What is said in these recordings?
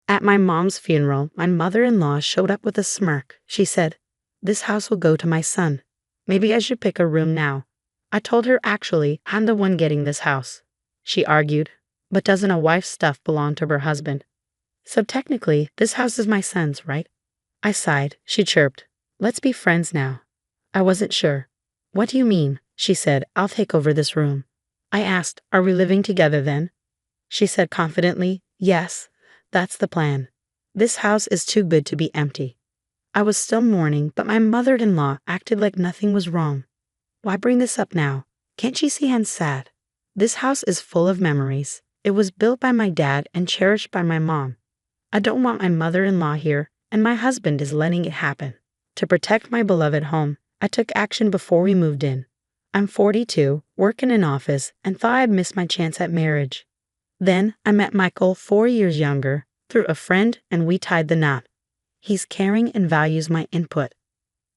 At my mom's funeral, my mother-in-law showed up with a smirk. She said, "This house will go to my son. Maybe I should pick a room now." I told her, "Actually, I'm the one getting this house." She argued, "But doesn't a wife's stuff belong to her husband? So technically, this house is my son's, right?" I sighed. She chirped, "Let's be friends now." I wasn't sure. "What do you mean?" She said, "I'll take over this room." I asked, "Are we living together then?" She said confidently, "Yes, that's the plan. This house is too good to be empty." I was still mourning, but my mother-in-law acted like nothing was wrong. "Why bring this up now? Can't you see I'm sad? This house is full of memories. It was built by my dad and cherished by my mom. I don't want my mother-in-law here, and my husband is letting it happen." To protect my beloved home, I took action before we moved in. I'm 42, work in an office, and thought I'd missed my chance at marriage. Then I met Michael, 4 years younger, through a friend, and we tied the knot. He's caring and values my input.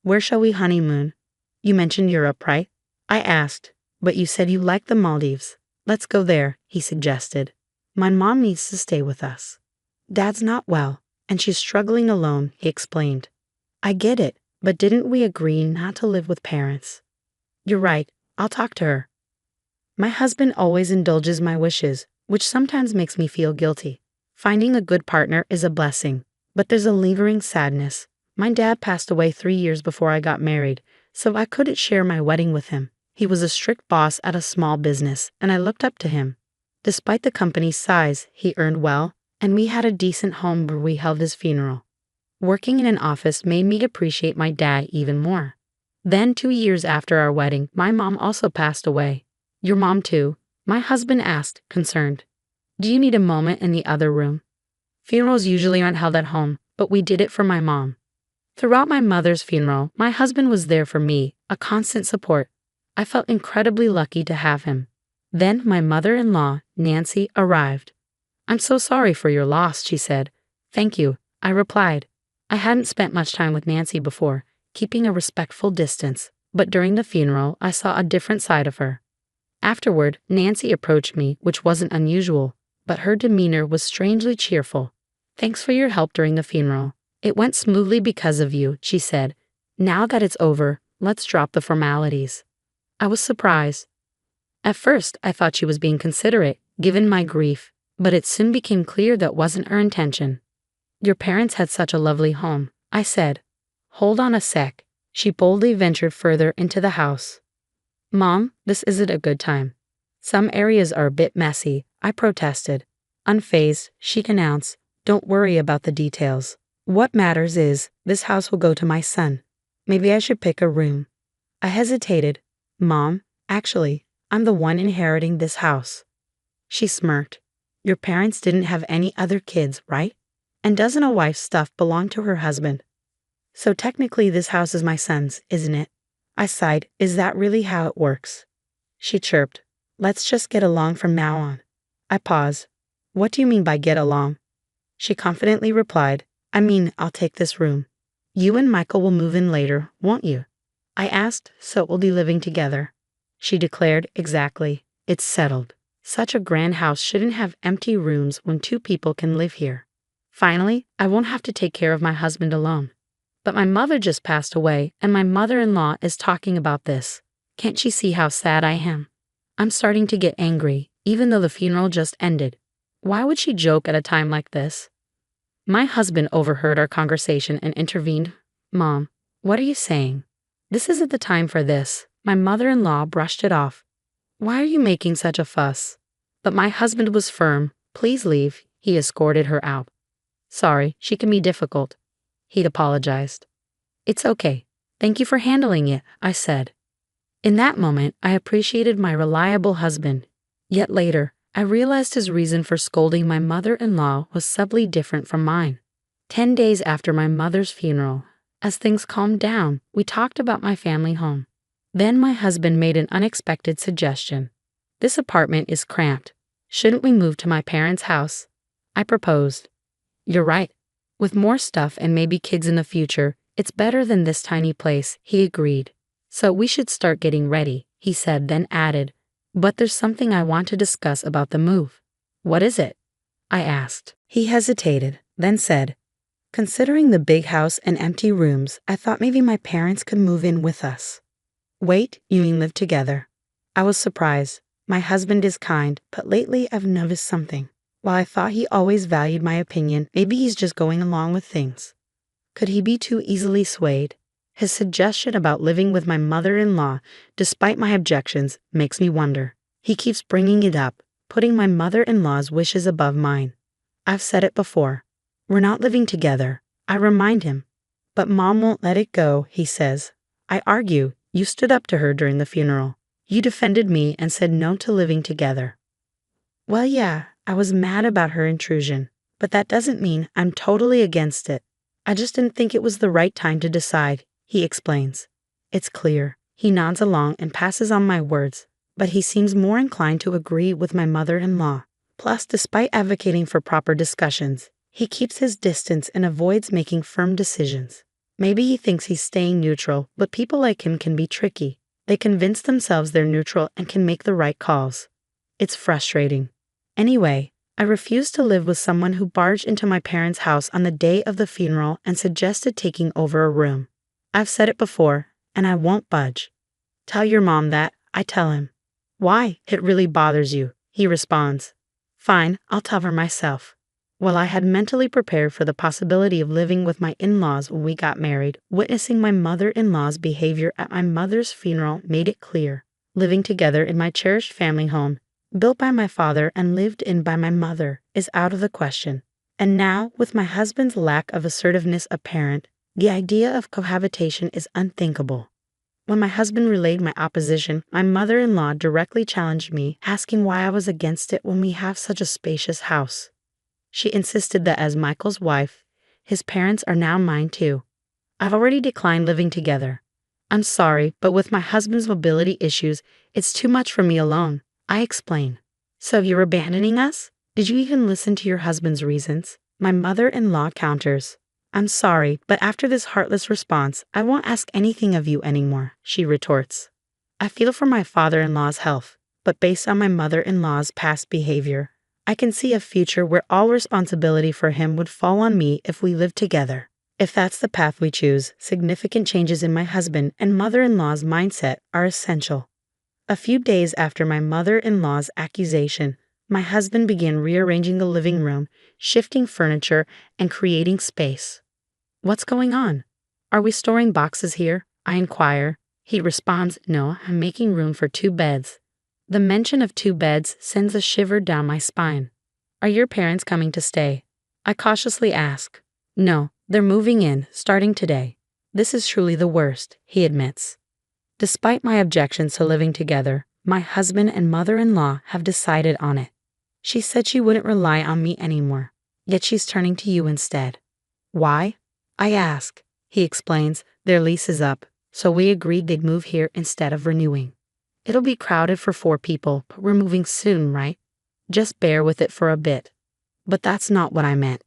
"Where shall we honeymoon?" "You mentioned Europe, right?" I asked, "But you said you liked the Maldives." "Let's go there," he suggested. "My mom needs to stay with us. Dad's not well, and she's struggling alone," he explained. "I get it, but didn't we agree not to live with parents?" "You're right, I'll talk to her." My husband always indulges my wishes, which sometimes makes me feel guilty. Finding a good partner is a blessing, but there's a lingering sadness. My dad passed away 3 years before I got married, so I couldn't share my wedding with him. He was a strict boss at a small business, and I looked up to him. Despite the company's size, he earned well, and we had a decent home where we held his funeral. Working in an office made me appreciate my dad even more. Then 2 years after our wedding, my mom also passed away. "Your mom too?" my husband asked, concerned. "Do you need a moment in the other room?" Funerals usually aren't held at home, but we did it for my mom. Throughout my mother's funeral, my husband was there for me, a constant support. I felt incredibly lucky to have him. Then my mother-in-law, Nancy, arrived. "I'm so sorry for your loss," she said. "Thank you," I replied. I hadn't spent much time with Nancy before, keeping a respectful distance, but during the funeral, I saw a different side of her. Afterward, Nancy approached me, which wasn't unusual, but her demeanor was strangely cheerful. "Thanks for your help during the funeral. It went smoothly because of you," she said. "Now that it's over, let's drop the formalities." I was surprised. At first, I thought she was being considerate, given my grief, but it soon became clear that wasn't her intention. "Your parents had such a lovely home," I said. "Hold on a sec." She boldly ventured further into the house. "Mom, this isn't a good time. Some areas are a bit messy," I protested. Unfazed, she announced, "Don't worry about the details. What matters is, this house will go to my son. Maybe I should pick a room." I hesitated. "Mom, actually, I'm the one inheriting this house." She smirked. "Your parents didn't have any other kids, right? And doesn't a wife's stuff belong to her husband? So technically this house is my son's, isn't it?" I sighed. "Is that really how it works?" She chirped. "Let's just get along from now on." I paused. "What do you mean by get along?" She confidently replied, "I mean, I'll take this room. You and Michael will move in later, won't you?" I asked, "So we'll be living together?" She declared, "Exactly. It's settled. Such a grand house shouldn't have empty rooms when 2 people can live here. Finally, I won't have to take care of my husband alone. But my mother just passed away, and my mother-in-law is talking about this. Can't she see how sad I am? I'm starting to get angry, even though the funeral just ended. Why would she joke at a time like this?" My husband overheard our conversation and intervened. "Mom, what are you saying? This isn't the time for this." My mother-in-law brushed it off. "Why are you making such a fuss?" But my husband was firm. "Please leave." He escorted her out. "Sorry, she can be difficult." He'd apologized. "It's okay. Thank you for handling it," I said. In that moment, I appreciated my reliable husband. Yet later, I realized his reason for scolding my mother-in-law was subtly different from mine. 10 days after my mother's funeral, as things calmed down, we talked about my family home. Then my husband made an unexpected suggestion. "This apartment is cramped. Shouldn't we move to my parents' house?" I proposed. "You're right. With more stuff and maybe kids in the future, it's better than this tiny place," he agreed. "So we should start getting ready," he said, then added, "But there's something I want to discuss about the move." "What is it?" I asked. He hesitated. then said, "Considering the big house and empty rooms, I thought maybe my parents could move in with us." "Wait, you mean live together?" I was surprised. My husband is kind, but lately I've noticed something. While I thought he always valued my opinion, maybe he's just going along with things. Could he be too easily swayed? His suggestion about living with my mother-in-law, despite my objections, makes me wonder. He keeps bringing it up, putting my mother-in-law's wishes above mine. I've said it before. We're not living together. I remind him. But Mom won't let it go, he says. I argue. You stood up to her during the funeral. You defended me and said no to living together. Well, yeah, I was mad about her intrusion, but that doesn't mean I'm totally against it. I just didn't think it was the right time to decide, he explains. It's clear. He nods along and passes on my words, but he seems more inclined to agree with my mother-in-law. Plus, despite advocating for proper discussions, he keeps his distance and avoids making firm decisions. Maybe he thinks he's staying neutral, but people like him can be tricky. They convince themselves they're neutral and can make the right calls. It's frustrating. Anyway, I refused to live with someone who barged into my parents' house on the day of the funeral and suggested taking over a room. I've said it before, and I won't budge. Tell your mom that, I tell him. Why? It really bothers you, he responds. Fine, I'll tell her myself. Well, I had mentally prepared for the possibility of living with my in-laws when we got married. Witnessing my mother-in-law's behavior at my mother's funeral made it clear. Living together in my cherished family home, built by my father and lived in by my mother, is out of the question. And now, with my husband's lack of assertiveness apparent, the idea of cohabitation is unthinkable. When my husband relayed my opposition, my mother-in-law directly challenged me, asking why I was against it when we have such a spacious house. She insisted that as Michael's wife, his parents are now mine too. I've already declined living together. I'm sorry, but with my husband's mobility issues, it's too much for me alone, I explain. So you're abandoning us? Did you even listen to your husband's reasons? My mother-in-law counters. I'm sorry, but after this heartless response, I won't ask anything of you anymore, she retorts. I feel for my father-in-law's health, but based on my mother-in-law's past behavior, I can see a future where all responsibility for him would fall on me if we lived together. If that's the path we choose, significant changes in my husband and mother-in-law's mindset are essential. A few days after my mother-in-law's accusation, my husband began rearranging the living room, shifting furniture, and creating space. What's going on? Are we storing boxes here? I inquire. He responds, no, I'm making room for 2 beds. The mention of 2 beds sends a shiver down my spine. Are your parents coming to stay? I cautiously ask. No, they're moving in, starting today. This is truly the worst, he admits. Despite my objections to living together, my husband and mother-in-law have decided on it. She said she wouldn't rely on me anymore, yet she's turning to you instead. Why? I ask. He explains, their lease is up, so we agreed they'd move here instead of renewing. It'll be crowded for 4 people, but we're moving soon, right? Just bear with it for a bit. But that's not what I meant.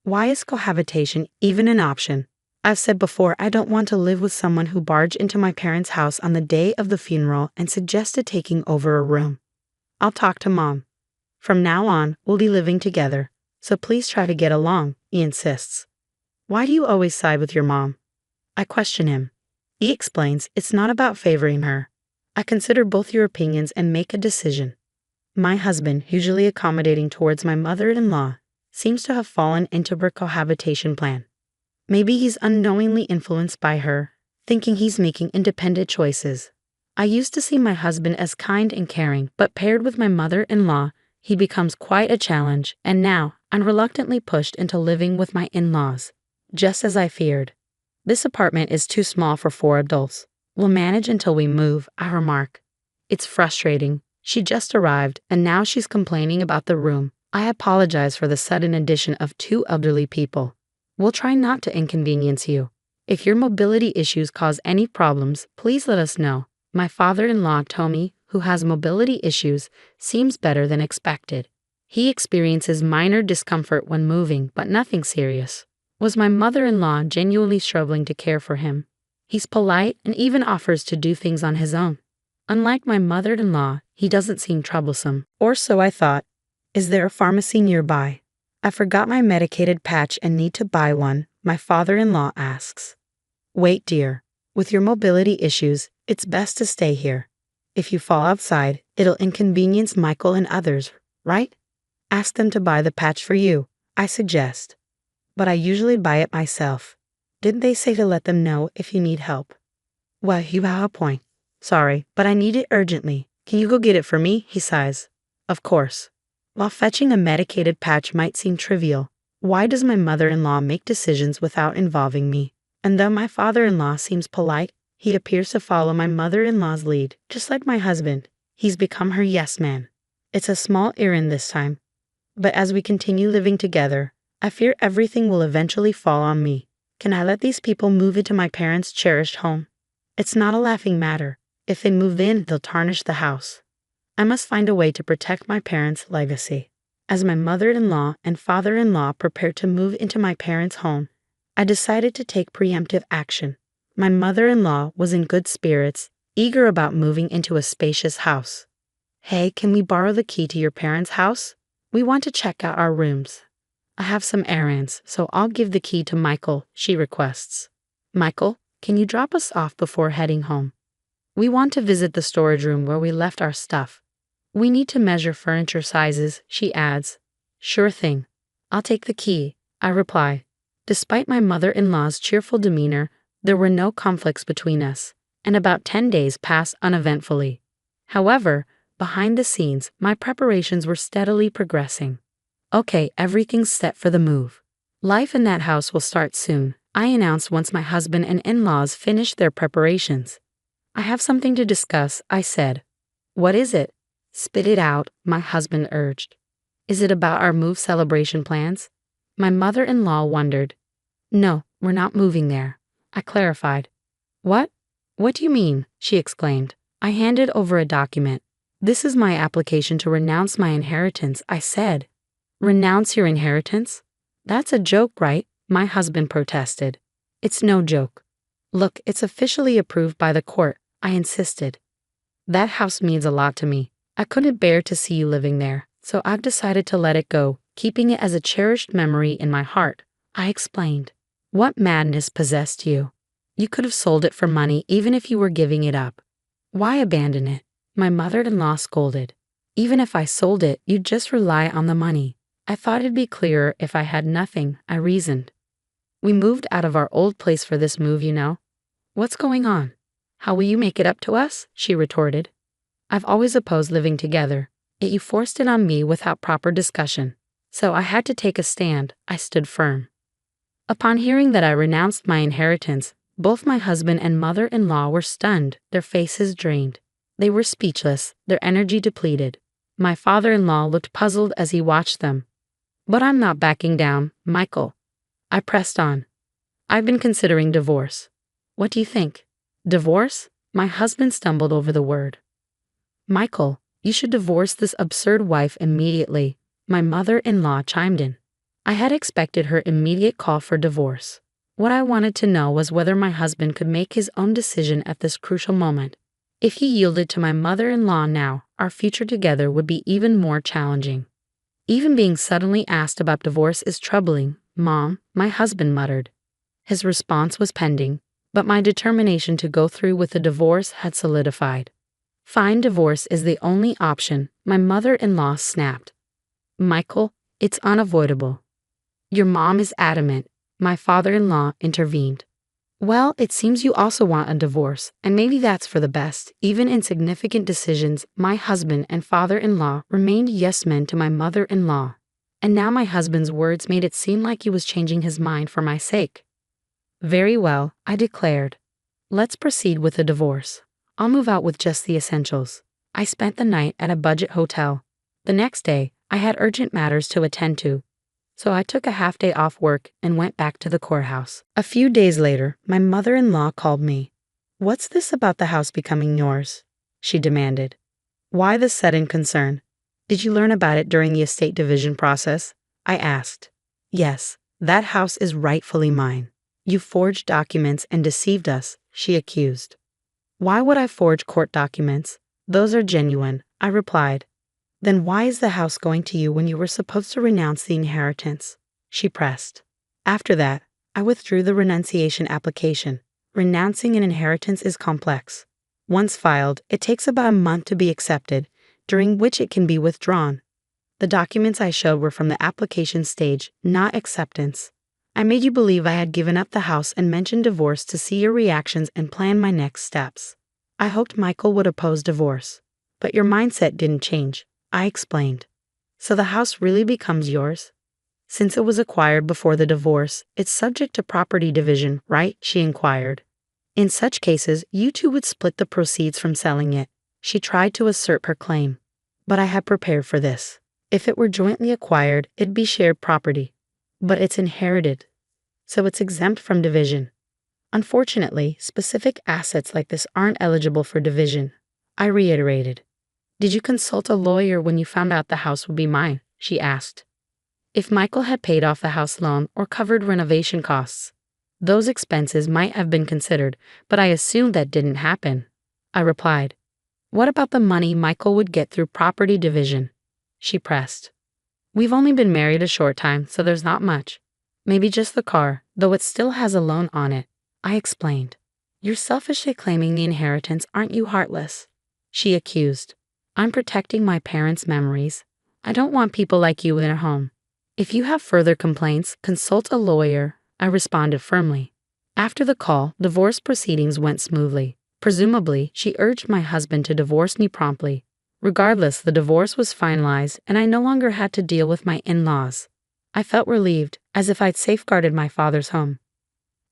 Why is cohabitation even an option? I've said before I don't want to live with someone who barged into my parents' house on the day of the funeral and suggested taking over a room. I'll talk to Mom. From now on, we'll be living together, so please try to get along, he insists. Why do you always side with your mom? I question him. He explains it's not about favoring her. I consider both your opinions and make a decision. My husband, usually accommodating towards my mother-in-law, seems to have fallen into her cohabitation plan. Maybe he's unknowingly influenced by her, thinking he's making independent choices. I used to see my husband as kind and caring, but paired with my mother-in-law, he becomes quite a challenge, and now I'm reluctantly pushed into living with my in-laws, just as I feared. This apartment is too small for 4 adults. We'll manage until we move, I remark. It's frustrating. She just arrived, and now she's complaining about the room. I apologize for the sudden addition of 2 elderly people. We'll try not to inconvenience you. If your mobility issues cause any problems, please let us know. My father-in-law, Tommy, who has mobility issues, seems better than expected. He experiences minor discomfort when moving, but nothing serious. Was my mother-in-law genuinely struggling to care for him? He's polite and even offers to do things on his own. Unlike my mother-in-law, he doesn't seem troublesome, or so I thought. Is there a pharmacy nearby? I forgot my medicated patch and need to buy one, my father-in-law asks. Wait, dear. With your mobility issues, it's best to stay here. If you fall outside, it'll inconvenience Michael and others, right? Ask them to buy the patch for you, I suggest. But I usually buy it myself. Didn't they say to let them know if you need help? Well, you have a point. Sorry, but I need it urgently. Can you go get it for me? He sighs. Of course. While fetching a medicated patch might seem trivial, why does my mother-in-law make decisions without involving me? And though my father-in-law seems polite, he appears to follow my mother-in-law's lead, just like my husband. He's become her yes man. It's a small errand this time. But as we continue living together, I fear everything will eventually fall on me. Can I let these people move into my parents' cherished home? It's not a laughing matter. If they move in, they'll tarnish the house. I must find a way to protect my parents' legacy. As my mother-in-law and father-in-law prepared to move into my parents' home, I decided to take preemptive action. My mother-in-law was in good spirits, eager about moving into a spacious house. Hey, can we borrow the key to your parents' house? We want to check out our rooms. I have some errands, so I'll give the key to Michael, she requests. Michael, can you drop us off before heading home? We want to visit the storage room where we left our stuff. We need to measure furniture sizes, she adds. Sure thing. I'll take the key, I reply. Despite my mother-in-law's cheerful demeanor, there were no conflicts between us, and about 10 days passed uneventfully. However, behind the scenes, my preparations were steadily progressing. Okay, everything's set for the move. Life in that house will start soon, I announced once my husband and in-laws finished their preparations. I have something to discuss, I said. What is it? Spit it out, my husband urged. Is it about our move celebration plans? My mother-in-law wondered. No, we're not moving there, I clarified. What? What do you mean? She exclaimed. I handed over a document. This is my application to renounce my inheritance, I said. Renounce your inheritance? That's a joke, right? My husband protested. It's no joke. Look, it's officially approved by the court, I insisted. That house means a lot to me. I couldn't bear to see you living there, so I've decided to let it go, keeping it as a cherished memory in my heart, I explained. What madness possessed you? You could have sold it for money even if you were giving it up. Why abandon it? My mother-in-law scolded. Even if I sold it, you'd just rely on the money. I thought it'd be clearer if I had nothing, I reasoned. We moved out of our old place for this move, you know. What's going on? How will you make it up to us? She retorted. I've always opposed living together, yet you forced it on me without proper discussion. So I had to take a stand. I stood firm. Upon hearing that I renounced my inheritance, both my husband and mother-in-law were stunned, their faces drained. They were speechless, their energy depleted. My father-in-law looked puzzled as he watched them. But I'm not backing down, Michael. I pressed on. I've been considering divorce. What do you think? Divorce? My husband stumbled over the word. Michael, you should divorce this absurd wife immediately, my mother-in-law chimed in. I had expected her immediate call for divorce. What I wanted to know was whether my husband could make his own decision at this crucial moment. If he yielded to my mother-in-law now, our future together would be even more challenging. Even being suddenly asked about divorce is troubling, Mom, my husband muttered. His response was pending, but my determination to go through with the divorce had solidified. Fine, divorce is the only option, my mother-in-law snapped. Michael, it's unavoidable. Your mom is adamant, my father-in-law intervened. Well, it seems you also want a divorce, and maybe that's for the best. Even in significant decisions, my husband and father-in-law remained yes-men to my mother-in-law. And now my husband's words made it seem like he was changing his mind for my sake. Very well, I declared. Let's proceed with the divorce. I'll move out with just the essentials. I spent the night at a budget hotel. The next day, I had urgent matters to attend to, so I took a half-day off work and went back to the courthouse. A few days later, my mother-in-law called me. What's this about the house becoming yours? She demanded. Why this sudden concern? Did you learn about it during the estate division process? I asked. Yes, that house is rightfully mine. You forged documents and deceived us, she accused. Why would I forge court documents? Those are genuine, I replied. Then why is the house going to you when you were supposed to renounce the inheritance? She pressed. After that, I withdrew the renunciation application. Renouncing an inheritance is complex. Once filed, it takes about a month to be accepted, during which it can be withdrawn. The documents I showed were from the application stage, not acceptance. I made you believe I had given up the house and mentioned divorce to see your reactions and plan my next steps. I hoped Michael would oppose divorce. But your mindset didn't change, I explained. So the house really becomes yours? Since it was acquired before the divorce, it's subject to property division, right? She inquired. In such cases, you two would split the proceeds from selling it. She tried to assert her claim. But I had prepared for this. If it were jointly acquired, it'd be shared property. But it's inherited, so it's exempt from division. Unfortunately, specific assets like this aren't eligible for division. I reiterated. Did you consult a lawyer when you found out the house would be mine? She asked. If Michael had paid off the house loan or covered renovation costs, those expenses might have been considered, but I assumed that didn't happen. I replied. What about the money Michael would get through property division? She pressed. We've only been married a short time, so there's not much. Maybe just the car, though it still has a loan on it. I explained. You're selfishly claiming the inheritance, aren't you, heartless? She accused. I'm protecting my parents' memories. I don't want people like you in their home. If you have further complaints, consult a lawyer, I responded firmly. After the call, divorce proceedings went smoothly. Presumably, she urged my husband to divorce me promptly. Regardless, the divorce was finalized, and I no longer had to deal with my in-laws. I felt relieved, as if I'd safeguarded my father's home.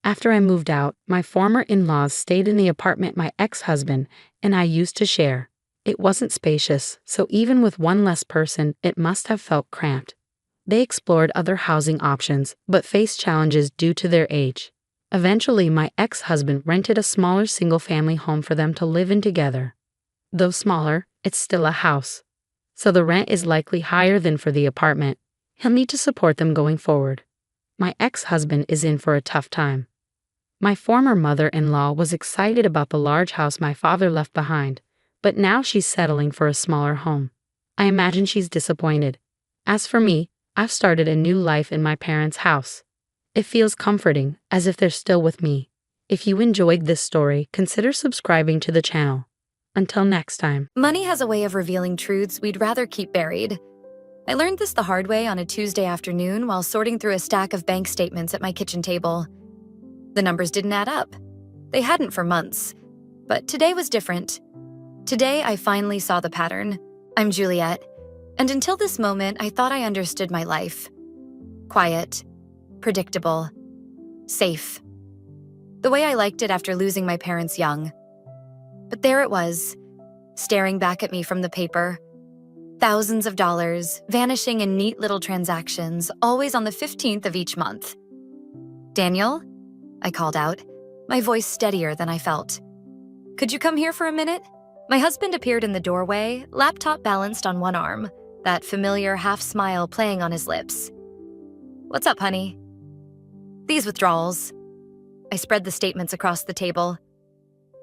After I moved out, my former in-laws stayed in the apartment my ex-husband and I used to share. It wasn't spacious, so even with one less person, it must have felt cramped. They explored other housing options, but faced challenges due to their age. Eventually, my ex-husband rented a smaller single-family home for them to live in together. Though smaller, it's still a house, so the rent is likely higher than for the apartment. He'll need to support them going forward. My ex-husband is in for a tough time. My former mother-in-law was excited about the large house my father left behind, but now she's settling for a smaller home. I imagine she's disappointed. As for me, I've started a new life in my parents' house. It feels comforting, as if they're still with me. If you enjoyed this story, consider subscribing to the channel. Until next time. Money has a way of revealing truths we'd rather keep buried. I learned this the hard way on a Tuesday afternoon while sorting through a stack of bank statements at my kitchen table. The numbers didn't add up. They hadn't for months. But today was different. Today, I finally saw the pattern. I'm Juliet, and until this moment, I thought I understood my life. Quiet, predictable, safe. The way I liked it after losing my parents young. But there it was, staring back at me from the paper. Thousands of dollars, vanishing in neat little transactions, always on the 15th of each month. Daniel? I called out, my voice steadier than I felt. Could you come here for a minute? My husband appeared in the doorway, laptop balanced on one arm, that familiar half-smile playing on his lips. What's up, honey? These withdrawals. I spread the statements across the table.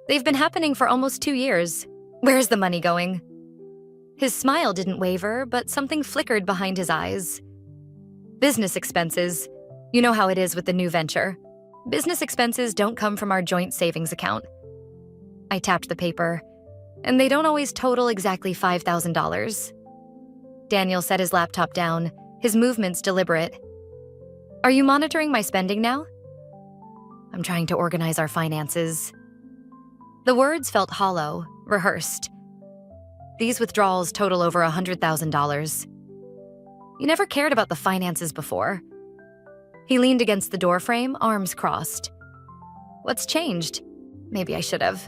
They've been happening for almost 2 years. Where's the money going? His smile didn't waver, but something flickered behind his eyes. Business expenses. You know how it is with the new venture. Business expenses don't come from our joint savings account. I tapped the paper, and they don't always total exactly $5,000. Daniel set his laptop down, his movements deliberate. Are you monitoring my spending now? I'm trying to organize our finances. The words felt hollow, rehearsed. These withdrawals total over $100,000. You never cared about the finances before. He leaned against the doorframe, arms crossed. What's changed? Maybe I should have.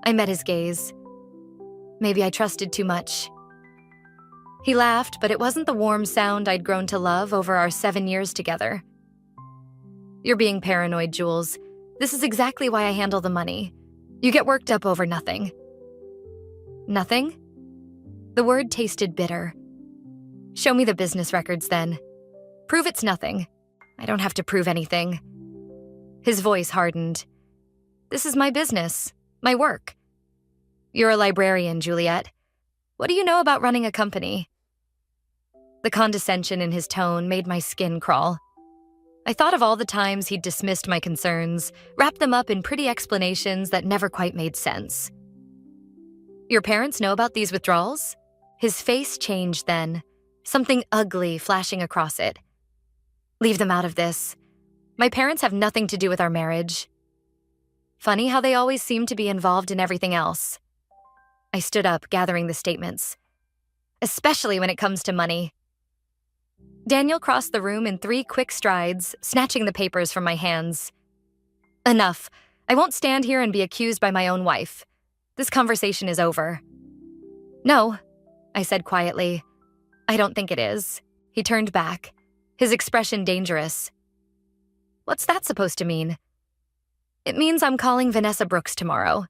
I met his gaze. Maybe I trusted too much. He laughed, but it wasn't the warm sound I'd grown to love over our 7 years together. You're being paranoid, Jules. This is exactly why I handle the money. You get worked up over nothing. Nothing? The word tasted bitter. Show me the business records then. Prove it's nothing. I don't have to prove anything. His voice hardened. This is my business, my work. You're a librarian, Juliet. What do you know about running a company? The condescension in his tone made my skin crawl. I thought of all the times he'd dismissed my concerns, wrapped them up in pretty explanations that never quite made sense. Your parents know about these withdrawals? His face changed then, something ugly flashing across it. Leave them out of this. My parents have nothing to do with our marriage. Funny how they always seem to be involved in everything else. I stood up, gathering the statements. Especially when it comes to money. Daniel crossed the room in 3 quick strides, snatching the papers from my hands. Enough. I won't stand here and be accused by my own wife. This conversation is over. No, I said quietly. I don't think it is. He turned back, his expression dangerous. What's that supposed to mean? It means I'm calling Vanessa Brooks tomorrow.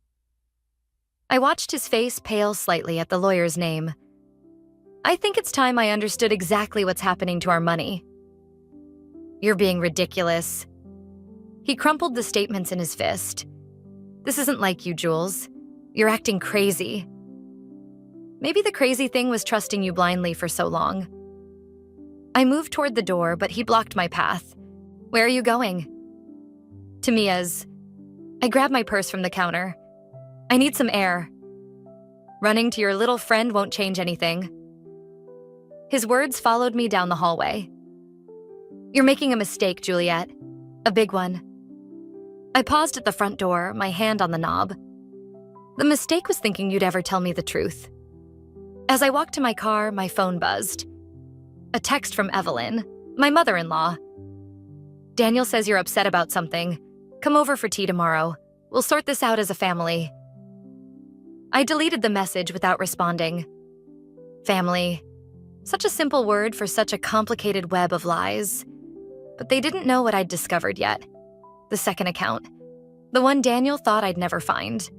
I watched his face pale slightly at the lawyer's name. I think it's time I understood exactly what's happening to our money. You're being ridiculous. He crumpled the statements in his fist. This isn't like you, Jules. You're acting crazy. Maybe the crazy thing was trusting you blindly for so long. I moved toward the door, but he blocked my path. Where are you going? To Mia's. I grabbed my purse from the counter. I need some air. Running to your little friend won't change anything. His words followed me down the hallway. You're making a mistake, Juliet. A big one. I paused at the front door, my hand on the knob. The mistake was thinking you'd ever tell me the truth. As I walked to my car, my phone buzzed. A text from Evelyn, my mother-in-law. Daniel says you're upset about something. Come over for tea tomorrow. We'll sort this out as a family. I deleted the message without responding. Family. Such a simple word for such a complicated web of lies. But they didn't know what I'd discovered yet. The second account. The one Daniel thought I'd never find.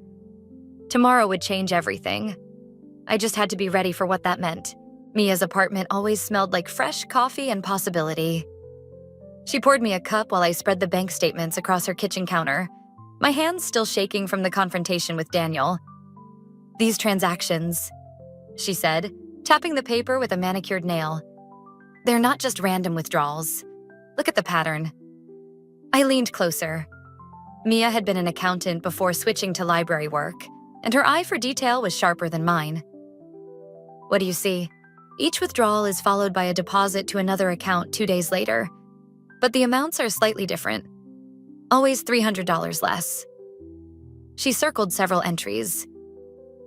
Tomorrow would change everything. I just had to be ready for what that meant. Mia's apartment always smelled like fresh coffee and possibility. She poured me a cup while I spread the bank statements across her kitchen counter, my hands still shaking from the confrontation with Daniel. These transactions, she said, tapping the paper with a manicured nail. They're not just random withdrawals. Look at the pattern. I leaned closer. Mia had been an accountant before switching to library work, and her eye for detail was sharper than mine. What do you see? Each withdrawal is followed by a deposit to another account 2 days later, but the amounts are slightly different. Always $300 less. She circled several entries.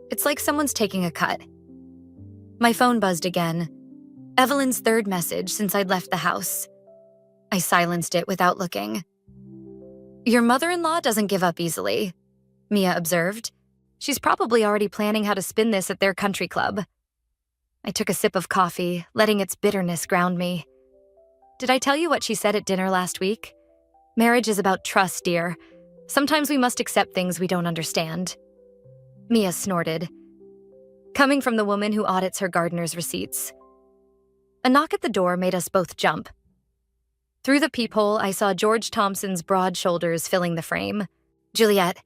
It's like someone's taking a cut. My phone buzzed again. Evelyn's third message since I'd left the house. I silenced it without looking. Your mother-in-law doesn't give up easily, Mia observed. She's probably already planning how to spin this at their country club. I took a sip of coffee, letting its bitterness ground me. Did I tell you what she said at dinner last week? Marriage is about trust, dear. Sometimes we must accept things we don't understand. Mia snorted, coming from the woman who audits her gardener's receipts. A knock at the door made us both jump. Through the peephole, I saw George Thompson's broad shoulders filling the frame. Juliet,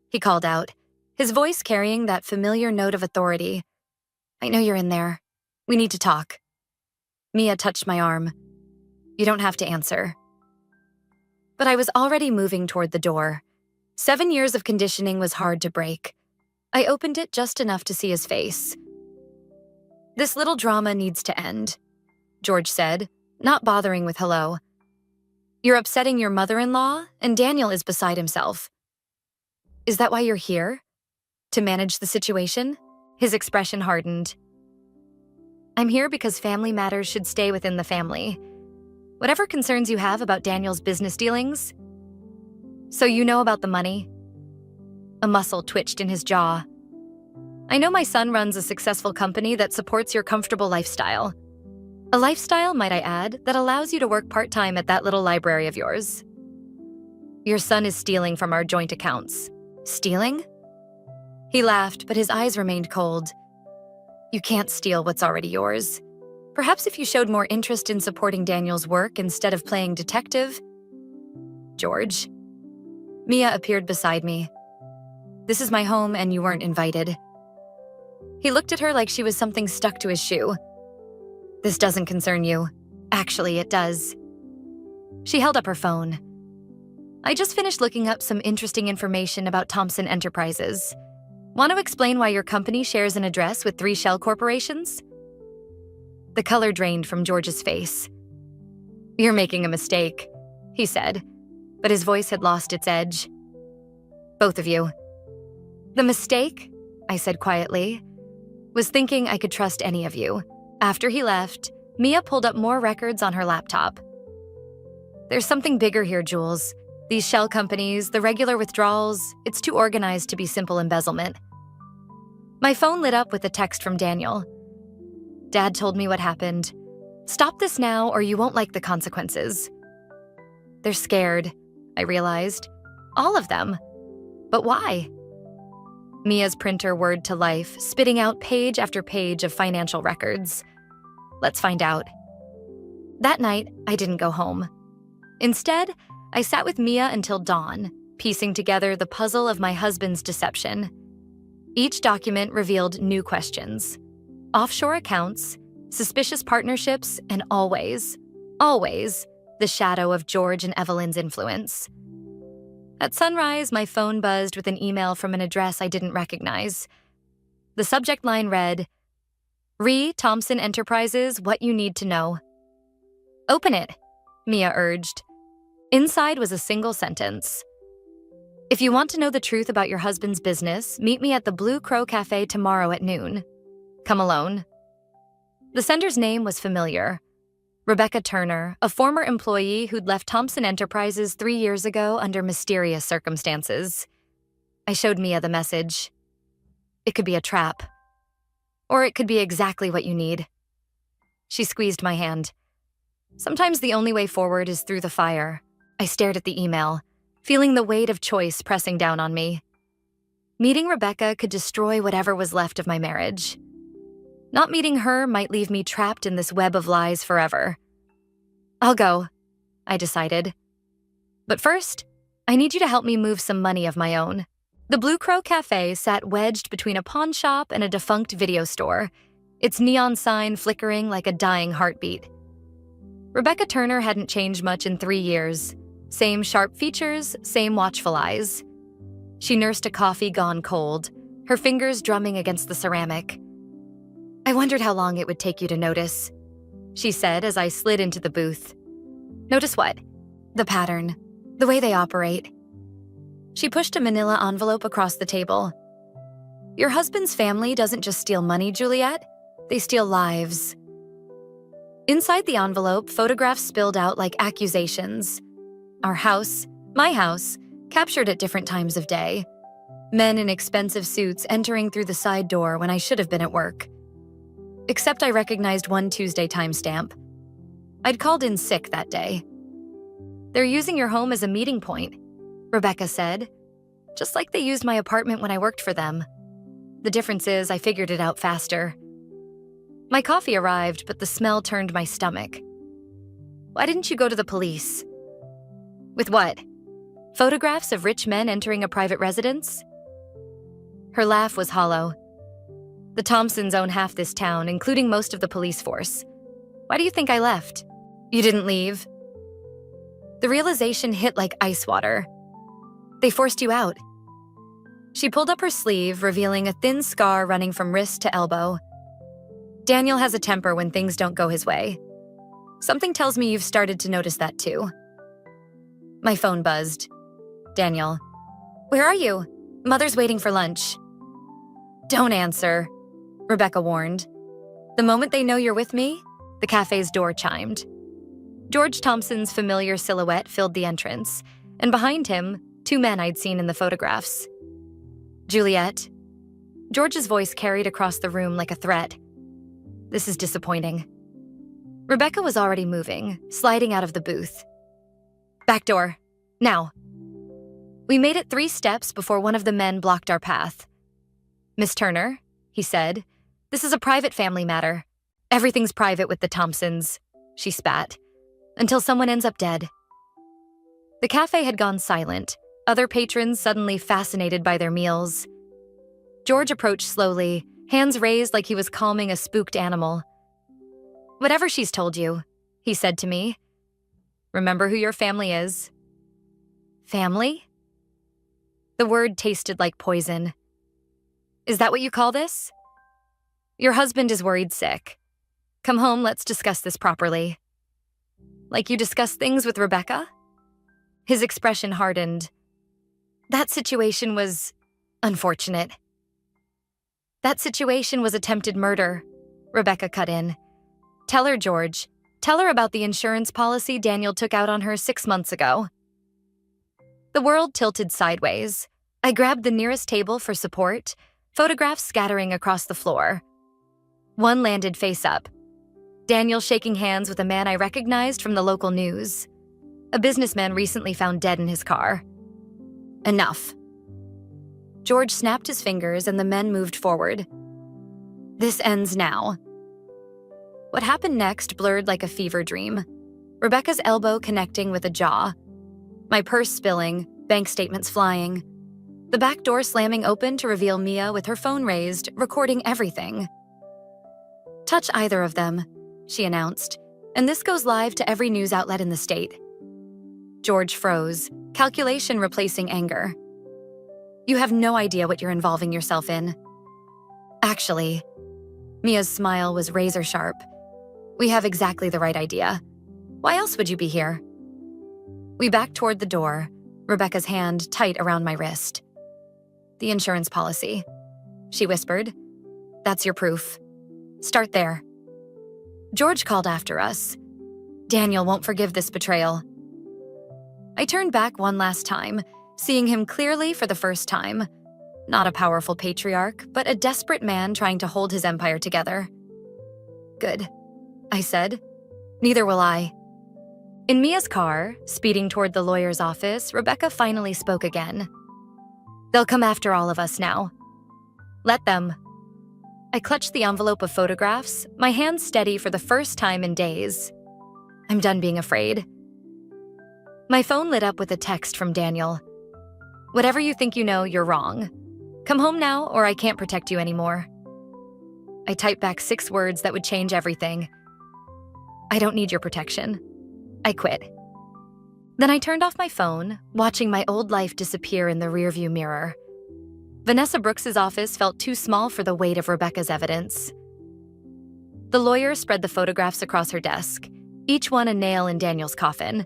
he called out, his voice carrying that familiar note of authority. I know you're in there. We need to talk. Mia touched my arm. You don't have to answer. But I was already moving toward the door. 7 years of conditioning was hard to break. I opened it just enough to see his face. This little drama needs to end, George said, not bothering with hello. You're upsetting your mother-in-law, and Daniel is beside himself. Is that why you're here? To manage the situation? His expression hardened. I'm here because family matters should stay within the family. Whatever concerns you have about Daniel's business dealings. So you know about the money? A muscle twitched in his jaw. I know my son runs a successful company that supports your comfortable lifestyle. A lifestyle, might I add, that allows you to work part-time at that little library of yours. Your son is stealing from our joint accounts. Stealing? He laughed, but his eyes remained cold. You can't steal what's already yours. Perhaps if you showed more interest in supporting Daniel's work instead of playing detective. George. Mia appeared beside me. This is my home and you weren't invited. He looked at her like she was something stuck to his shoe. "This doesn't concern you. Actually, it does." She held up her phone. "I just finished looking up some interesting information about Thompson Enterprises. Want to explain why your company shares an address with 3 shell corporations?" The color drained from George's face. "You're making a mistake," he said, but his voice had lost its edge. "Both of you." "The mistake," I said quietly, "was thinking I could trust any of you." After he left, Mia pulled up more records on her laptop. "There's something bigger here, Jules. These shell companies, the regular withdrawals, it's too organized to be simple embezzlement." My phone lit up with a text from Daniel. "Dad told me what happened. Stop this now or you won't like the consequences." "They're scared," I realized. "All of them. But why?" Mia's printer whirred to life, spitting out page after page of financial records. "Let's find out." That night, I didn't go home. Instead, I sat with Mia until dawn, piecing together the puzzle of my husband's deception. Each document revealed new questions. Offshore accounts, suspicious partnerships, and always, always, the shadow of George and Evelyn's influence. At sunrise, my phone buzzed with an email from an address I didn't recognize. The subject line read, "Re Thompson Enterprises, what you need to know." "Open it," Mia urged. Inside was a single sentence. "If you want to know the truth about your husband's business, meet me at the Blue Crow Cafe tomorrow at noon. Come alone." The sender's name was familiar. Rebecca Turner, a former employee who'd left Thompson Enterprises 3 years ago under mysterious circumstances. I showed Mia the message. It could be a trap. Or it could be exactly what you need. She squeezed my hand. Sometimes the only way forward is through the fire. I stared at the email, feeling the weight of choice pressing down on me. Meeting Rebecca could destroy whatever was left of my marriage. Not meeting her might leave me trapped in this web of lies forever. "I'll go," I decided. "But first, I need you to help me move some money of my own." The Blue Crow Cafe sat wedged between a pawn shop and a defunct video store, its neon sign flickering like a dying heartbeat. Rebecca Turner hadn't changed much in 3 years. Same sharp features, same watchful eyes. She nursed a coffee gone cold, her fingers drumming against the ceramic. "I wondered how long it would take you to notice," she said as I slid into the booth. "Notice what?" "The pattern. The way they operate." She pushed a manila envelope across the table. "Your husband's family doesn't just steal money, Juliet. They steal lives." Inside the envelope, photographs spilled out like accusations. Our house, my house, captured at different times of day. Men in expensive suits entering through the side door when I should have been at work. Except I recognized one Tuesday timestamp. I'd called in sick that day. "They're using your home as a meeting point," Rebecca said, "just like they used my apartment when I worked for them. The difference is I figured it out faster." My coffee arrived, but the smell turned my stomach. "Why didn't you go to the police?" "With what? Photographs of rich men entering a private residence?" Her laugh was hollow. "The Thompsons own half this town, including most of the police force. Why do you think I left?" "You didn't leave." The realization hit like ice water. "They forced you out." She pulled up her sleeve, revealing a thin scar running from wrist to elbow. "Daniel has a temper when things don't go his way. Something tells me you've started to notice that too." My phone buzzed. "Daniel." "Where are you? Mother's waiting for lunch." "Don't answer," Rebecca warned. "The moment they know you're with me," the cafe's door chimed. George Thompson's familiar silhouette filled the entrance, and behind him, 2 men I'd seen in the photographs. "Juliet." George's voice carried across the room like a threat. "This is disappointing." Rebecca was already moving, sliding out of the booth. "Back door. Now." We made it 3 steps before one of the men blocked our path. "Miss Turner," he said, "this is a private family matter. Everything's private with the Thompsons," she spat, "until someone ends up dead." The cafe had gone silent, other patrons suddenly fascinated by their meals. George approached slowly, hands raised like he was calming a spooked animal. "Whatever she's told you," he said to me, "remember who your family is." Family? The word tasted like poison. "Is that what you call this? Your husband is worried sick. Come home, let's discuss this properly." "Like you discuss things with Rebecca?" His expression hardened. "That situation was unfortunate." "That situation was attempted murder," Rebecca cut in. "Tell her, George. Tell her about the insurance policy Daniel took out on her 6 months ago." The world tilted sideways. I grabbed the nearest table for support, photographs scattering across the floor. One landed face up. Daniel shaking hands with a man I recognized from the local news. A businessman recently found dead in his car. Enough. George snapped his fingers and the men moved forward. "This ends now." What happened next blurred like a fever dream. Rebecca's elbow connecting with a jaw. My purse spilling, bank statements flying. The back door slamming open to reveal Mia with her phone raised, recording everything. "Touch either of them," she announced, "and this goes live to every news outlet in the state." George froze, calculation replacing anger. "You have no idea what you're involving yourself in." "Actually," Mia's smile was razor sharp, "we have exactly the right idea. Why else would you be here?" We backed toward the door, Rebecca's hand tight around my wrist. "The insurance policy," she whispered. "That's your proof. Start there." George called after us. "Daniel won't forgive this betrayal." I turned back one last time, seeing him clearly for the first time. Not a powerful patriarch, but a desperate man trying to hold his empire together. "Good," I said. "Neither will I." In Mia's car, speeding toward the lawyer's office, Rebecca finally spoke again. "They'll come after all of us now. Let them." I clutched the envelope of photographs, my hands steady for the first time in days. I'm done being afraid. My phone lit up with a text from Daniel. "Whatever you think you know, you're wrong. Come home now or I can't protect you anymore." I typed back 6 words that would change everything. "I don't need your protection. I quit." Then I turned off my phone, watching my old life disappear in the rearview mirror. Vanessa Brooks's office felt too small for the weight of Rebecca's evidence. The lawyer spread the photographs across her desk, each one a nail in Daniel's coffin.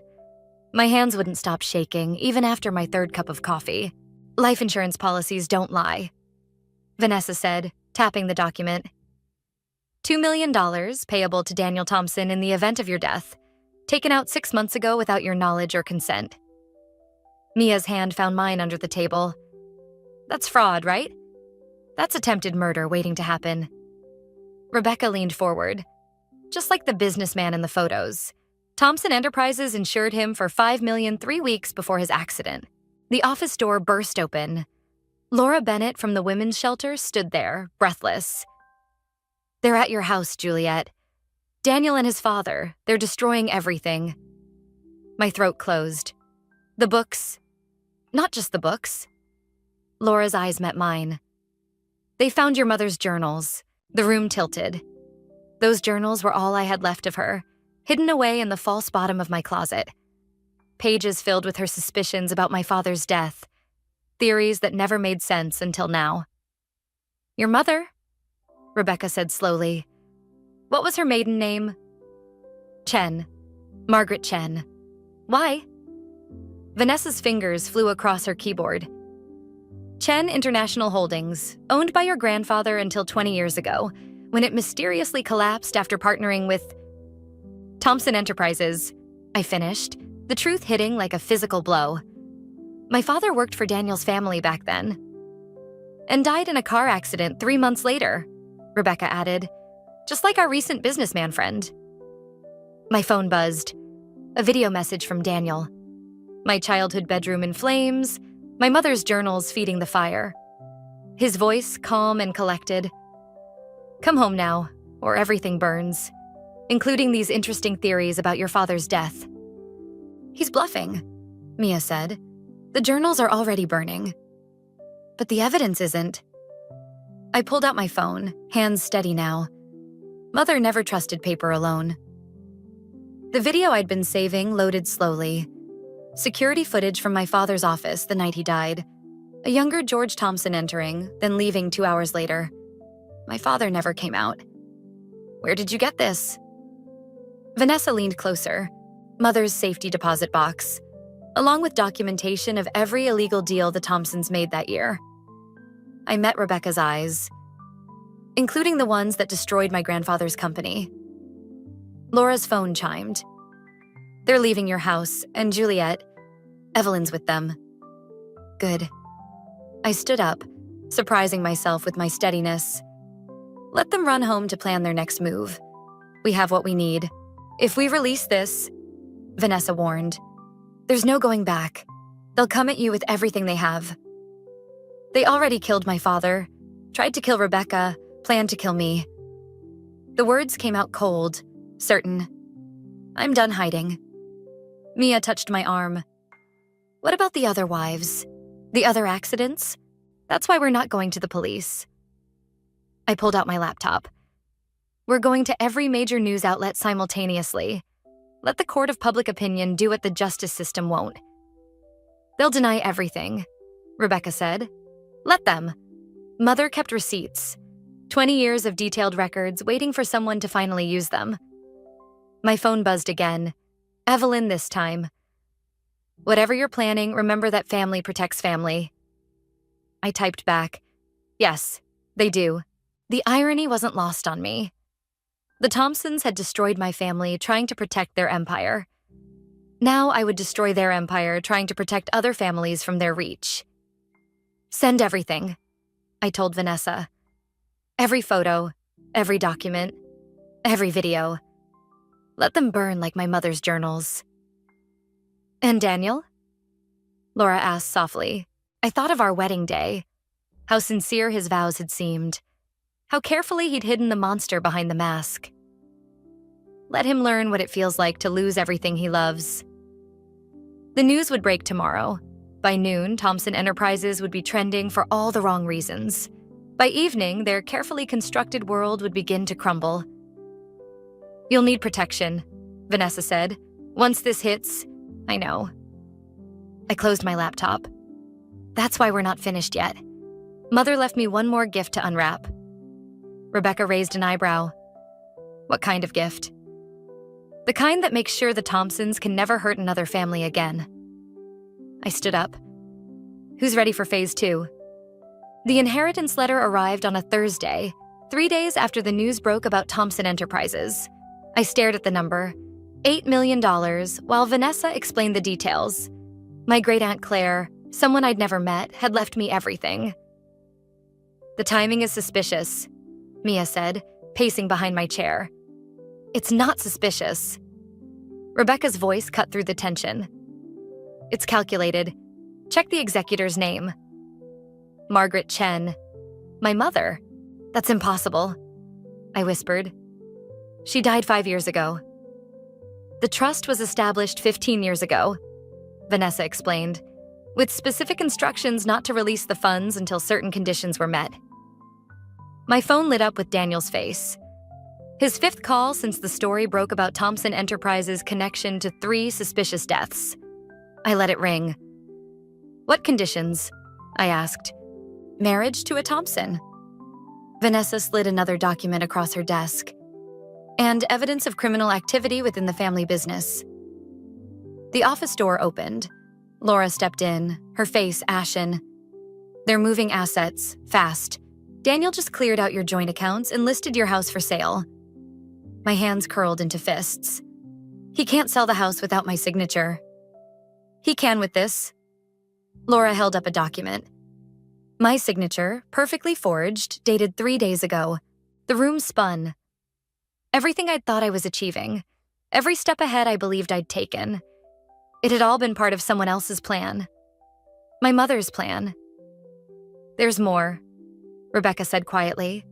My hands wouldn't stop shaking, even after my 3rd cup of coffee. "Life insurance policies don't lie," Vanessa said, tapping the document. $2 million payable to Daniel Thompson in the event of your death, taken out 6 months ago without your knowledge or consent. Mia's hand found mine under the table. "That's fraud, right? That's attempted murder waiting to happen." Rebecca leaned forward. "Just like the businessman in the photos. Thompson Enterprises insured him for $5 million 3 weeks before his accident." The office door burst open. Laura Bennett from the women's shelter stood there, breathless. "They're at your house, Juliet. Daniel and his father, they're destroying everything." My throat closed. "The books. Not just the books." Laura's eyes met mine. "They found your mother's journals." The room tilted. Those journals were all I had left of her, hidden away in the false bottom of my closet. Pages filled with her suspicions about my father's death. Theories that never made sense until now. "Your mother," Rebecca said slowly. "What was her maiden name?" "Chen. Margaret Chen." "Why?" Vanessa's fingers flew across her keyboard. "Chen International Holdings, owned by your grandfather until 20 years ago, when it mysteriously collapsed after partnering with Thompson Enterprises," I finished, the truth hitting like a physical blow. "My father worked for Daniel's family back then." "And died in a car accident 3 months later," Rebecca added, "just like our recent businessman friend." My phone buzzed. A video message from Daniel. My childhood bedroom in flames, my mother's journals feeding the fire. His voice calm and collected. "Come home now, or everything burns, including these interesting theories about your father's death." "He's bluffing," Mia said. "The journals are already burning." "But the evidence isn't." I pulled out my phone, hands steady now. Mother never trusted paper alone. The video I'd been saving loaded slowly. Security footage from my father's office the night he died. A younger George Thompson entering, then leaving 2 hours later. My father never came out. "Where did you get this?" Vanessa leaned closer. Mother's safety deposit box, along with documentation of every illegal deal the Thompsons made that year. I met Rebecca's eyes, including the ones that destroyed my grandfather's company. Laura's phone chimed. "They're leaving your house, and Juliet, Evelyn's with them." Good. I stood up, surprising myself with my steadiness. Let them run home to plan their next move. We have what we need. If we release this, Vanessa warned, there's no going back. They'll come at you with everything they have. They already killed my father, tried to kill Rebecca, planned to kill me. The words came out cold, certain. I'm done hiding. Mia touched my arm. What about the other wives? The other accidents? That's why we're not going to the police. I pulled out my laptop. We're going to every major news outlet simultaneously. Let the court of public opinion do what the justice system won't. They'll deny everything, Rebecca said. Let them. Mother kept receipts. 20 years of detailed records waiting for someone to finally use them. My phone buzzed again. Evelyn this time. Whatever you're planning, remember that family protects family. I typed back, yes, they do. The irony wasn't lost on me. The Thompsons had destroyed my family trying to protect their empire. Now I would destroy their empire trying to protect other families from their reach. Send everything, I told Vanessa. Every photo, every document, every video. Let them burn like my mother's journals. And Daniel? Laura asked softly. I thought of our wedding day, how sincere his vows had seemed, how carefully he'd hidden the monster behind the mask. Let him learn what it feels like to lose everything he loves. The news would break tomorrow. By noon, Thompson Enterprises would be trending for all the wrong reasons. By evening, their carefully constructed world would begin to crumble. You'll need protection, Vanessa said. Once this hits, I know. I closed my laptop. That's why we're not finished yet. Mother left me one more gift to unwrap. Rebecca raised an eyebrow. What kind of gift? The kind that makes sure the Thompsons can never hurt another family again. I stood up. Who's ready for phase 2? The inheritance letter arrived on a Thursday, 3 days after the news broke about Thompson Enterprises. I stared at the number, $8 million, while Vanessa explained the details. My great-aunt Claire, someone I'd never met, had left me everything. The timing is suspicious, Mia said, pacing behind my chair. It's not suspicious. Rebecca's voice cut through the tension. It's calculated. Check the executor's name. Margaret Chen. My mother. That's impossible, I whispered. She died 5 years ago. The trust was established 15 years ago, Vanessa explained, with specific instructions not to release the funds until certain conditions were met. My phone lit up with Daniel's face. His 5th call since the story broke about Thompson Enterprises' connection to 3 suspicious deaths. I let it ring. What conditions? I asked. Marriage to a Thompson. Vanessa slid another document across her desk. And evidence of criminal activity within the family business. The office door opened. Laura stepped in, her face ashen. They're moving assets, fast. Daniel just cleared out your joint accounts and listed your house for sale. My hands curled into fists. He can't sell the house without my signature. He can with this. Laura held up a document. My signature, perfectly forged, dated 3 days ago. The room spun. Everything I'd thought I was achieving. Every step ahead I believed I'd taken. It had all been part of someone else's plan. My mother's plan. There's more, Rebecca said quietly.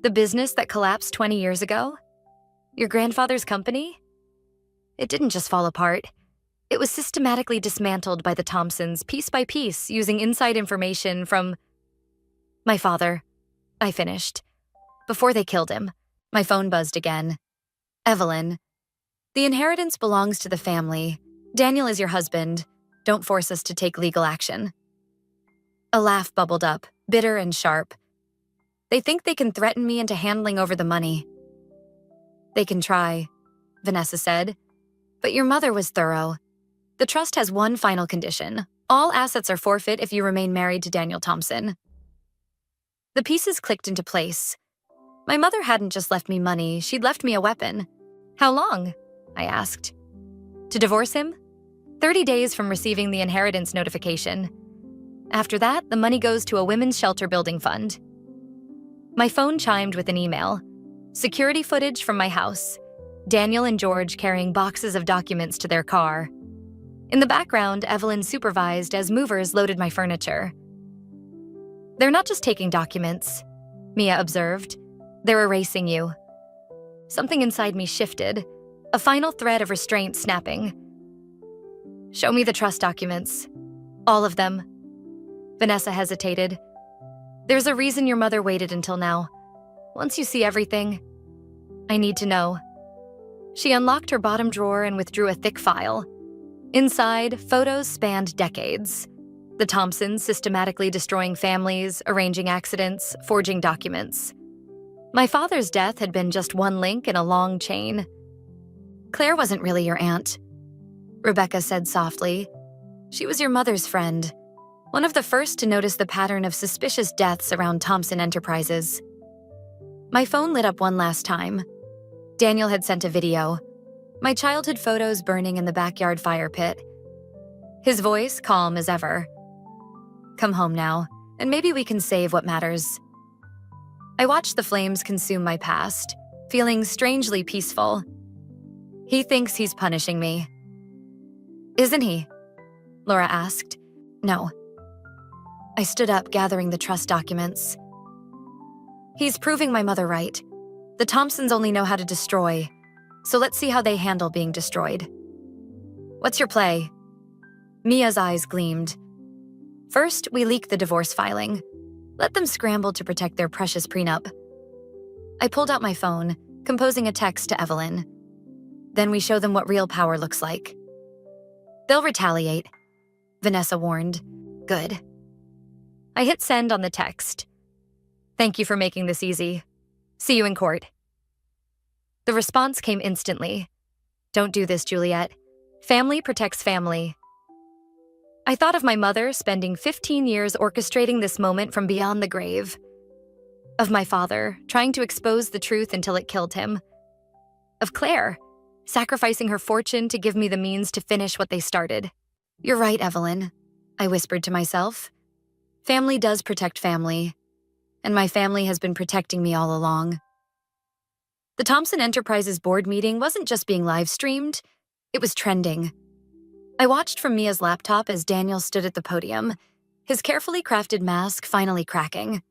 The business that collapsed 20 years ago? Your grandfather's company? It didn't just fall apart. It was systematically dismantled by the Thompsons piece by piece using inside information from my father, I finished. Before they killed him. My phone buzzed again. Evelyn. The inheritance belongs to the family. Daniel is your husband. Don't force us to take legal action. A laugh bubbled up, bitter and sharp. They think they can threaten me into handling over the money. They can try, Vanessa said. But your mother was thorough. The trust has one final condition. All assets are forfeit if you remain married to Daniel Thompson. The pieces clicked into place. My mother hadn't just left me money, she'd left me a weapon. How long? I asked. To divorce him? 30 days from receiving the inheritance notification. After that, the money goes to a women's shelter building fund. My phone chimed with an email. Security footage from my house. Daniel and George carrying boxes of documents to their car. In the background, Evelyn supervised as movers loaded my furniture. They're not just taking documents, Mia observed. They're erasing you. Something inside me shifted, a final thread of restraint snapping. Show me the trust documents. All of them. Vanessa hesitated. There's a reason your mother waited until now. Once you see everything, I need to know. She unlocked her bottom drawer and withdrew a thick file. Inside, photos spanned decades. The Thompsons systematically destroying families, arranging accidents, forging documents. My father's death had been just one link in a long chain. Claire wasn't really your aunt, Rebecca said softly. She was your mother's friend, one of the first to notice the pattern of suspicious deaths around Thompson Enterprises. My phone lit up one last time. Daniel had sent a video. My childhood photos burning in the backyard fire pit. His voice calm as ever. Come home now, and maybe we can save what matters. I watched the flames consume my past, feeling strangely peaceful. He thinks he's punishing me. Isn't he? Laura asked. No. I stood up, gathering the trust documents. He's proving my mother right. The Thompsons only know how to destroy, so let's see how they handle being destroyed. What's your play? Mia's eyes gleamed. First, we leak the divorce filing. Let them scramble to protect their precious prenup. I pulled out my phone, composing a text to Evelyn. Then we show them what real power looks like. They'll retaliate, Vanessa warned. Good. I hit send on the text. Thank you for making this easy. See you in court. The response came instantly. Don't do this, Juliet. Family protects family. I thought of my mother spending 15 years orchestrating this moment from beyond the grave. Of my father, trying to expose the truth until it killed him. Of Claire, sacrificing her fortune to give me the means to finish what they started. You're right, Evelyn, I whispered to myself. Family does protect family, and my family has been protecting me all along. The Thompson Enterprises board meeting wasn't just being live-streamed, it was trending. I watched from Mia's laptop as Daniel stood at the podium, his carefully crafted mask finally cracking.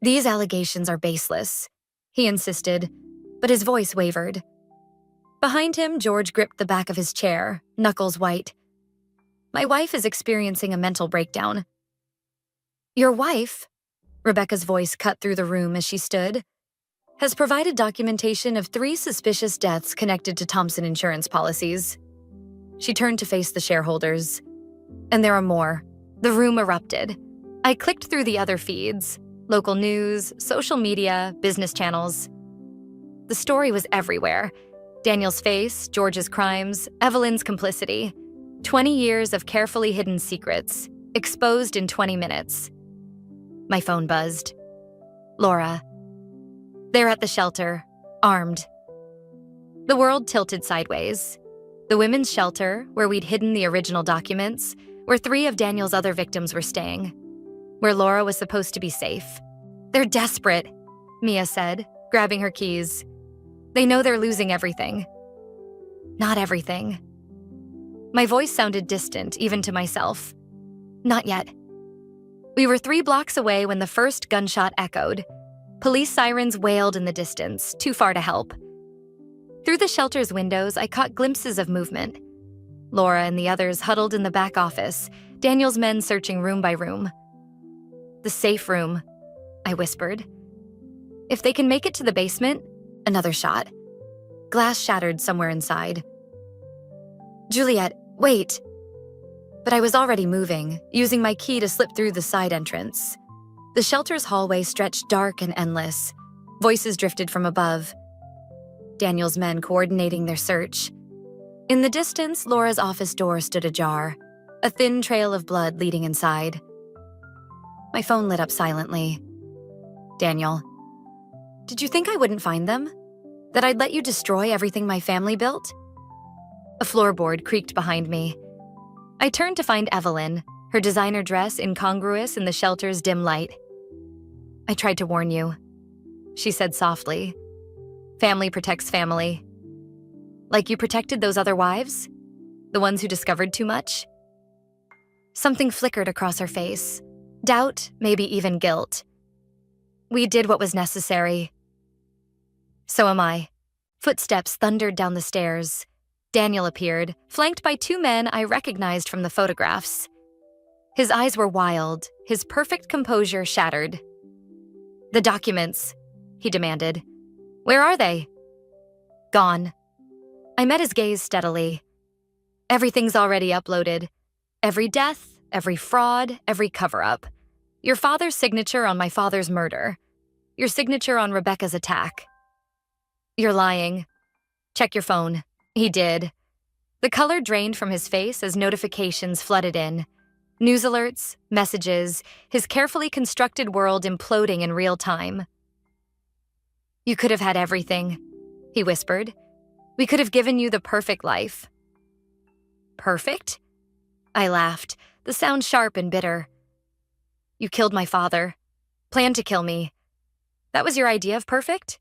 These allegations are baseless, he insisted, but his voice wavered. Behind him, George gripped the back of his chair, knuckles white. My wife is experiencing a mental breakdown. Your wife, Rebecca's voice cut through the room as she stood, has provided documentation of 3 suspicious deaths connected to Thompson insurance policies. She turned to face the shareholders. And there are more. The room erupted. I clicked through the other feeds, local news, social media, business channels. The story was everywhere. Daniel's face, George's crimes, Evelyn's complicity. 20 years of carefully hidden secrets, exposed in 20 minutes. My phone buzzed. Laura. They're at the shelter, armed. The world tilted sideways. The women's shelter, where we'd hidden the original documents, where 3 of Daniel's other victims were staying, where Laura was supposed to be safe. They're desperate, Mia said, grabbing her keys. They know they're losing everything. Not everything. My voice sounded distant, even to myself. Not yet. We were 3 blocks away when the first gunshot echoed. Police sirens wailed in the distance, too far to help. Through the shelter's windows, I caught glimpses of movement. Laura and the others huddled in the back office, Daniel's men searching room by room. The safe room, I whispered. If they can make it to the basement, another shot. Glass shattered somewhere inside. Juliet, wait. But I was already moving, using my key to slip through the side entrance. The shelter's hallway stretched dark and endless. Voices drifted from above. Daniel's men coordinating their search. In the distance, Laura's office door stood ajar, a thin trail of blood leading inside. My phone lit up silently. Daniel, did you think I wouldn't find them? That I'd let you destroy everything my family built? A floorboard creaked behind me. I turned to find Evelyn, her designer dress incongruous in the shelter's dim light. I tried to warn you, she said softly. Family protects family. Like you protected those other wives? The ones who discovered too much? Something flickered across her face. Doubt, maybe even guilt. We did what was necessary. So am I. Footsteps thundered down the stairs. Daniel appeared, flanked by two men I recognized from the photographs. His eyes were wild, his perfect composure shattered. The documents, he demanded. Where are they? Gone. I met his gaze steadily. Everything's already uploaded. Every death, every fraud, every cover-up. Your father's signature on my father's murder. Your signature on Rebecca's attack. You're lying. Check your phone. He did. The color drained from his face as notifications flooded in. News alerts, messages, his carefully constructed world imploding in real time. You could have had everything, he whispered. We could have given you the perfect life. Perfect? I laughed, the sound sharp and bitter. You killed my father. Planned to kill me. That was your idea of perfect?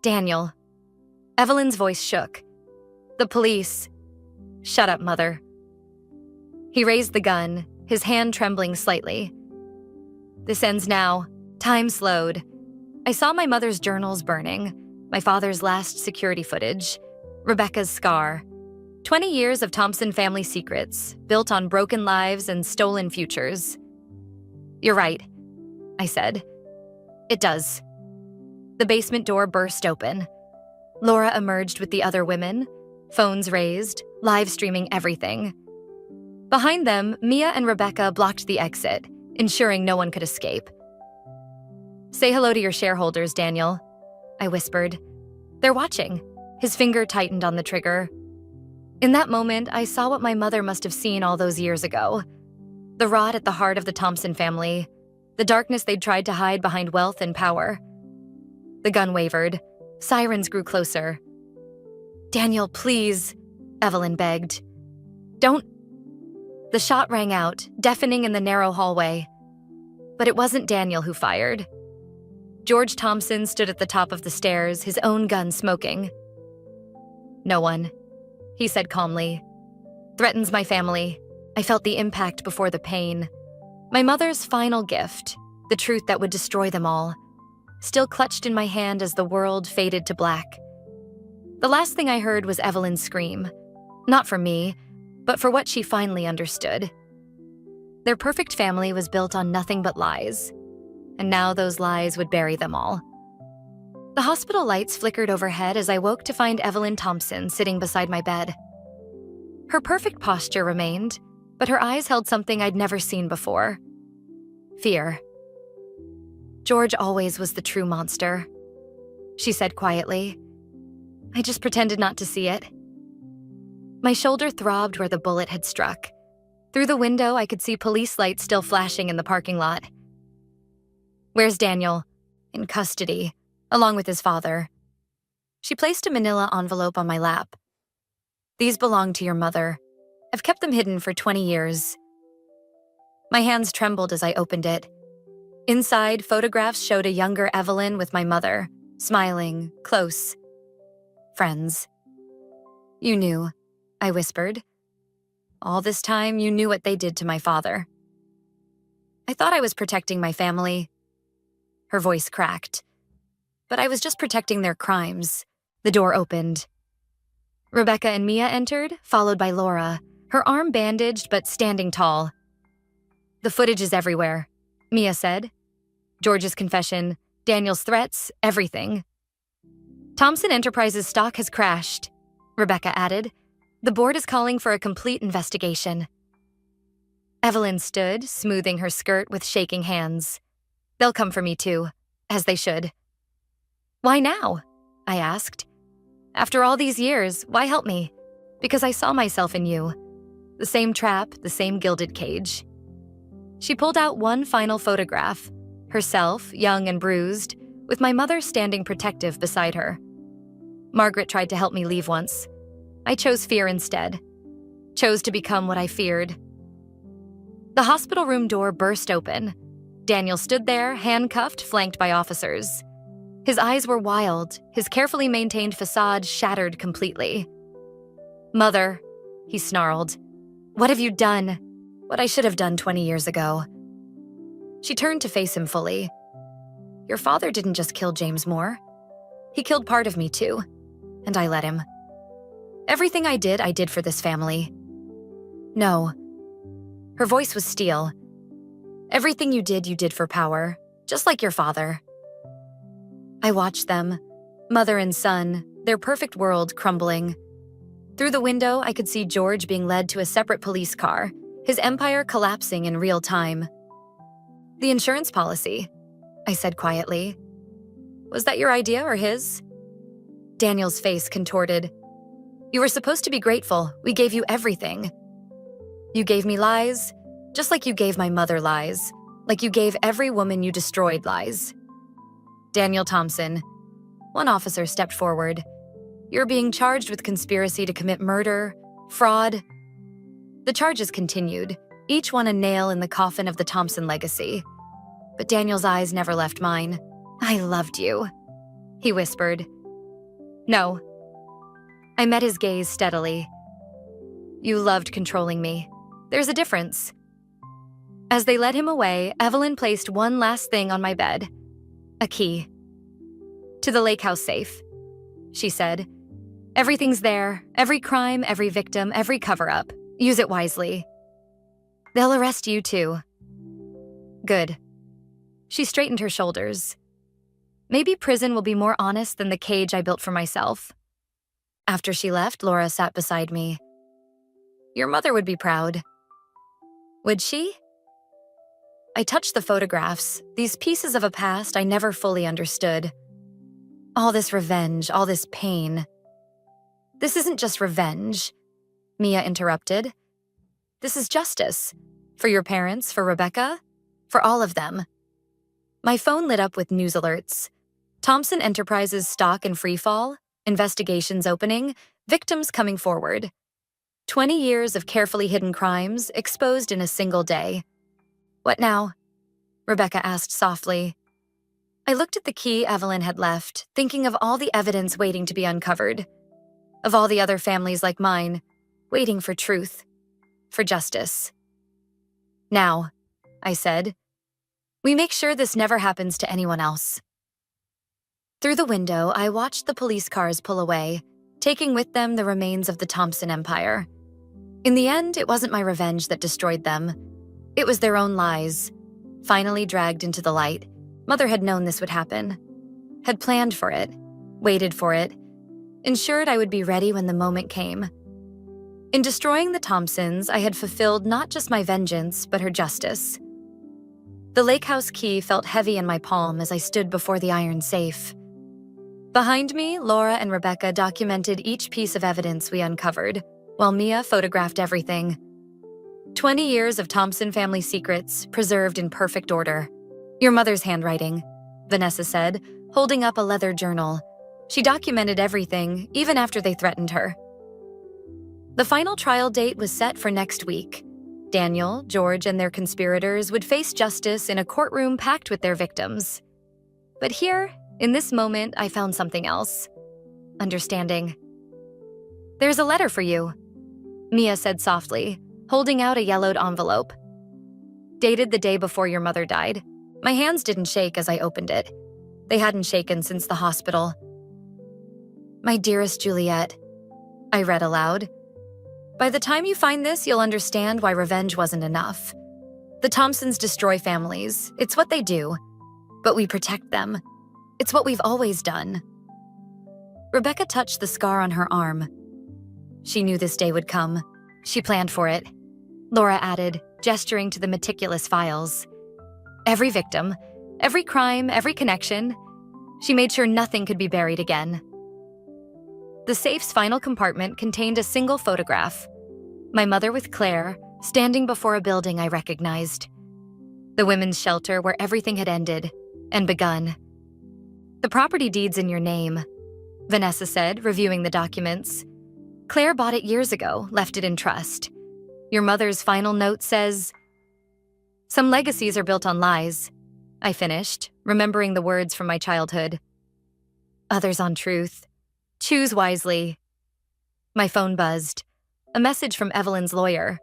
Daniel. Evelyn's voice shook. The police. Shut up, Mother. He raised the gun, his hand trembling slightly. This ends now. Time slowed. I saw my mother's journals burning, my father's last security footage, Rebecca's scar. 20 years of Thompson family secrets, built on broken lives and stolen futures. You're right, I said. It does. The basement door burst open. Laura emerged with the other women, phones raised, live streaming everything. Behind them, Mia and Rebecca blocked the exit, ensuring no one could escape. Say hello to your shareholders, Daniel, I whispered. They're watching. His finger tightened on the trigger. In that moment, I saw what my mother must have seen all those years ago. The rot at the heart of the Thompson family, the darkness they'd tried to hide behind wealth and power. The gun wavered. Sirens grew closer. Daniel, please, Evelyn begged. Don't. The shot rang out, deafening in the narrow hallway. But it wasn't Daniel who fired. George Thompson stood at the top of the stairs, his own gun smoking. No one, he said calmly. Threatens my family. I felt the impact before the pain. My mother's final gift, the truth that would destroy them all, still clutched in my hand as the world faded to black. The last thing I heard was Evelyn's scream. Not for me, but for what she finally understood. Their perfect family was built on nothing but lies, and now those lies would bury them all. The hospital lights flickered overhead as I woke to find Evelyn Thompson sitting beside my bed. Her perfect posture remained, but her eyes held something I'd never seen before. Fear. George always was the true monster, she said quietly. I just pretended not to see it. My shoulder throbbed where the bullet had struck. Through the window, I could see police lights still flashing in the parking lot. Where's Daniel? In custody, along with his father. She placed a manila envelope on my lap. These belong to your mother. I've kept them hidden for 20 years. My hands trembled as I opened it. Inside, photographs showed a younger Evelyn with my mother, smiling, close. Friends. You knew, I whispered. All this time, you knew what they did to my father. I thought I was protecting my family. Her voice cracked. But I was just protecting their crimes. The door opened. Rebecca and Mia entered, followed by Laura, her arm bandaged but standing tall. The footage is everywhere, Mia said. George's confession, Daniel's threats, everything. Thompson Enterprises stock has crashed, Rebecca added. The board is calling for a complete investigation. Evelyn stood, smoothing her skirt with shaking hands. They'll come for me too, as they should. Why now? I asked. After all these years, why help me? Because I saw myself in you. The same trap, the same gilded cage. She pulled out one final photograph, herself, young and bruised, with my mother standing protective beside her. Margaret tried to help me leave once. I chose fear instead. Chose to become what I feared. The hospital room door burst open. Daniel stood there, handcuffed, flanked by officers. His eyes were wild, his carefully maintained facade shattered completely. Mother, he snarled. What have you done? What I should have done 20 years ago. She turned to face him fully. Your father didn't just kill James Moore. He killed part of me too, and I let him. Everything I did for this family. No. Her voice was steel. Everything you did for power, just like your father. I watched them, mother and son, their perfect world crumbling. Through the window, I could see George being led to a separate police car, his empire collapsing in real time. The insurance policy, I said quietly. Was that your idea or his? Daniel's face contorted. You were supposed to be grateful. We gave you everything. You gave me lies, just like you gave my mother lies, like you gave every woman you destroyed lies. Daniel Thompson. One officer stepped forward. You're being charged with conspiracy to commit murder, fraud. The charges continued, each one a nail in the coffin of the Thompson legacy. But Daniel's eyes never left mine. I loved you, he whispered. No. I met his gaze steadily. You loved controlling me. There's a difference. As they led him away, Evelyn placed one last thing on my bed. A key. To the lake house safe, she said. Everything's there. Every crime, every victim, every cover-up. Use it wisely. They'll arrest you too. Good. She straightened her shoulders. Maybe prison will be more honest than the cage I built for myself. After she left, Laura sat beside me. Your mother would be proud. Would she? I touched the photographs, these pieces of a past I never fully understood. All this revenge, all this pain. This isn't just revenge, Mia interrupted. This is justice. For your parents, for Rebecca, for all of them. My phone lit up with news alerts. Thompson Enterprises stock in freefall, investigations opening, victims coming forward. 20 years of carefully hidden crimes exposed in a single day. What now? Rebecca asked softly. I looked at the key Evelyn had left, thinking of all the evidence waiting to be uncovered. Of all the other families like mine, waiting for truth, for justice. Now, I said, we make sure this never happens to anyone else. Through the window, I watched the police cars pull away, taking with them the remains of the Thompson Empire. In the end, it wasn't my revenge that destroyed them. It was their own lies, finally dragged into the light. Mother had known this would happen, had planned for it, waited for it, ensured I would be ready when the moment came. In destroying the Thompsons, I had fulfilled not just my vengeance, but her justice. The lake house key felt heavy in my palm as I stood before the iron safe. Behind me, Laura and Rebecca documented each piece of evidence we uncovered, while Mia photographed everything. 20 years of Thompson family secrets, preserved in perfect order. Your mother's handwriting, Vanessa said, holding up a leather journal. She documented everything, even after they threatened her. The final trial date was set for next week. Daniel, George, and their conspirators would face justice in a courtroom packed with their victims. But here, in this moment, I found something else. Understanding. There's a letter for you, Mia said softly, holding out a yellowed envelope. Dated the day before your mother died. My hands didn't shake as I opened it. They hadn't shaken since the hospital. My dearest Juliet, I read aloud. By the time you find this, you'll understand why revenge wasn't enough. The Thompsons destroy families. It's what they do. But we protect them. It's what we've always done. Rebecca touched the scar on her arm. She knew this day would come. She planned for it. Laura added, gesturing to the meticulous files. Every victim, every crime, every connection. She made sure nothing could be buried again. The safe's final compartment contained a single photograph. My mother with Claire, standing before a building I recognized. The women's shelter where everything had ended and begun. The property deed's in your name, Vanessa said, reviewing the documents. Claire bought it years ago, left it in trust. Your mother's final note says, "Some legacies are built on lies," I finished, remembering the words from my childhood. Others on truth. Choose wisely. My phone buzzed. A message from Evelyn's lawyer.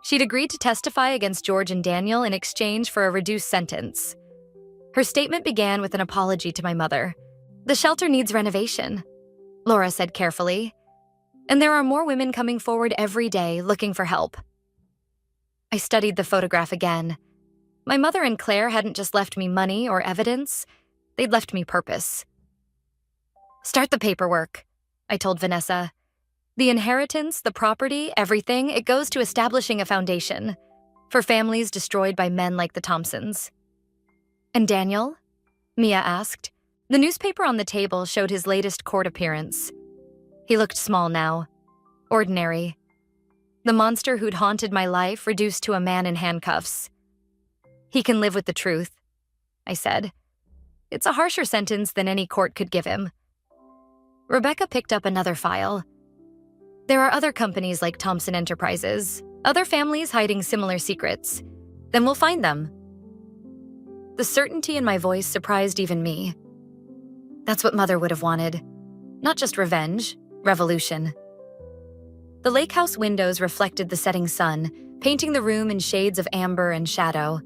She'd agreed to testify against George and Daniel in exchange for a reduced sentence. Her statement began with an apology to my mother. The shelter needs renovation, Laura said carefully. And there are more women coming forward every day looking for help. I studied the photograph again. My mother and Claire hadn't just left me money or evidence, they'd left me purpose. Start the paperwork, I told Vanessa. The inheritance, the property, everything, it goes to establishing a foundation for families destroyed by men like the Thompsons. And Daniel? Mia asked. The newspaper on the table showed his latest court appearance. He looked small now, ordinary. The monster who'd haunted my life reduced to a man in handcuffs. He can live with the truth, I said. It's a harsher sentence than any court could give him. Rebecca picked up another file. There are other companies like Thompson Enterprises, other families hiding similar secrets. Then we'll find them. The certainty in my voice surprised even me. That's what Mother would have wanted. Not just revenge, revolution. The lake house windows reflected the setting sun, painting the room in shades of amber and shadow.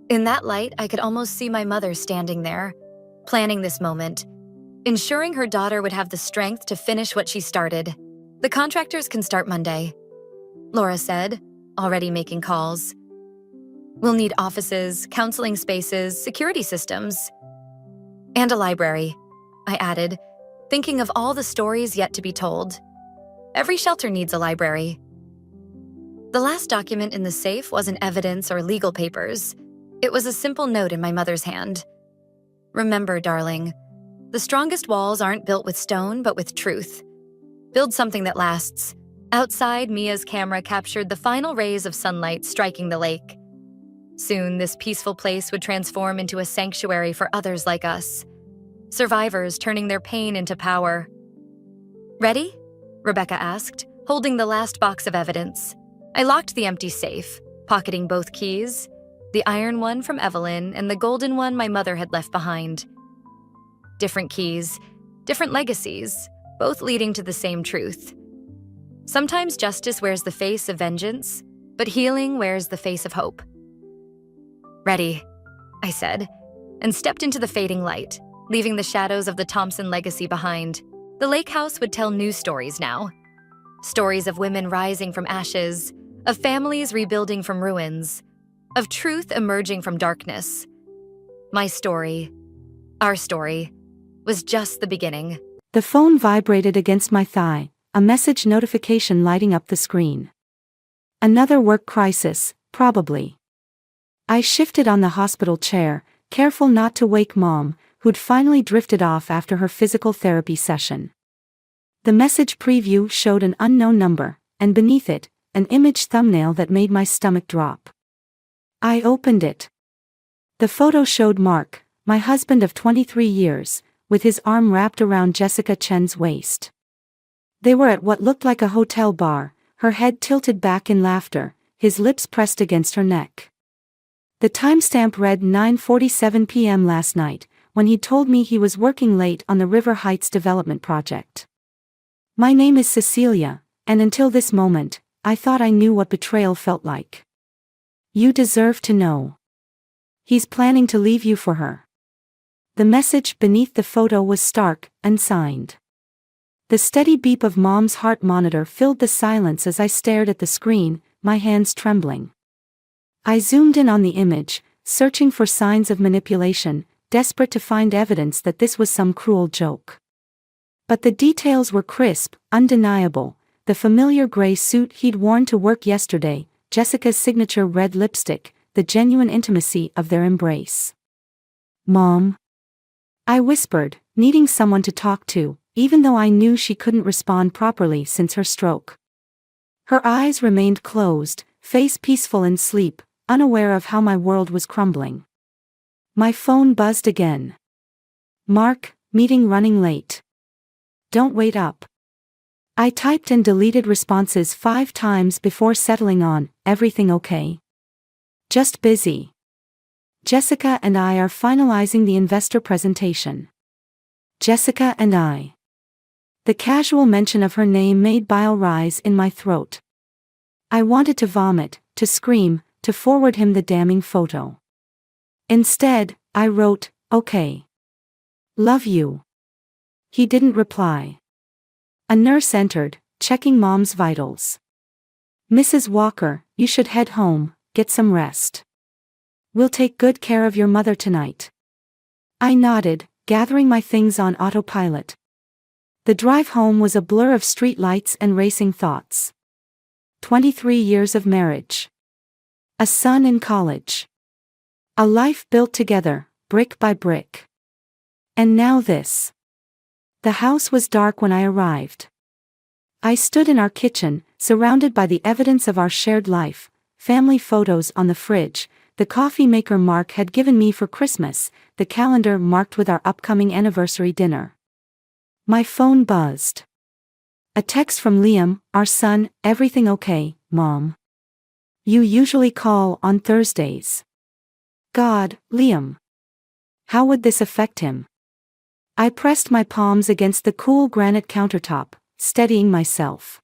In that light, I could almost see my mother standing there, planning this moment, ensuring her daughter would have the strength to finish what she started. The contractors can start Monday, Laura said, already making calls. We'll need offices, counseling spaces, security systems. And a library, I added, thinking of all the stories yet to be told. Every shelter needs a library. The last document in the safe wasn't evidence or legal papers. It was a simple note in my mother's hand. Remember, darling, the strongest walls aren't built with stone, but with truth. Build something that lasts. Outside, Mia's camera captured the final rays of sunlight striking the lake. Soon, this peaceful place would transform into a sanctuary for others like us. Survivors turning their pain into power. Ready? Rebecca asked, holding the last box of evidence. I locked the empty safe, pocketing both keys, the iron one from Evelyn and the golden one my mother had left behind. Different keys, different legacies, both leading to the same truth. Sometimes justice wears the face of vengeance, but healing wears the face of hope. Ready, I said, and stepped into the fading light, leaving the shadows of the Thompson legacy behind. The lake house would tell new stories now. Stories of women rising from ashes, of families rebuilding from ruins, of truth emerging from darkness. My story, our story, was just the beginning. The phone vibrated against my thigh, a message notification lighting up the screen. Another work crisis, probably. I shifted on the hospital chair, careful not to wake Mom, who'd finally drifted off after her physical therapy session. The message preview showed an unknown number, and beneath it, an image thumbnail that made my stomach drop. I opened it. The photo showed Mark, my husband of 23 years, with his arm wrapped around Jessica Chen's waist. They were at what looked like a hotel bar, her head tilted back in laughter, his lips pressed against her neck. The timestamp read 9:47 p.m. last night, when he told me he was working late on the River Heights development project. My name is Cecilia, and until this moment, I thought I knew what betrayal felt like. You deserve to know. He's planning to leave you for her. The message beneath the photo was stark, unsigned. The steady beep of Mom's heart monitor filled the silence as I stared at the screen, my hands trembling. I zoomed in on the image, searching for signs of manipulation, desperate to find evidence that this was some cruel joke. But the details were crisp, undeniable: the familiar gray suit he'd worn to work yesterday, Jessica's signature red lipstick, the genuine intimacy of their embrace. "Mom?" I whispered, needing someone to talk to, even though I knew she couldn't respond properly since her stroke. Her eyes remained closed, face peaceful in sleep, unaware of how my world was crumbling. My phone buzzed again. "Mark, meeting running late. Don't wait up." I typed and deleted responses 5 times before settling on, "Everything okay?" "Just busy. Jessica and I are finalizing the investor presentation." Jessica and I. The casual mention of her name made bile rise in my throat. I wanted to vomit, to scream, to forward him the damning photo. Instead, I wrote, "Okay. Love you." He didn't reply. A nurse entered, checking Mom's vitals. "Mrs. Walker, you should head home, get some rest. We'll take good care of your mother tonight." I nodded, gathering my things on autopilot. The drive home was a blur of street lights and racing thoughts. 23 years of marriage. A son in college. A life built together, brick by brick. And now this. The house was dark when I arrived. I stood in our kitchen, surrounded by the evidence of our shared life: family photos on the fridge, the coffee maker Mark had given me for Christmas, the calendar marked with our upcoming anniversary dinner. My phone buzzed. A text from Liam, our son. "Everything okay, Mom? You usually call on Thursdays." God, Liam. How would this affect him? I pressed my palms against the cool granite countertop, steadying myself.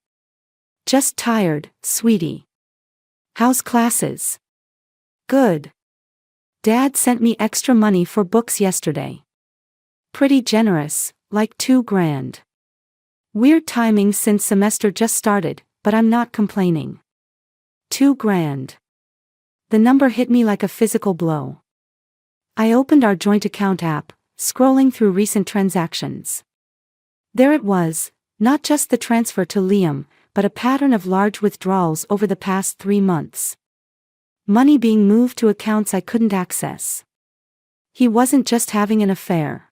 "Just tired, sweetie. How's classes?" "Good. Dad sent me extra money for books yesterday. Pretty generous, like $2,000. Weird timing since semester just started, but I'm not complaining." $2,000. The number hit me like a physical blow. I opened our joint account app, scrolling through recent transactions. There it was, not just the transfer to Liam, but a pattern of large withdrawals over the past 3 months. Money being moved to accounts I couldn't access. He wasn't just having an affair.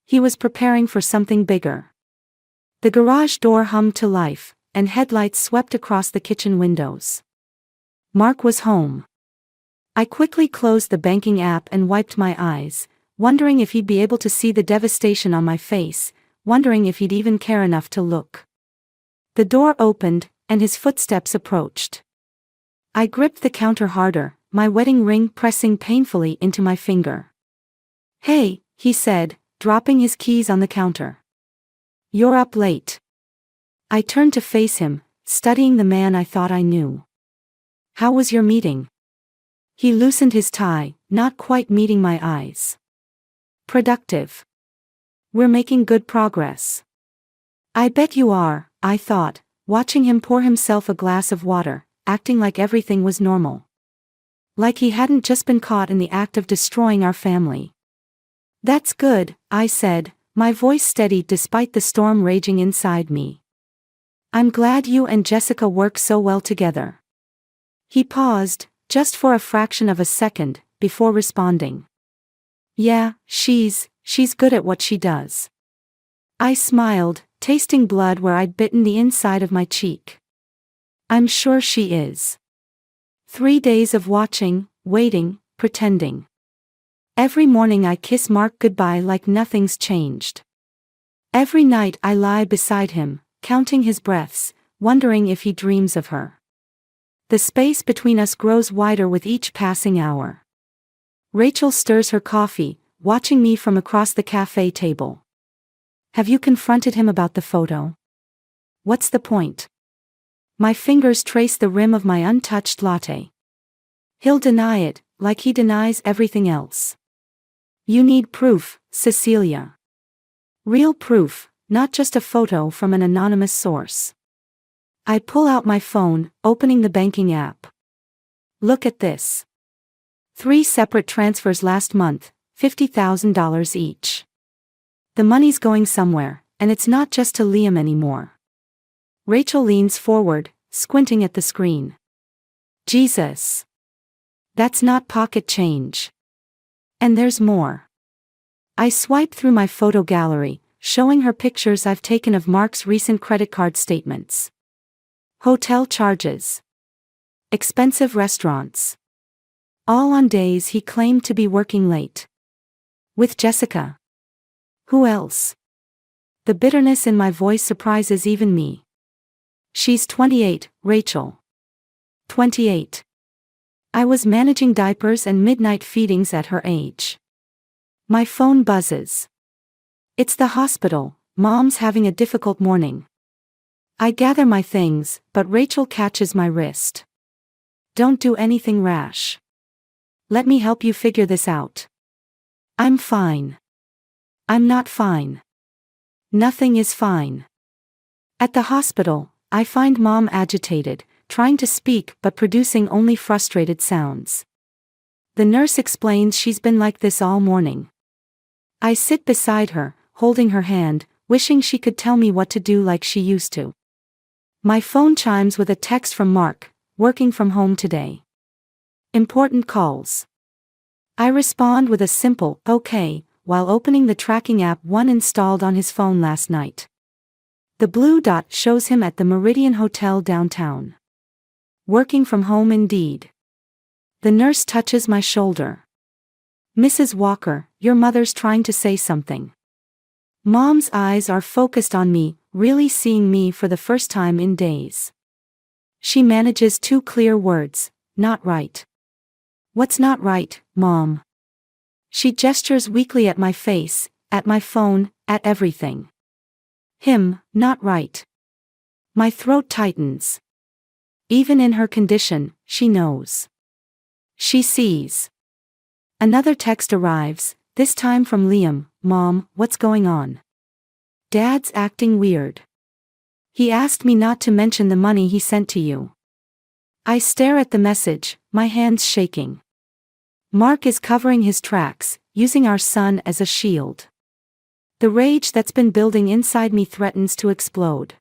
He was preparing for something bigger. The garage door hummed to life, and headlights swept across the kitchen windows. Mark was home. I quickly closed the banking app and wiped my eyes, wondering if he'd be able to see the devastation on my face, wondering if he'd even care enough to look. The door opened, and his footsteps approached. I gripped the counter harder, my wedding ring pressing painfully into my finger. "Hey," he said, dropping his keys on the counter. "You're up late." I turned to face him, studying the man I thought I knew. "How was your meeting?" He loosened his tie, not quite meeting my eyes. "Productive. We're making good progress." "I bet you are," I thought, watching him pour himself a glass of water, acting like everything was normal. Like he hadn't just been caught in the act of destroying our family. "That's good," I said, my voice steady despite the storm raging inside me. "I'm glad you and Jessica work so well together." He paused, just for a fraction of a second, before responding. "Yeah, she's good at what she does." I smiled, tasting blood where I'd bitten the inside of my cheek. "I'm sure she is." 3 days of watching, waiting, pretending. Every morning I kiss Mark goodbye like nothing's changed. Every night I lie beside him, counting his breaths, wondering if he dreams of her. The space between us grows wider with each passing hour. Rachel stirs her coffee, watching me from across the cafe table. "Have you confronted him about the photo? What's the point?" My fingers trace the rim of my untouched latte. "He'll deny it, like he denies everything else." "You need proof, Cecilia. Real proof, not just a photo from an anonymous source." I pull out my phone, opening the banking app. "Look at this. 3 separate transfers last month, $50,000 each. The money's going somewhere, and it's not just to Liam anymore. Rachel leans forward, squinting at the screen. Jesus. That's not pocket change. And there's more. I swipe through my photo gallery, showing her pictures I've taken of Mark's recent credit card statements. Hotel charges. Expensive restaurants. All on days he claimed to be working late. With Jessica. Who else? The bitterness in my voice surprises even me. She's 28, Rachel. 28. I was managing diapers and midnight feedings at her age. My phone buzzes. It's the hospital. Mom's having a difficult morning. I gather my things, but Rachel catches my wrist. Don't do anything rash. Let me help you figure this out. I'm fine. I'm not fine. Nothing is fine. At the hospital, I find Mom agitated, trying to speak but producing only frustrated sounds. The nurse explains she's been like this all morning. I sit beside her, holding her hand, wishing she could tell me what to do like she used to. My phone chimes with a text from Mark, working from home today. Important calls. I respond with a simple, okay, while opening the tracking app one installed on his phone last night. The blue dot shows him at the Meridian Hotel downtown. Working from home indeed. The nurse touches my shoulder. Mrs. Walker, your mother's trying to say something. Mom's eyes are focused on me, really seeing me for the first time in days. She manages two clear words, not right. What's not right, Mom? She gestures weakly at my face, at my phone, at everything. Him, not right. My throat tightens. Even in her condition, she knows. She sees. Another text arrives, this time from Liam. Mom, what's going on? Dad's acting weird. He asked me not to mention the money he sent to you. I stare at the message, my hands shaking. Mark is covering his tracks, using our son as a shield. The rage that's been building inside me threatens to explode.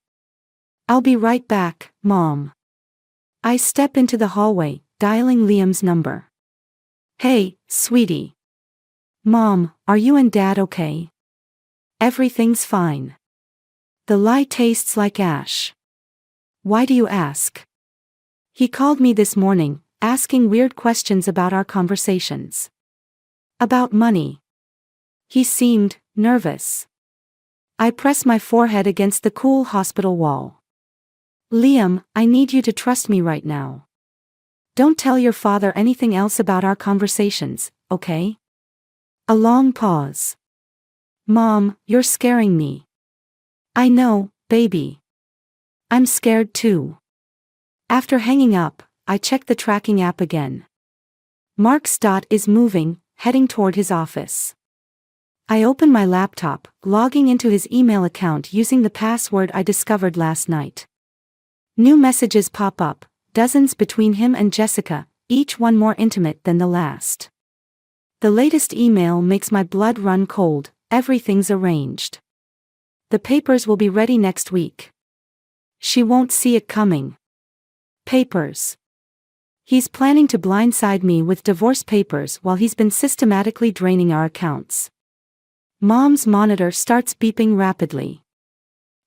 I'll be right back, Mom. I step into the hallway, dialing Liam's number. Hey, sweetie. Mom, are you and Dad okay? Everything's fine. The lie tastes like ash. Why do you ask? He called me this morning, asking weird questions about our conversations. About money. He seemed nervous. I press my forehead against the cool hospital wall. Liam, I need you to trust me right now. Don't tell your father anything else about our conversations, okay? A long pause. Mom, you're scaring me. I know, baby. I'm scared too. After hanging up, I check the tracking app again. Mark's dot is moving, heading toward his office. I open my laptop, logging into his email account using the password I discovered last night. New messages pop up, dozens between him and Jessica, each one more intimate than the last. The latest email makes my blood run cold. Everything's arranged. The papers will be ready next week. She won't see it coming. Papers. He's planning to blindside me with divorce papers while he's been systematically draining our accounts. Mom's monitor starts beeping rapidly.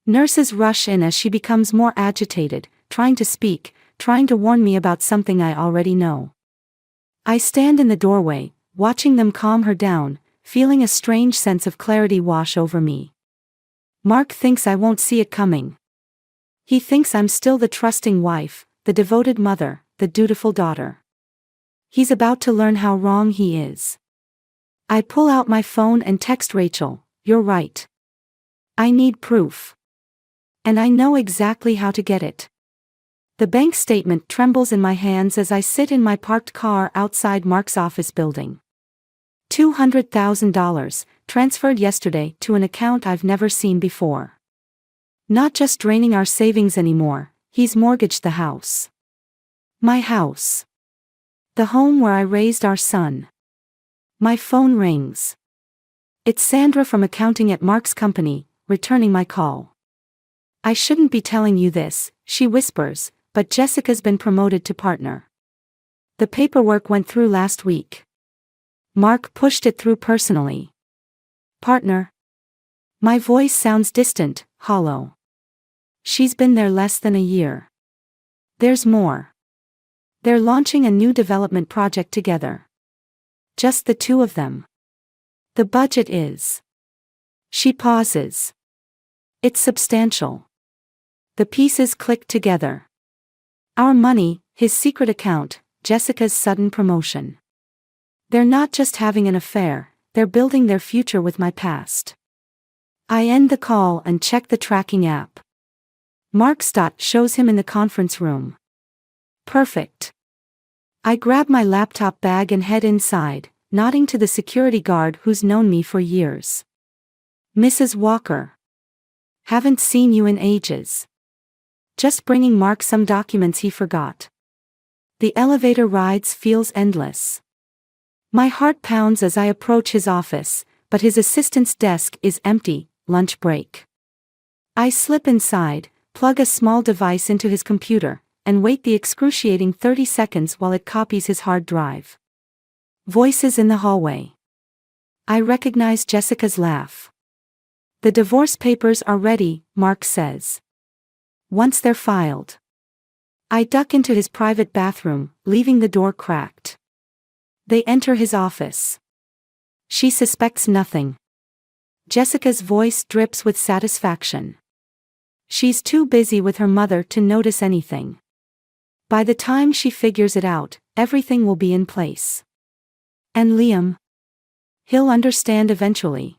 Nurses rush in as she becomes more agitated, trying to speak, trying to warn me about something I already know. I stand in the doorway, watching them calm her down, feeling a strange sense of clarity wash over me. Mark thinks I won't see it coming. He thinks I'm still the trusting wife, the devoted mother, the dutiful daughter. He's about to learn how wrong he is. I pull out my phone and text Rachel, you're right. I need proof. And I know exactly how to get it. The bank statement trembles in my hands as I sit in my parked car outside Mark's office building. $200,000, transferred yesterday to an account I've never seen before. Not just draining our savings anymore, he's mortgaged the house. My house. The home where I raised our son. My phone rings. It's Sandra from accounting at Mark's company, returning my call. I shouldn't be telling you this, she whispers, but Jessica's been promoted to partner. The paperwork went through last week. Mark pushed it through personally. Partner? My voice sounds distant, hollow. She's been there less than a year. There's more. They're launching a new development project together. Just the two of them. The budget is. She pauses. It's substantial. The pieces click together. Our money, his secret account, Jessica's sudden promotion. They're not just having an affair, they're building their future with my past. I end the call and check the tracking app. Mark's dot shows him in the conference room. Perfect. I grab my laptop bag and head inside, nodding to the security guard who's known me for years. Mrs. Walker. Haven't seen you in ages. Just bringing Mark some documents he forgot. The elevator rides feels endless. My heart pounds as I approach his office, but his assistant's desk is empty, lunch break. I slip inside, plug a small device into his computer, and wait the excruciating 30 seconds while it copies his hard drive. Voices in the hallway. I recognize Jessica's laugh. The divorce papers are ready, Mark says. Once they're filed. I duck into his private bathroom, leaving the door cracked. They enter his office. She suspects nothing. Jessica's voice drips with satisfaction. She's too busy with her mother to notice anything. By the time she figures it out, everything will be in place. And Liam? He'll understand eventually.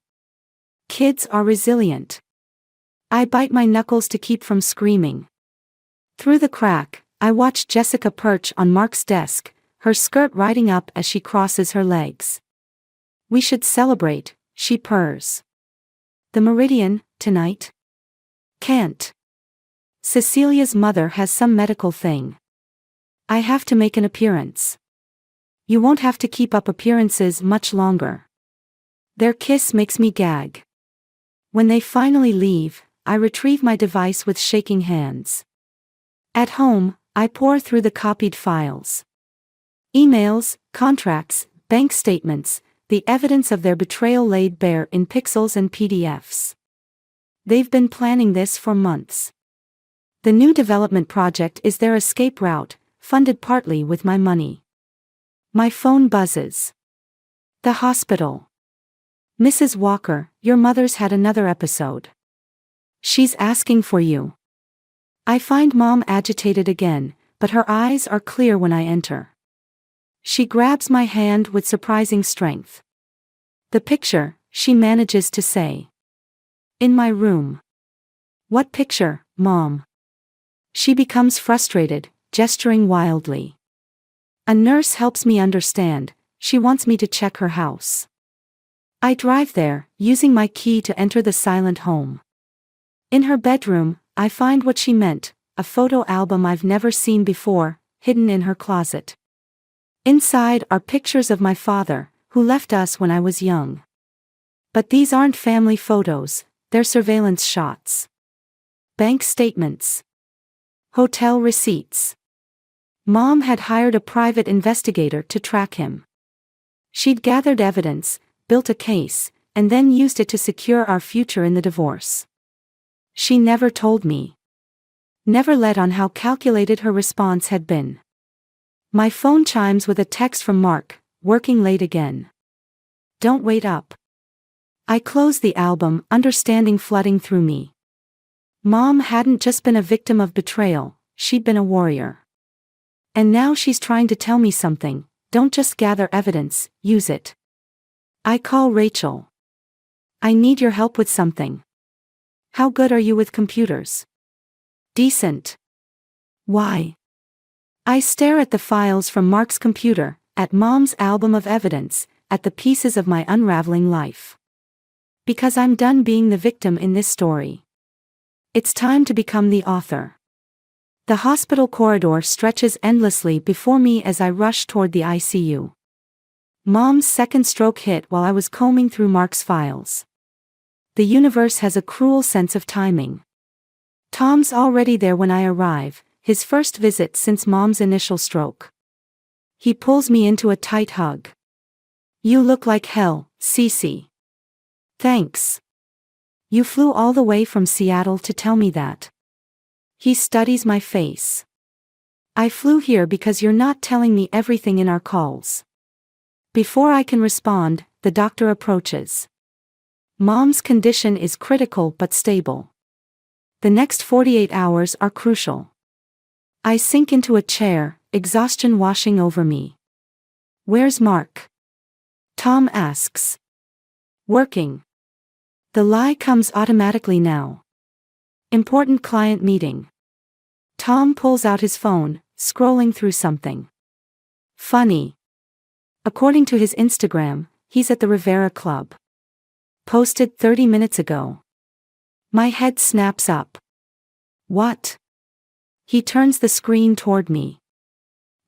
Kids are resilient. I bite my knuckles to keep from screaming. Through the crack, I watch Jessica perch on Mark's desk, her skirt riding up as she crosses her legs. We should celebrate, she purrs. The Meridian, tonight? Can't. Cecilia's mother has some medical thing. I have to make an appearance. You won't have to keep up appearances much longer. Their kiss makes me gag. When they finally leave, I retrieve my device with shaking hands. At home, I pore through the copied files. Emails, contracts, bank statements, the evidence of their betrayal laid bare in pixels and PDFs. They've been planning this for months. The new development project is their escape route, funded partly with my money. My phone buzzes. The hospital. Mrs. Walker, your mother's had another episode. She's asking for you. I find Mom agitated again, but her eyes are clear when I enter. She grabs my hand with surprising strength. The picture, she manages to say. In my room. What picture, Mom? She becomes frustrated, gesturing wildly. A nurse helps me understand, she wants me to check her house. I drive there, using my key to enter the silent home. In her bedroom, I find what she meant, a photo album I've never seen before, hidden in her closet. Inside are pictures of my father, who left us when I was young. But these aren't family photos, they're surveillance shots. Bank statements. Hotel receipts. Mom had hired a private investigator to track him. She'd gathered evidence, built a case, and then used it to secure our future in the divorce. She never told me. Never let on how calculated her response had been. My phone chimes with a text from Mark, working late again. Don't wait up. I close the album, understanding flooding through me. Mom hadn't just been a victim of betrayal, she'd been a warrior. And now she's trying to tell me something, don't just gather evidence, use it. I call Rachel. I need your help with something. How good are you with computers? Decent. Why? I stare at the files from Mark's computer, at Mom's album of evidence, at the pieces of my unraveling life. Because I'm done being the victim in this story. It's time to become the author. The hospital corridor stretches endlessly before me as I rush toward the ICU. Mom's second stroke hit while I was combing through Mark's files. The universe has a cruel sense of timing. Tom's already there when I arrive, his first visit since Mom's initial stroke. He pulls me into a tight hug. "You look like hell, Cece." "Thanks. You flew all the way from Seattle to tell me that." He studies my face. "I flew here because you're not telling me everything in our calls." Before I can respond, the doctor approaches. Mom's condition is critical but stable. The next 48 hours are crucial. I sink into a chair, exhaustion washing over me. "Where's Mark?" Tom asks. "Working." The lie comes automatically now. "Important client meeting." Tom pulls out his phone, scrolling through something. Funny. According to his Instagram, he's at the Rivera Club. Posted 30 minutes ago. My head snaps up. What? He turns the screen toward me.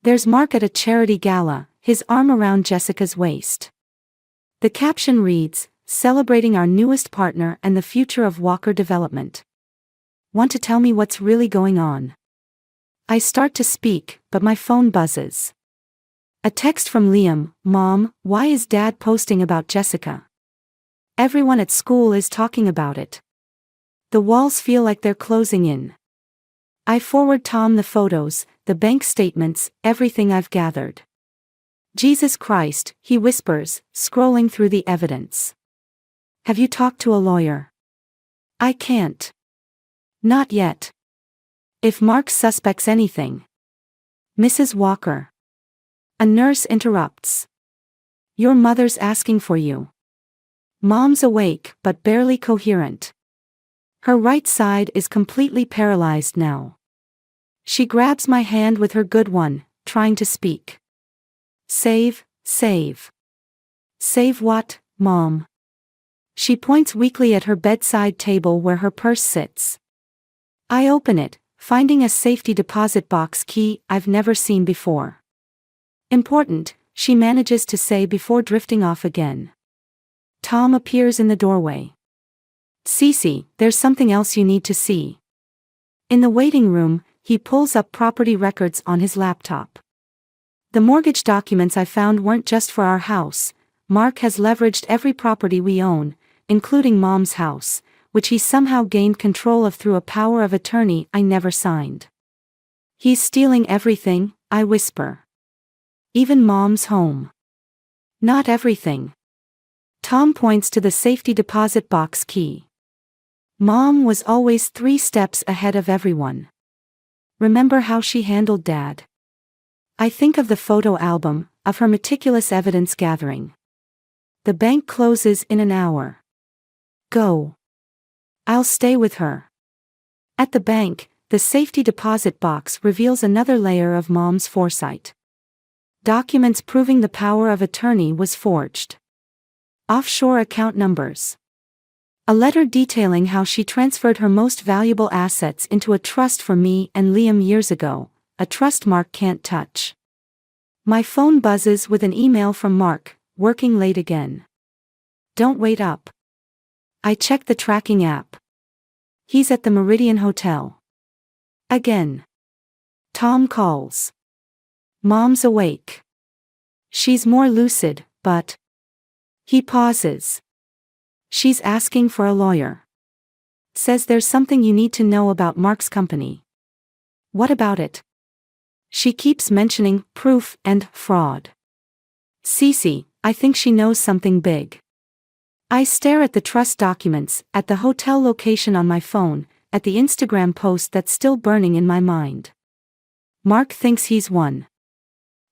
There's Mark at a charity gala, his arm around Jessica's waist. The caption reads, "Celebrating our newest partner and the future of Walker development." Want to tell me what's really going on? I start to speak, but my phone buzzes. A text from Liam, "Mom, why is Dad posting about Jessica? Everyone at school is talking about it. The walls feel like they're closing in." I forward Tom the photos, the bank statements, everything I've gathered. "Jesus Christ," he whispers, scrolling through the evidence. "Have you talked to a lawyer?" "I can't. Not yet. If Mark suspects anything." "Mrs. Walker." A nurse interrupts. "Your mother's asking for you." Mom's awake but barely coherent. Her right side is completely paralyzed now. She grabs my hand with her good one, trying to speak. "Save, save." "Save what, Mom?" She points weakly at her bedside table where her purse sits. I open it, finding a safety deposit box key I've never seen before. "Important," she manages to say before drifting off again. Tom appears in the doorway. "Cece, there's something else you need to see." In the waiting room, he pulls up property records on his laptop. The mortgage documents I found weren't just for our house. Mark has leveraged every property we own, including Mom's house, which he somehow gained control of through a power of attorney I never signed. "He's stealing everything," I whisper. "Even Mom's home." "Not everything." Tom points to the safety deposit box key. Mom was always 3 steps ahead of everyone. Remember how she handled Dad? I think of the photo album, of her meticulous evidence gathering. The bank closes in an hour. Go. I'll stay with her. At the bank, the safety deposit box reveals another layer of Mom's foresight. Documents proving the power of attorney was forged. Offshore account numbers. A letter detailing how she transferred her most valuable assets into a trust for me and Liam years ago, a trust Mark can't touch. My phone buzzes with an email from Mark, working late again. "Don't wait up." I check the tracking app. He's at the Meridian Hotel. Again. Tom calls. Mom's awake. She's more lucid, but... He pauses. "She's asking for a lawyer. Says there's something you need to know about Mark's company." "What about it?" She keeps mentioning proof and fraud. "Cece, I think she knows something big." I stare at the trust documents, at the hotel location on my phone, at the Instagram post that's still burning in my mind. Mark thinks he's won.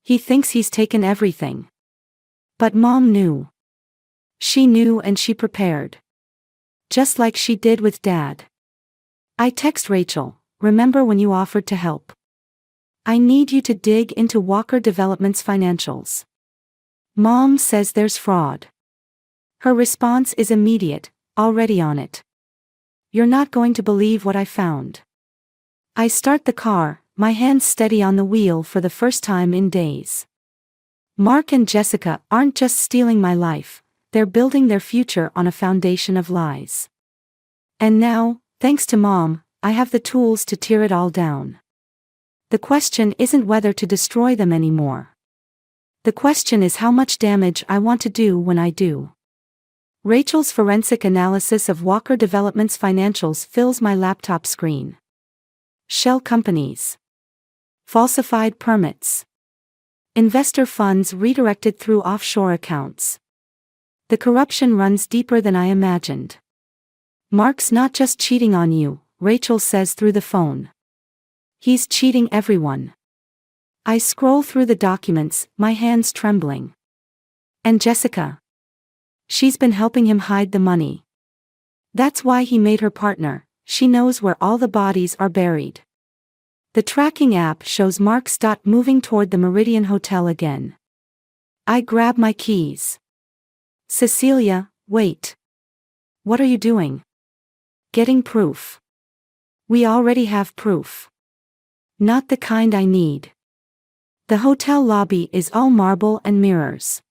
He thinks he's taken everything. But Mom knew. She knew and she prepared. Just like she did with Dad. I text Rachel, "Remember when you offered to help? I need you to dig into Walker Development's financials." Mom says there's fraud. Her response is immediate, "Already on it. You're not going to believe what I found." I start the car, my hands steady on the wheel for the first time in days. Mark and Jessica aren't just stealing my life, they're building their future on a foundation of lies. And now, thanks to Mom, I have the tools to tear it all down. The question isn't whether to destroy them anymore. The question is how much damage I want to do when I do. Rachel's forensic analysis of Walker Development's financials fills my laptop screen. Shell companies. Falsified permits. Investor funds redirected through offshore accounts. The corruption runs deeper than I imagined. Mark's not just cheating on you, Rachel says through the phone. He's cheating everyone. I scroll through the documents, my hands trembling. And Jessica? She's been helping him hide the money. That's why he made her partner, she knows where all the bodies are buried. The tracking app shows Mark's dot moving toward the Meridian Hotel again. I grab my keys. Cecilia, wait. What are you doing? Getting proof. We already have proof. Not the kind I need. The hotel lobby is all marble and mirrors.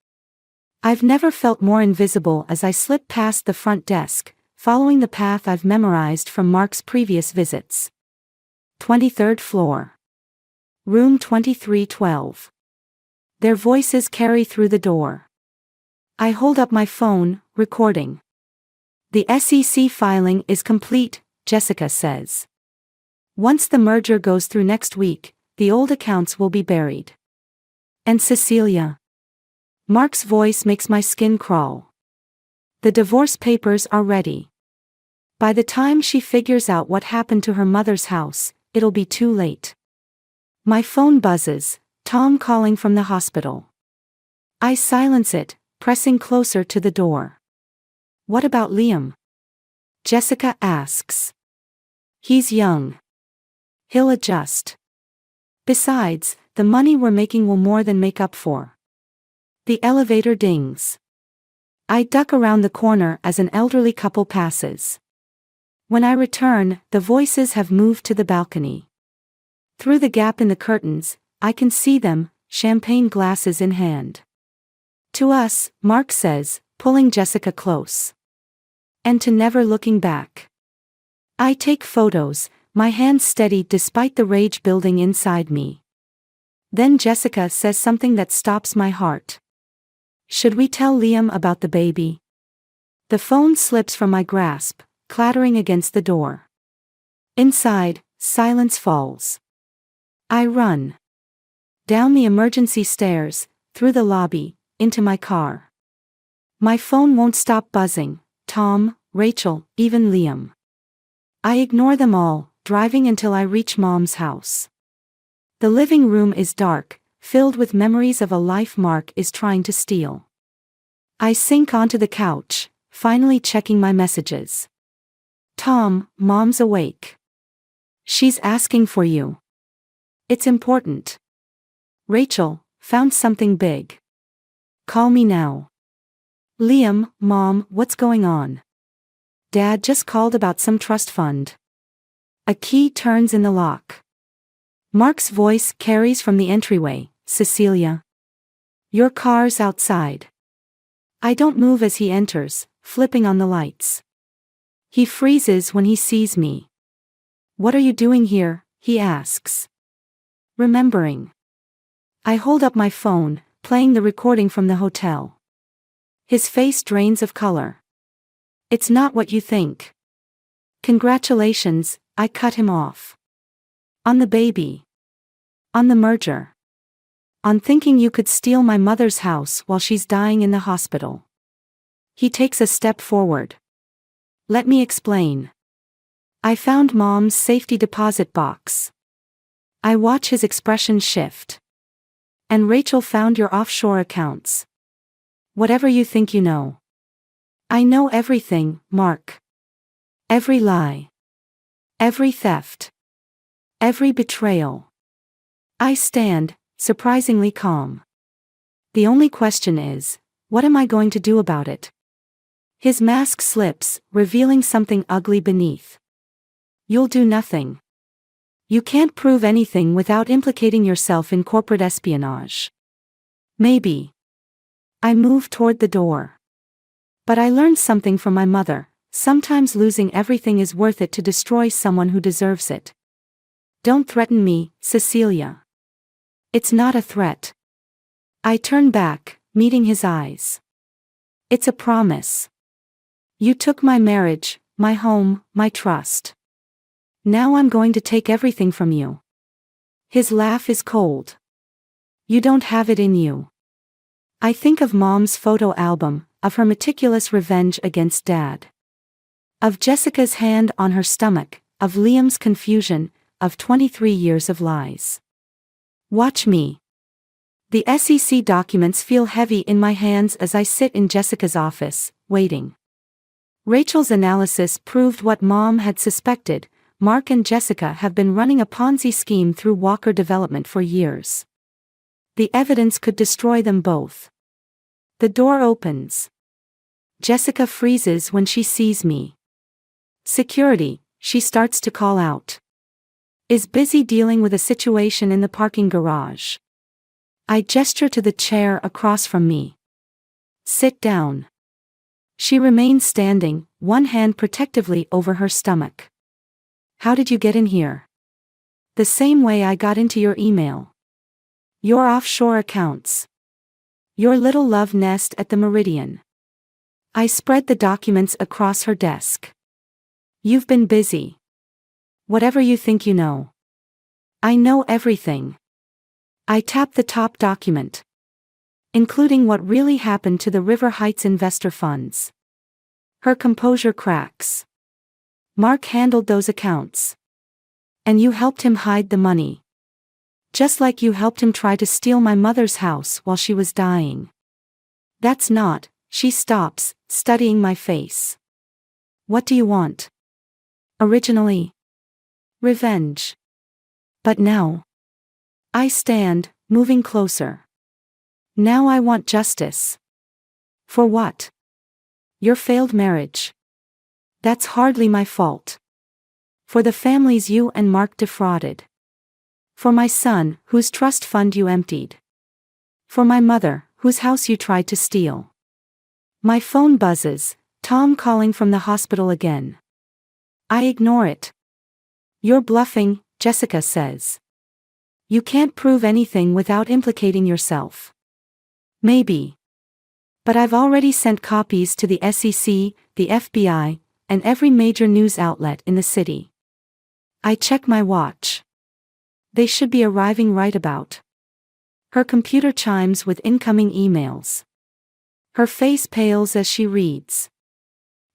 I've never felt more invisible as I slip past the front desk, following the path I've memorized from Mark's previous visits. 23rd floor. Room 2312. Their voices carry through the door. I hold up my phone, recording. The SEC filing is complete, Jessica says. Once the merger goes through next week, the old accounts will be buried. And Cecilia? Mark's voice makes my skin crawl. The divorce papers are ready. By the time she figures out what happened to her mother's house, it'll be too late. My phone buzzes, Tom calling from the hospital. I silence it, pressing closer to the door. What about Liam? Jessica asks. He's young. He'll adjust. Besides, the money we're making will more than make up for. The elevator dings. I duck around the corner as an elderly couple passes. When I return, the voices have moved to the balcony. Through the gap in the curtains, I can see them, champagne glasses in hand. To us, Mark says, pulling Jessica close. And to never looking back. I take photos, my hands steady despite the rage building inside me. Then Jessica says something that stops my heart. Should we tell Liam about the baby? The phone slips from my grasp, clattering against the door. Inside, silence falls. I run. Down the emergency stairs, through the lobby, into my car. My phone won't stop buzzing, Tom, Rachel, even Liam. I ignore them all, driving until I reach Mom's house. The living room is dark, filled with memories of a life Mark is trying to steal. I sink onto the couch, finally checking my messages. Tom, Mom's awake. She's asking for you. It's important. Rachel, found something big. Call me now. Liam, Mom, what's going on? Dad just called about some trust fund. A key turns in the lock. Mark's voice carries from the entryway, Cecilia. Your car's outside. I don't move as he enters, flipping on the lights. He freezes when he sees me. What are you doing here? He asks. Remembering. I hold up my phone, playing the recording from the hotel. His face drains of color. It's not what you think. Congratulations, I cut him off. On the baby. On the merger. On thinking you could steal my mother's house while she's dying in the hospital. He takes a step forward. Let me explain. I found Mom's safety deposit box. I watch his expression shift. And Rachel found your offshore accounts. Whatever you think you know. I know everything, Mark. Every lie. Every theft. Every betrayal. I stand, surprisingly calm. The only question is, what am I going to do about it? His mask slips, revealing something ugly beneath. You'll do nothing. You can't prove anything without implicating yourself in corporate espionage. Maybe. I moved toward the door. But I learned something from my mother. Sometimes losing everything is worth it to destroy someone who deserves it. Don't threaten me, Cecilia. It's not a threat. I turn back, meeting his eyes. It's a promise. You took my marriage, my home, my trust. Now I'm going to take everything from you. His laugh is cold. You don't have it in you. I think of Mom's photo album, of her meticulous revenge against Dad. Of Jessica's hand on her stomach, of Liam's confusion, of 23 years of lies. Watch me. The SEC documents feel heavy in my hands as I sit in Jessica's office, waiting. Rachel's analysis proved what Mom had suspected. Mark and Jessica have been running a Ponzi scheme through Walker Development for years. The evidence could destroy them both. The door opens. Jessica freezes when she sees me. Security, she starts to call out. Is busy dealing with a situation in the parking garage. I gesture to the chair across from me. Sit down. She remains standing, one hand protectively over her stomach. How did you get in here? The same way I got into your email. Your offshore accounts. Your little love nest at the Meridian. I spread the documents across her desk. You've been busy. Whatever you think you know. I know everything. I tap the top document. Including what really happened to the River Heights investor funds. Her composure cracks. Mark handled those accounts. And you helped him hide the money. Just like you helped him try to steal my mother's house while she was dying. That's not, she stops, studying my face. What do you want? Originally. Revenge. But now. I stand, moving closer. Now I want justice. For what? Your failed marriage. That's hardly my fault. For the families you and Mark defrauded. For my son, whose trust fund you emptied. For my mother, whose house you tried to steal. My phone buzzes, Tom calling from the hospital again. I ignore it. You're bluffing, Jessica says. You can't prove anything without implicating yourself. Maybe. But I've already sent copies to the SEC, the FBI, and every major news outlet in the city. I check my watch. They should be arriving right about. Her computer chimes with incoming emails. Her face pales as she reads.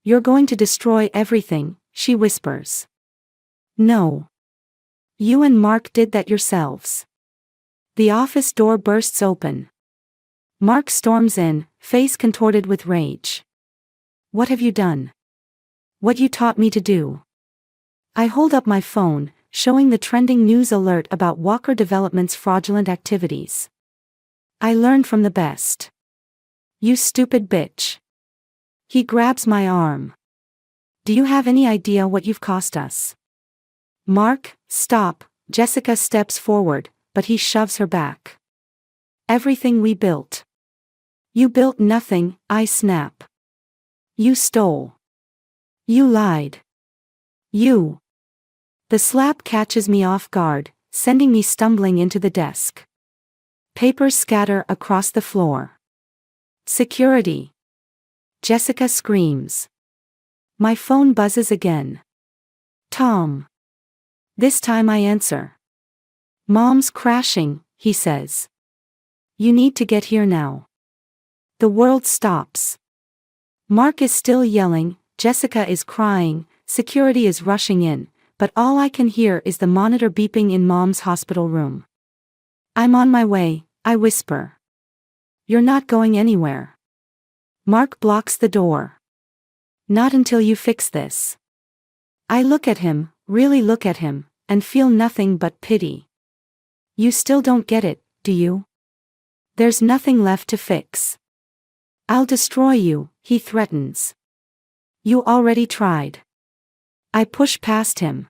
You're going to destroy everything, she whispers. No. You and Mark did that yourselves. The office door bursts open. Mark storms in, face contorted with rage. What have you done? What you taught me to do. I hold up my phone, showing the trending news alert about Walker Development's fraudulent activities. I learned from the best. You stupid bitch. He grabs my arm. Do you have any idea what you've cost us? Mark, stop, Jessica steps forward, but he shoves her back. Everything we built. You built nothing, I snap. You stole. You lied. You. The slap catches me off guard, sending me stumbling into the desk. Papers scatter across the floor. Security. Jessica screams. My phone buzzes again. Tom. This time I answer. Mom's crashing, he says. You need to get here now. The world stops. Mark is still yelling, Jessica is crying, security is rushing in, but all I can hear is the monitor beeping in Mom's hospital room. I'm on my way, I whisper. You're not going anywhere. Mark blocks the door. Not until you fix this. I look at him, really look at him, and feel nothing but pity. You still don't get it, do you? There's nothing left to fix. I'll destroy you, he threatens. You already tried. I push past him.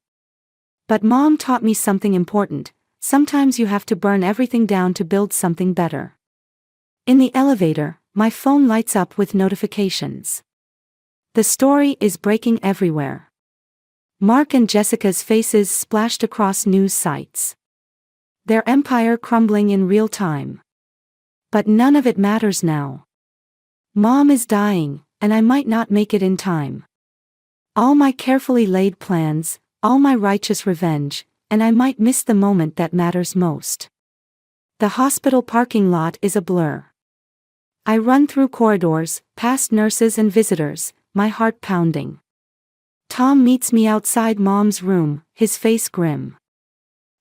But Mom taught me something important. Sometimes you have to burn everything down to build something better. In the elevator, my phone lights up with notifications. The story is breaking everywhere. Mark and Jessica's faces splashed across news sites. Their empire crumbling in real time. But none of it matters now. Mom is dying, and I might not make it in time. All my carefully laid plans, all my righteous revenge, and I might miss the moment that matters most. The hospital parking lot is a blur. I run through corridors, past nurses and visitors, my heart pounding. Tom meets me outside Mom's room, his face grim.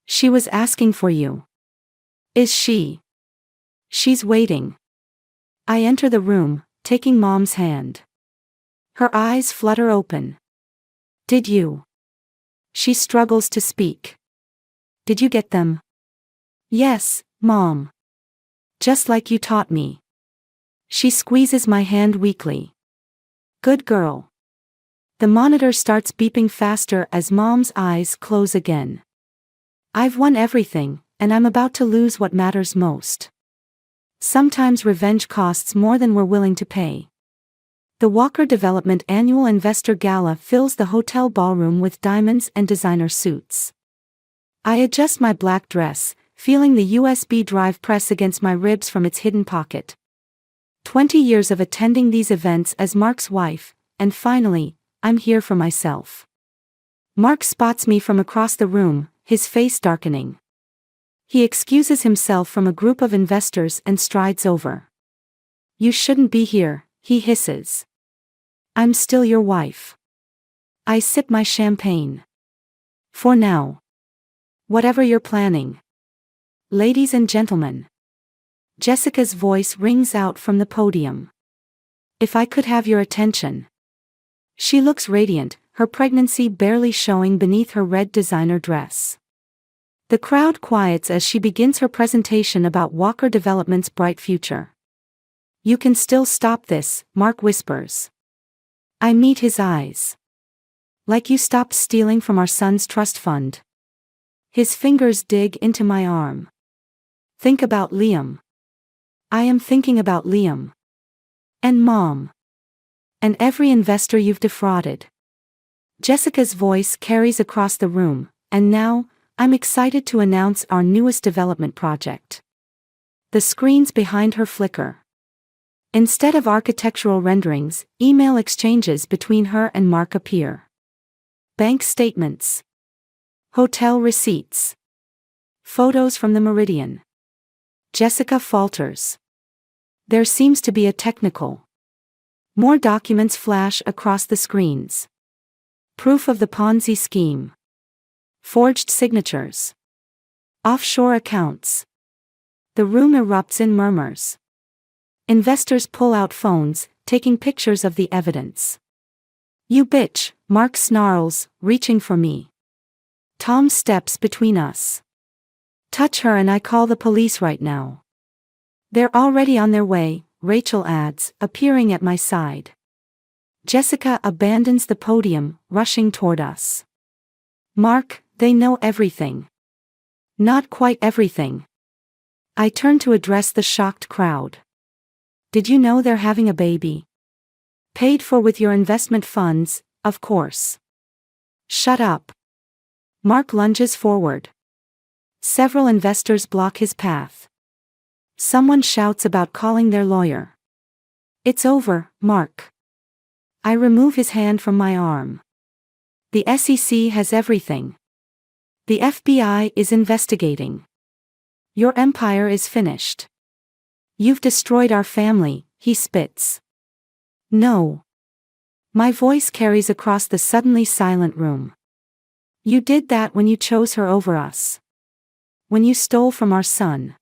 She was asking for you. Is she? She's waiting. I enter the room, taking Mom's hand. Her eyes flutter open. Did you? She struggles to speak. Did you get them? Yes, Mom. Just like you taught me. She squeezes my hand weakly. Good girl. The monitor starts beeping faster as Mom's eyes close again. I've won everything, and I'm about to lose what matters most. Sometimes revenge costs more than we're willing to pay. The Walker Development Annual Investor Gala fills the hotel ballroom with diamonds and designer suits. I adjust my black dress, feeling the USB drive press against my ribs from its hidden pocket. 20 years of attending these events as Mark's wife, and finally, I'm here for myself. Mark spots me from across the room, his face darkening. He excuses himself from a group of investors and strides over. You shouldn't be here, he hisses. I'm still your wife. I sip my champagne. For now. Whatever you're planning. Ladies and gentlemen. Jessica's voice rings out from the podium. If I could have your attention. She looks radiant, her pregnancy barely showing beneath her red designer dress. The crowd quiets as she begins her presentation about Walker Development's bright future. You can still stop this, Mark whispers. I meet his eyes. Like you stopped stealing from our son's trust fund. His fingers dig into my arm. Think about Liam. I am thinking about Liam. And Mom. And every investor you've defrauded. Jessica's voice carries across the room, and now, I'm excited to announce our newest development project. The screens behind her flicker. Instead of architectural renderings, email exchanges between her and Mark appear. Bank statements. Hotel receipts. Photos from the Meridian. Jessica falters. There seems to be a technical. More documents flash across the screens. Proof of the Ponzi scheme. Forged signatures. Offshore accounts. The room erupts in murmurs. Investors pull out phones, taking pictures of the evidence. You bitch, Mark snarls, reaching for me. Tom steps between us. Touch her and I call the police right now. They're already on their way, Rachel adds, appearing at my side. Jessica abandons the podium, rushing toward us. Mark, they know everything. Not quite everything. I turn to address the shocked crowd. Did you know they're having a baby? Paid for with your investment funds, of course. Shut up. Mark lunges forward. Several investors block his path. Someone shouts about calling their lawyer. It's over, Mark. I remove his hand from my arm. The SEC has everything. The FBI is investigating. Your empire is finished. You've destroyed our family, he spits. No. My voice carries across the suddenly silent room. You did that when you chose her over us. When you stole from our son.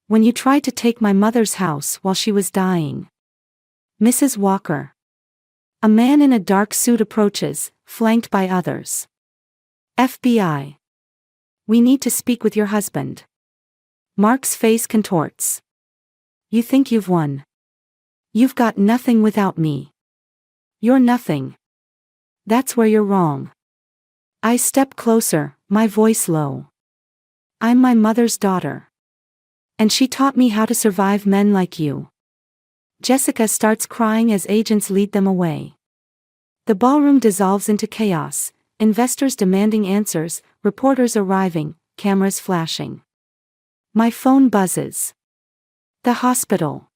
When you tried to take my mother's house while she was dying. Mrs. Walker. A man in a dark suit approaches, flanked by others. FBI. We need to speak with your husband. Mark's face contorts. You think you've won. You've got nothing without me. You're nothing. That's where you're wrong. I step closer, my voice low. I'm my mother's daughter. And she taught me how to survive men like you. Jessica starts crying as agents lead them away. The ballroom dissolves into chaos, investors demanding answers, reporters arriving, cameras flashing. My phone buzzes. The hospital.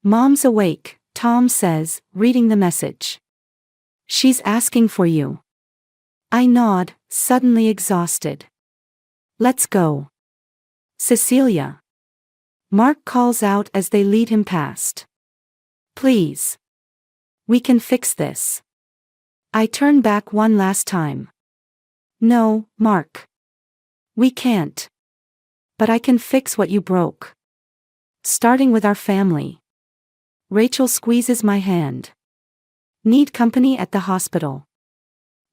Mom's awake, Tom says, reading the message. She's asking for you. I nod, suddenly exhausted. Let's go. Cecilia. Mark calls out as they lead him past. Please. We can fix this. I turn back one last time. No, Mark. We can't. But I can fix what you broke. Starting with our family. Rachel squeezes my hand. Need company at the hospital?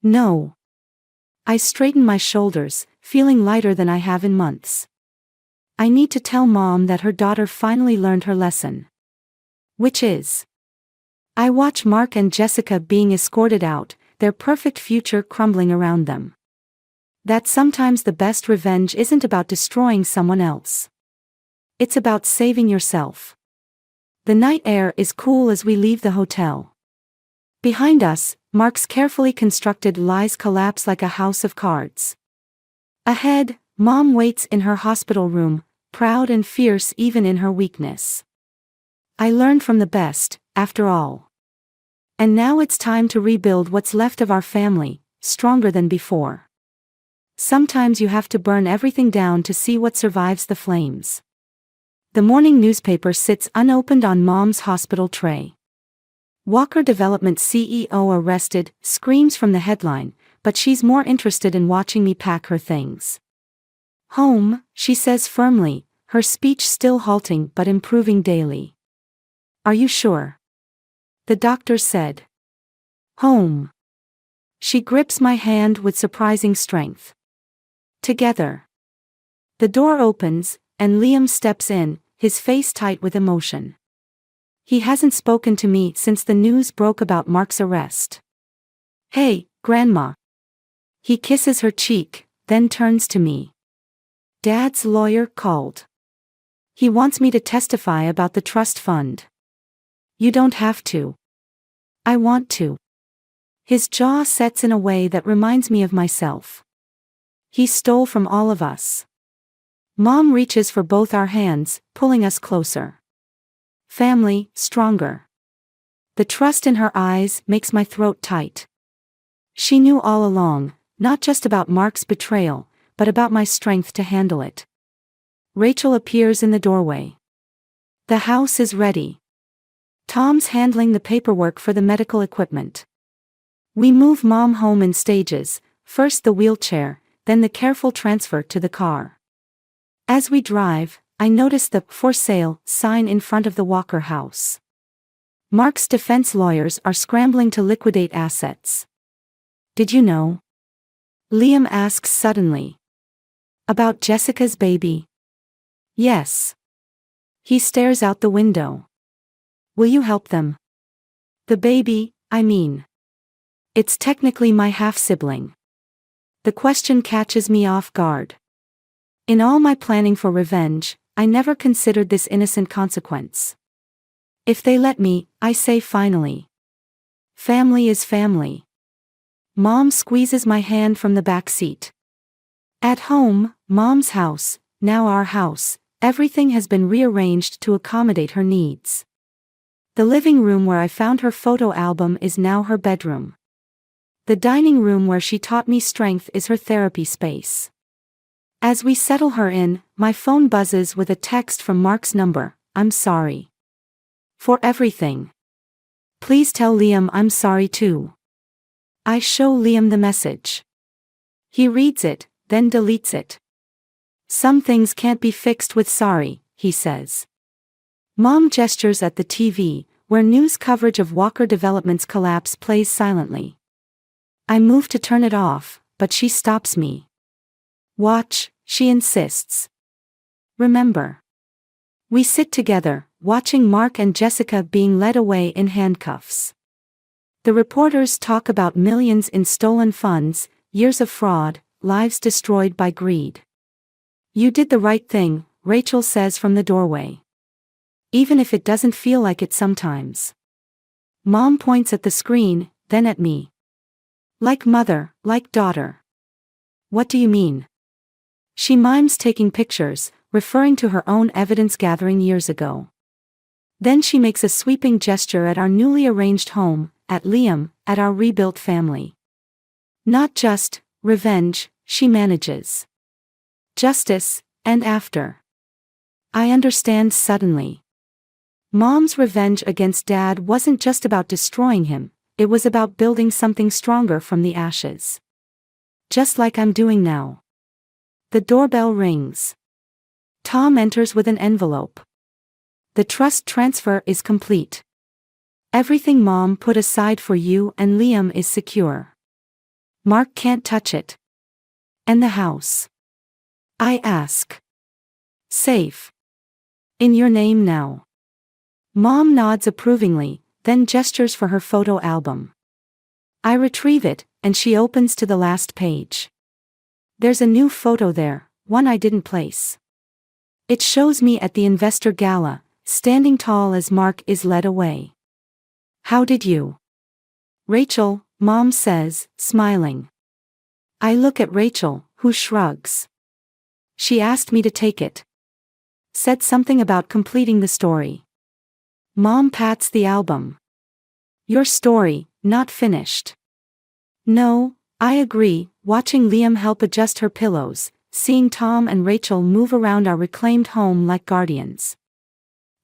No. I straighten my shoulders, feeling lighter than I have in months. I need to tell Mom that her daughter finally learned her lesson. Which is? I watch Mark and Jessica being escorted out, their perfect future crumbling around them. That sometimes the best revenge isn't about destroying someone else. It's about saving yourself. The night air is cool as we leave the hotel. Behind us, Mark's carefully constructed lies collapse like a house of cards. Ahead, Mom waits in her hospital room, proud and fierce even in her weakness. I learned from the best, after all. And now it's time to rebuild what's left of our family, stronger than before. Sometimes you have to burn everything down to see what survives the flames. The morning newspaper sits unopened on Mom's hospital tray. Walker Development CEO arrested, screams from the headline, but she's more interested in watching me pack her things. Home, she says firmly, her speech still halting but improving daily. Are you sure? The doctor said. Home. She grips my hand with surprising strength. Together. The door opens, and Liam steps in, his face tight with emotion. He hasn't spoken to me since the news broke about Mark's arrest. Hey, Grandma. He kisses her cheek, then turns to me. Dad's lawyer called. He wants me to testify about the trust fund. You don't have to. I want to. His jaw sets in a way that reminds me of myself. He stole from all of us. Mom reaches for both our hands, pulling us closer. Family, stronger. The trust in her eyes makes my throat tight. She knew all along, not just about Mark's betrayal, but about my strength to handle it. Rachel appears in the doorway. The house is ready. Tom's handling the paperwork for the medical equipment. We move Mom home in stages, first the wheelchair, then the careful transfer to the car. As we drive, I notice the "for sale" sign in front of the Walker house. Mark's defense lawyers are scrambling to liquidate assets. Did you know? Liam asks suddenly. About Jessica's baby? Yes. He stares out the window. Will you help them? The baby, I mean. It's technically my half-sibling. The question catches me off guard. In all my planning for revenge, I never considered this innocent consequence. If they let me, I say finally. Family is family. Mom squeezes my hand from the back seat. At home, Mom's house, now our house, everything has been rearranged to accommodate her needs. The living room where I found her photo album is now her bedroom. The dining room where she taught me strength is her therapy space. As we settle her in, my phone buzzes with a text from Mark's number. I'm sorry. For everything. Please tell Liam I'm sorry too. I show Liam the message. He reads it, then deletes it. Some things can't be fixed with sorry, he says. Mom gestures at the TV, where news coverage of Walker Development's collapse plays silently. I move to turn it off, but she stops me. Watch, she insists. Remember. We sit together, watching Mark and Jessica being led away in handcuffs. The reporters talk about millions in stolen funds, years of fraud, lives destroyed by greed. You did the right thing, Rachel says from the doorway. Even if it doesn't feel like it sometimes. Mom points at the screen, then at me. Like mother, like daughter. What do you mean? She mimes taking pictures, referring to her own evidence gathering years ago. Then she makes a sweeping gesture at our newly arranged home, at Liam, at our rebuilt family. Not just revenge, she manages. Justice, and after. I understand suddenly. Mom's revenge against Dad wasn't just about destroying him, it was about building something stronger from the ashes. Just like I'm doing now. The doorbell rings. Tom enters with an envelope. The trust transfer is complete. Everything Mom put aside for you and Liam is secure. Mark can't touch it. And the house? I ask. Safe. In your name now. Mom nods approvingly, then gestures for her photo album. I retrieve it, and she opens to the last page. There's a new photo there, one I didn't place. It shows me at the investor gala, standing tall as Mark is led away. How did you? Rachel, Mom says, smiling. I look at Rachel, who shrugs. She asked me to take it. Said something about completing the story. Mom pats the album. Your story, not finished. No, I agree, watching Liam help adjust her pillows, seeing Tom and Rachel move around our reclaimed home like guardians.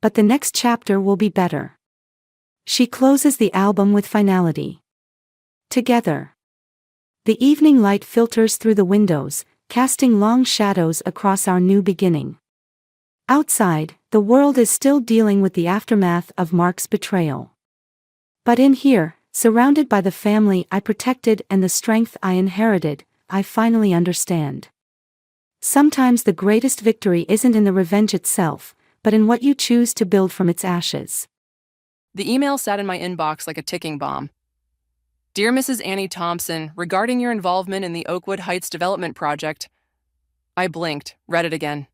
But the next chapter will be better. She closes the album with finality. Together. The evening light filters through the windows, casting long shadows across our new beginning. Outside, the world is still dealing with the aftermath of Mark's betrayal. But in here, surrounded by the family I protected and the strength I inherited, I finally understand. Sometimes the greatest victory isn't in the revenge itself, but in what you choose to build from its ashes. The email sat in my inbox like a ticking bomb. Dear Mrs. Annie Thompson, regarding your involvement in the Oakwood Heights development project. I blinked, read it again.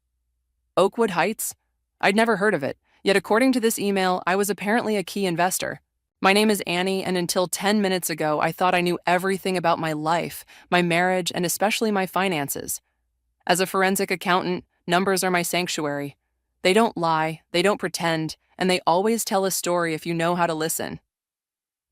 Oakwood Heights? I'd never heard of it, yet according to this email, I was apparently a key investor. My name is Annie, and until 10 minutes ago, I thought I knew everything about my life, my marriage, and especially my finances. As a forensic accountant, numbers are my sanctuary. They don't lie, they don't pretend, and they always tell a story if you know how to listen.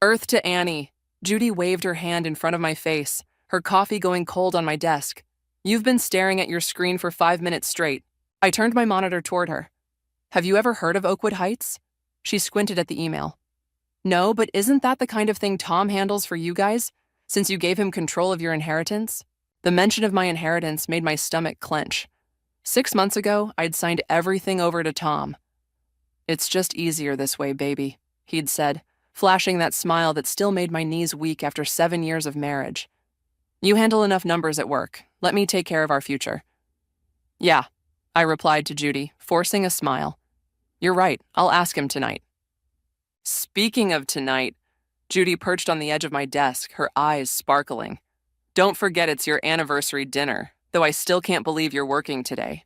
Earth to Annie. Judy waved her hand in front of my face, her coffee going cold on my desk. You've been staring at your screen for 5 minutes straight. I turned my monitor toward her. Have you ever heard of Oakwood Heights? She squinted at the email. No, but isn't that the kind of thing Tom handles for you guys, since you gave him control of your inheritance? The mention of my inheritance made my stomach clench. 6 months ago, I'd signed everything over to Tom. It's just easier this way, baby, he'd said, flashing that smile that still made my knees weak after 7 years of marriage. You handle enough numbers at work. Let me take care of our future. Yeah, I replied to Judy, forcing a smile. You're right, I'll ask him tonight. Speaking of tonight, Judy perched on the edge of my desk, her eyes sparkling. Don't forget it's your anniversary dinner, though I still can't believe you're working today.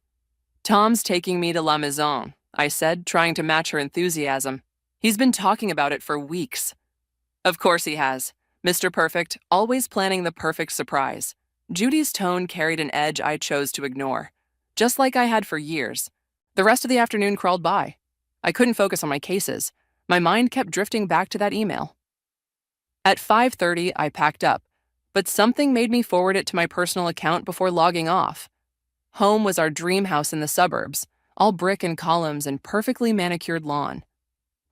Tom's taking me to La Maison, I said, trying to match her enthusiasm. He's been talking about it for weeks. Of course he has. Mr. Perfect, always planning the perfect surprise. Judy's tone carried an edge I chose to ignore, just like I had for years. The rest of the afternoon crawled by. I couldn't focus on my cases. My mind kept drifting back to that email. At 5:30, I packed up, but something made me forward it to my personal account before logging off. Home was our dream house in the suburbs, all brick and columns and perfectly manicured lawn.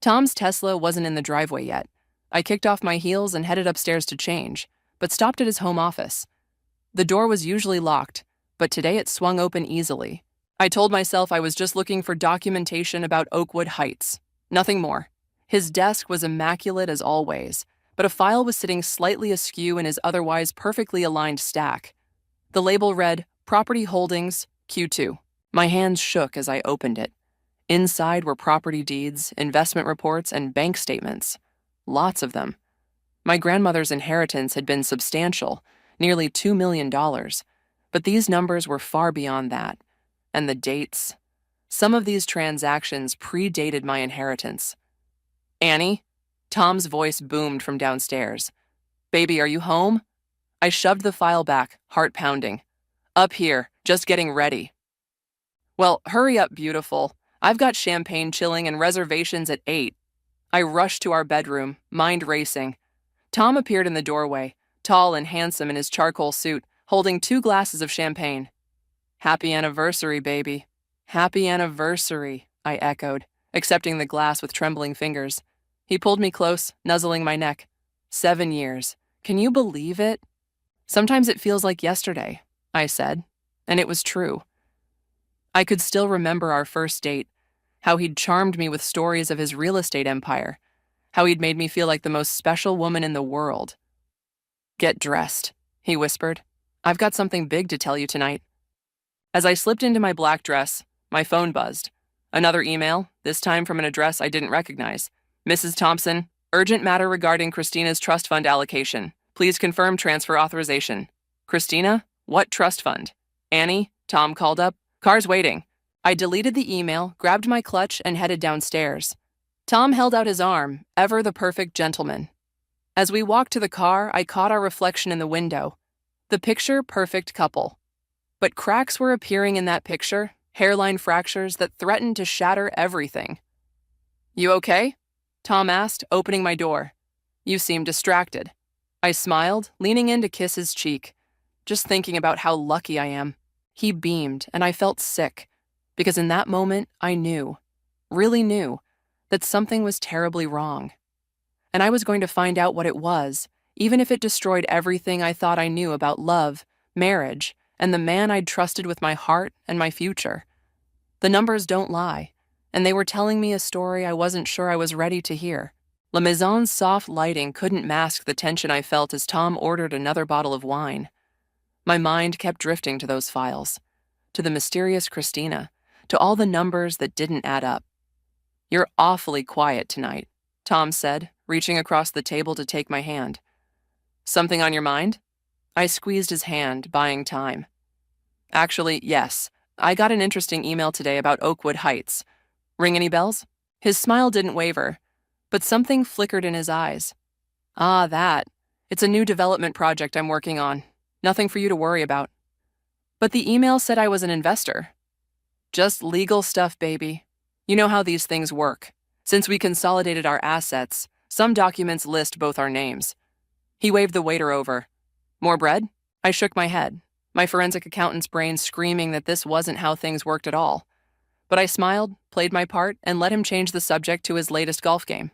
Tom's Tesla wasn't in the driveway yet. I kicked off my heels and headed upstairs to change, but stopped at his home office. The door was usually locked, but today it swung open easily. I told myself I was just looking for documentation about Oakwood Heights. Nothing more. His desk was immaculate as always, but a file was sitting slightly askew in his otherwise perfectly aligned stack. The label read, Property Holdings, Q2. My hands shook as I opened it. Inside were property deeds, investment reports, and bank statements. Lots of them. My grandmother's inheritance had been substantial, nearly $2 million, but these numbers were far beyond that. And the dates. Some of these transactions predated my inheritance. Annie? Tom's voice boomed from downstairs. Baby, are you home? I shoved the file back, heart pounding. Up here, just getting ready. Well, hurry up, beautiful. I've got champagne chilling and reservations at 8. I rushed to our bedroom, mind racing. Tom appeared in the doorway, tall and handsome in his charcoal suit, holding 2 glasses of champagne. Happy anniversary, baby. Happy anniversary, I echoed, accepting the glass with trembling fingers. He pulled me close, nuzzling my neck. 7 years. Can you believe it? Sometimes it feels like yesterday, I said, and it was true. I could still remember our first date, how he'd charmed me with stories of his real estate empire, how he'd made me feel like the most special woman in the world. Get dressed, he whispered. I've got something big to tell you tonight. As I slipped into my black dress, my phone buzzed. Another email, this time from an address I didn't recognize. Mrs. Thompson, urgent matter regarding Christina's trust fund allocation. Please confirm transfer authorization. Christina? What trust fund? Annie? Tom called up. Car's waiting. I deleted the email, grabbed my clutch, and headed downstairs. Tom held out his arm, ever the perfect gentleman. As we walked to the car, I caught our reflection in the window. The picture-perfect couple. But cracks were appearing in that picture, hairline fractures that threatened to shatter everything. You okay? Tom asked, opening my door. You seem distracted. I smiled, leaning in to kiss his cheek, just thinking about how lucky I am. He beamed, and I felt sick, because in that moment, I knew, really knew, that something was terribly wrong. And I was going to find out what it was, even if it destroyed everything I thought I knew about love, marriage, and the man I'd trusted with my heart and my future. The numbers don't lie, and they were telling me a story I wasn't sure I was ready to hear. La Maison's soft lighting couldn't mask the tension I felt as Tom ordered another bottle of wine. My mind kept drifting to those files, to the mysterious Christina, to all the numbers that didn't add up. You're awfully quiet tonight, Tom said, reaching across the table to take my hand. Something on your mind? I squeezed his hand, buying time. Actually, yes. I got an interesting email today about Oakwood Heights. Ring any bells? His smile didn't waver, but something flickered in his eyes. Ah, that. It's a new development project I'm working on. Nothing for you to worry about. But the email said I was an investor. Just legal stuff, baby. You know how these things work. Since we consolidated our assets, some documents list both our names. He waved the waiter over. More bread? I shook my head, my forensic accountant's brain screaming that this wasn't how things worked at all. But I smiled, played my part, and let him change the subject to his latest golf game.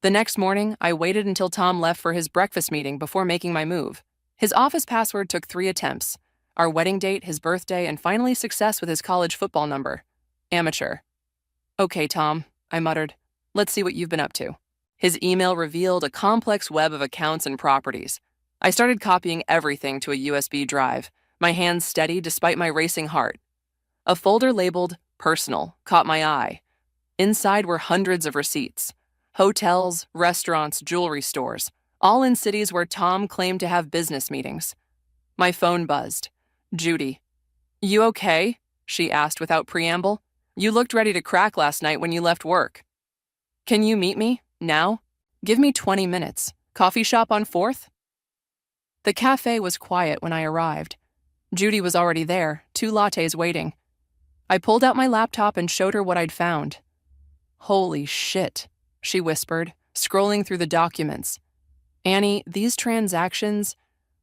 The next morning, I waited until Tom left for his breakfast meeting before making my move. His office password took 3 attempts. Our wedding date, his birthday, and finally success with his college football number. Amateur. Okay, Tom, I muttered. Let's see what you've been up to. His email revealed a complex web of accounts and properties. I started copying everything to a USB drive, my hands steady despite my racing heart. A folder labeled Personal caught my eye. Inside were hundreds of receipts. Hotels, restaurants, jewelry stores, all in cities where Tom claimed to have business meetings. My phone buzzed. Judy. You okay? She asked without preamble. You looked ready to crack last night when you left work. Can you meet me? Now? Give me 20 minutes. Coffee shop on 4th? The cafe was quiet when I arrived. Judy was already there, 2 lattes waiting. I pulled out my laptop and showed her what I'd found. Holy shit, she whispered, scrolling through the documents. Annie, these transactions,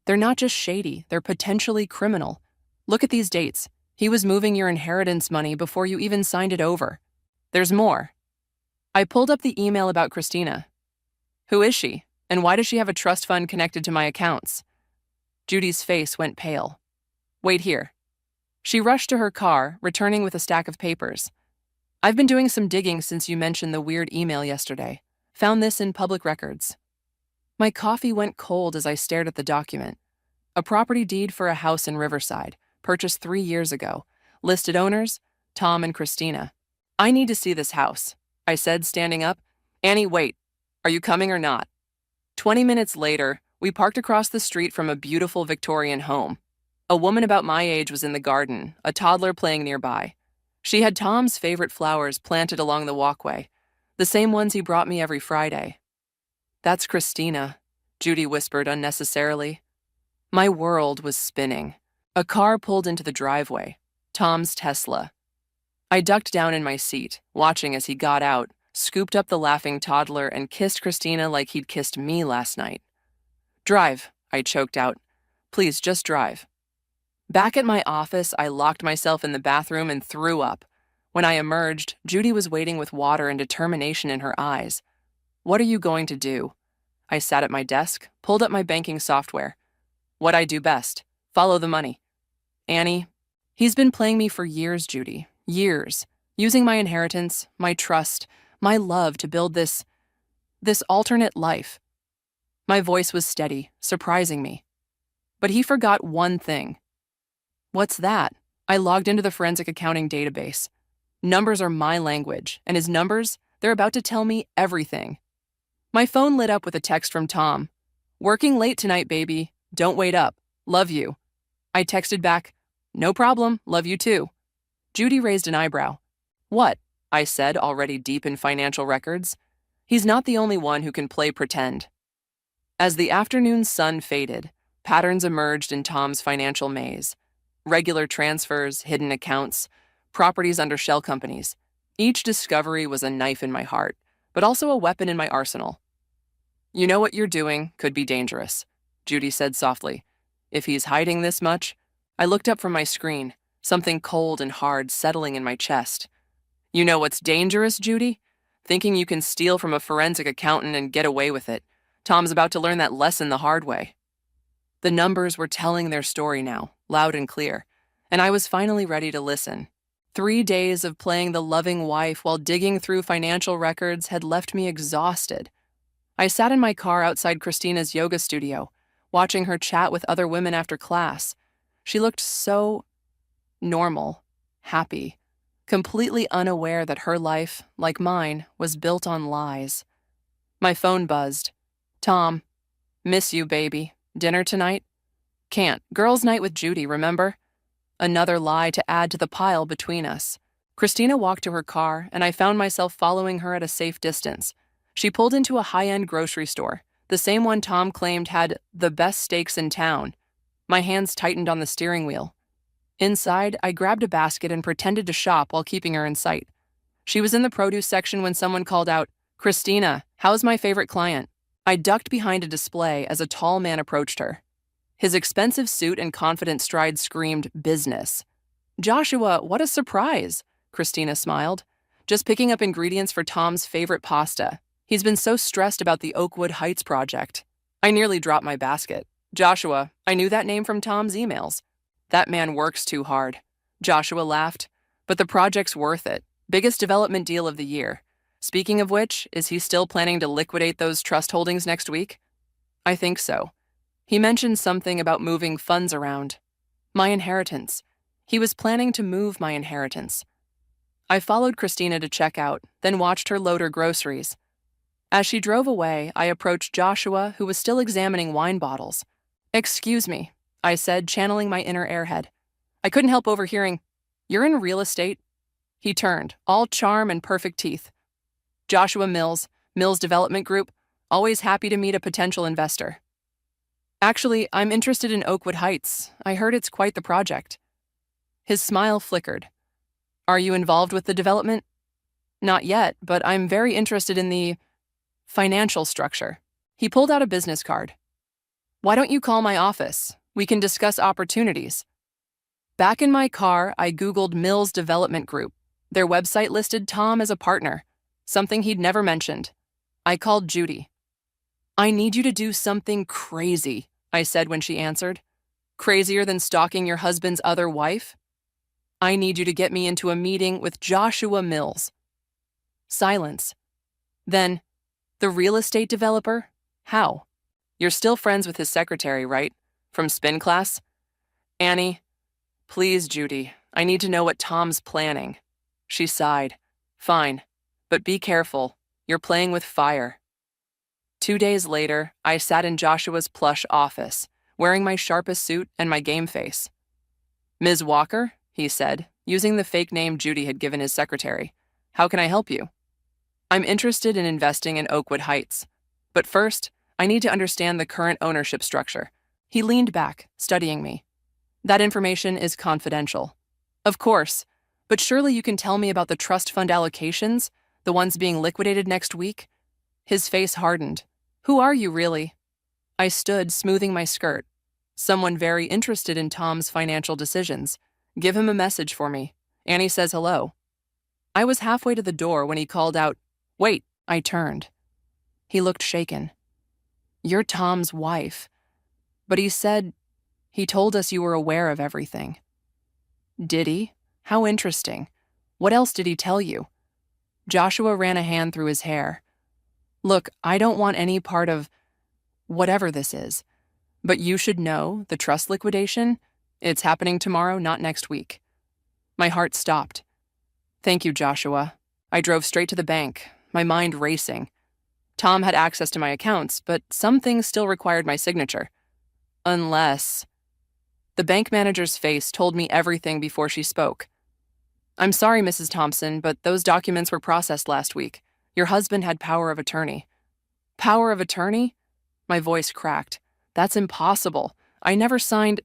they're not just shady, they're potentially criminal. Look at these dates. He was moving your inheritance money before you even signed it over. There's more. I pulled up the email about Christina. Who is she, and why does she have a trust fund connected to my accounts? Judy's face went pale. Wait here. She rushed to her car, returning with a stack of papers. I've been doing some digging since you mentioned the weird email yesterday. Found this in public records. My coffee went cold as I stared at the document. A property deed for a house in Riverside, purchased 3 years ago. Listed owners, Tom and Christina. I need to see this house, I said, standing up. Annie, wait. Are you coming or not? 20 minutes later, we parked across the street from a beautiful Victorian home. A woman about my age was in the garden, a toddler playing nearby. She had Tom's favorite flowers planted along the walkway, the same ones he brought me every Friday. "That's Christina," Judy whispered unnecessarily. My world was spinning. A car pulled into the driveway, Tom's Tesla. I ducked down in my seat, watching as he got out, scooped up the laughing toddler, and kissed Christina like he'd kissed me last night. "Drive," I choked out. "Please, just drive." Back at my office, I locked myself in the bathroom and threw up. When I emerged, Judy was waiting with water and determination in her eyes. "What are you going to do?" I sat at my desk, pulled up my banking software. "What I do best. Follow the money." "Annie, he's been playing me for years, Judy. Years. Using my inheritance, my trust, my love to build this alternate life." My voice was steady, surprising me. But he forgot one thing. "What's that?" I logged into the forensic accounting database. Numbers are my language, and his numbers, they're about to tell me everything. My phone lit up with a text from Tom. "Working late tonight, baby. Don't wait up. Love you." I texted back, "No problem. Love you too." Judy raised an eyebrow. "What?" I said, already deep in financial records. He's not the only one who can play pretend. As the afternoon sun faded, patterns emerged in Tom's financial maze. Regular transfers, hidden accounts, properties under shell companies. Each discovery was a knife in my heart, but also a weapon in my arsenal. "You know what you're doing could be dangerous," Judy said softly. "If he's hiding this much..." I looked up from my screen, something cold and hard settling in my chest. "You know what's dangerous, Judy? Thinking you can steal from a forensic accountant and get away with it. Tom's about to learn that lesson the hard way." The numbers were telling their story now, loud and clear, and I was finally ready to listen. 3 days of playing the loving wife while digging through financial records had left me exhausted. I sat in my car outside Christina's yoga studio, watching her chat with other women after class. She looked so normal, happy, completely unaware that her life, like mine, was built on lies. My phone buzzed. "Tom, miss you, baby. Dinner tonight?" "Can't. Girls' night with Judy, remember?" Another lie to add to the pile between us. Christina walked to her car, and I found myself following her at a safe distance. She pulled into a high-end grocery store, the same one Tom claimed had the best steaks in town. My hands tightened on the steering wheel. Inside, I grabbed a basket and pretended to shop while keeping her in sight. She was in the produce section when someone called out, "Christina, how's my favorite client?" I ducked behind a display as a tall man approached her. His expensive suit and confident stride screamed business. "Joshua, what a surprise," Christina smiled. "Just picking up ingredients for Tom's favorite pasta. He's been so stressed about the Oakwood Heights project." I nearly dropped my basket. "Joshua, I knew that name from Tom's emails." "That man works too hard." Joshua laughed. "But the project's worth it. Biggest development deal of the year. Speaking of which, is he still planning to liquidate those trust holdings next week?" "I think so. He mentioned something about moving funds around. My inheritance. He was planning to move my inheritance." I followed Christina to check out, then watched her load her groceries. As she drove away, I approached Joshua, who was still examining wine bottles. "Excuse me," I said, channeling my inner airhead. I couldn't help overhearing, "You're in real estate?" He turned, all charm and perfect teeth. "Joshua Mills, Mills Development Group, always happy to meet a potential investor." "Actually, I'm interested in Oakwood Heights. I heard it's quite the project." His smile flickered. "Are you involved with the development?" "Not yet, but I'm very interested in the financial structure." He pulled out a business card. "Why don't you call my office? We can discuss opportunities." Back in my car, I Googled Mills Development Group. Their website listed Tom as a partner, something he'd never mentioned. I called Judy. "I need you to do something crazy," I said when she answered. "Crazier than stalking your husband's other wife? I need you to get me into a meeting with Joshua Mills." Silence. Then, "The real estate developer? How? You're still friends with his secretary, right? From spin class?" "Annie, please, Judy, I need to know what Tom's planning." She sighed. "Fine, but be careful. You're playing with fire." 2 days later, I sat in Joshua's plush office, wearing my sharpest suit and my game face. "Ms. Walker," he said, using the fake name Judy had given his secretary. How can I help you? I'm interested in investing in Oakwood Heights. But first, I need to understand the current ownership structure. He leaned back, studying me. That information is confidential. Of course, but surely you can tell me about the trust fund allocations, the ones being liquidated next week? His face hardened. Who are you, really? I stood, smoothing my skirt. Someone very interested in Tom's financial decisions. Give him a message for me. Annie says hello. I was halfway to the door when he called out, "Wait," I turned. He looked shaken. "You're Tom's wife. But he told us you were aware of everything." Did he? How interesting. What else did he tell you? Joshua ran a hand through his hair. Look, I don't want any part of whatever this is. But you should know, the trust liquidation, it's happening tomorrow, not next week. My heart stopped. Thank you, Joshua. I drove straight to the bank, my mind racing. Tom had access to my accounts, but some things still required my signature. Unless... The bank manager's face told me everything before she spoke. I'm sorry, Mrs. Thompson, but those documents were processed last week. Your husband had power of attorney. Power of attorney? My voice cracked. That's impossible. I never signed...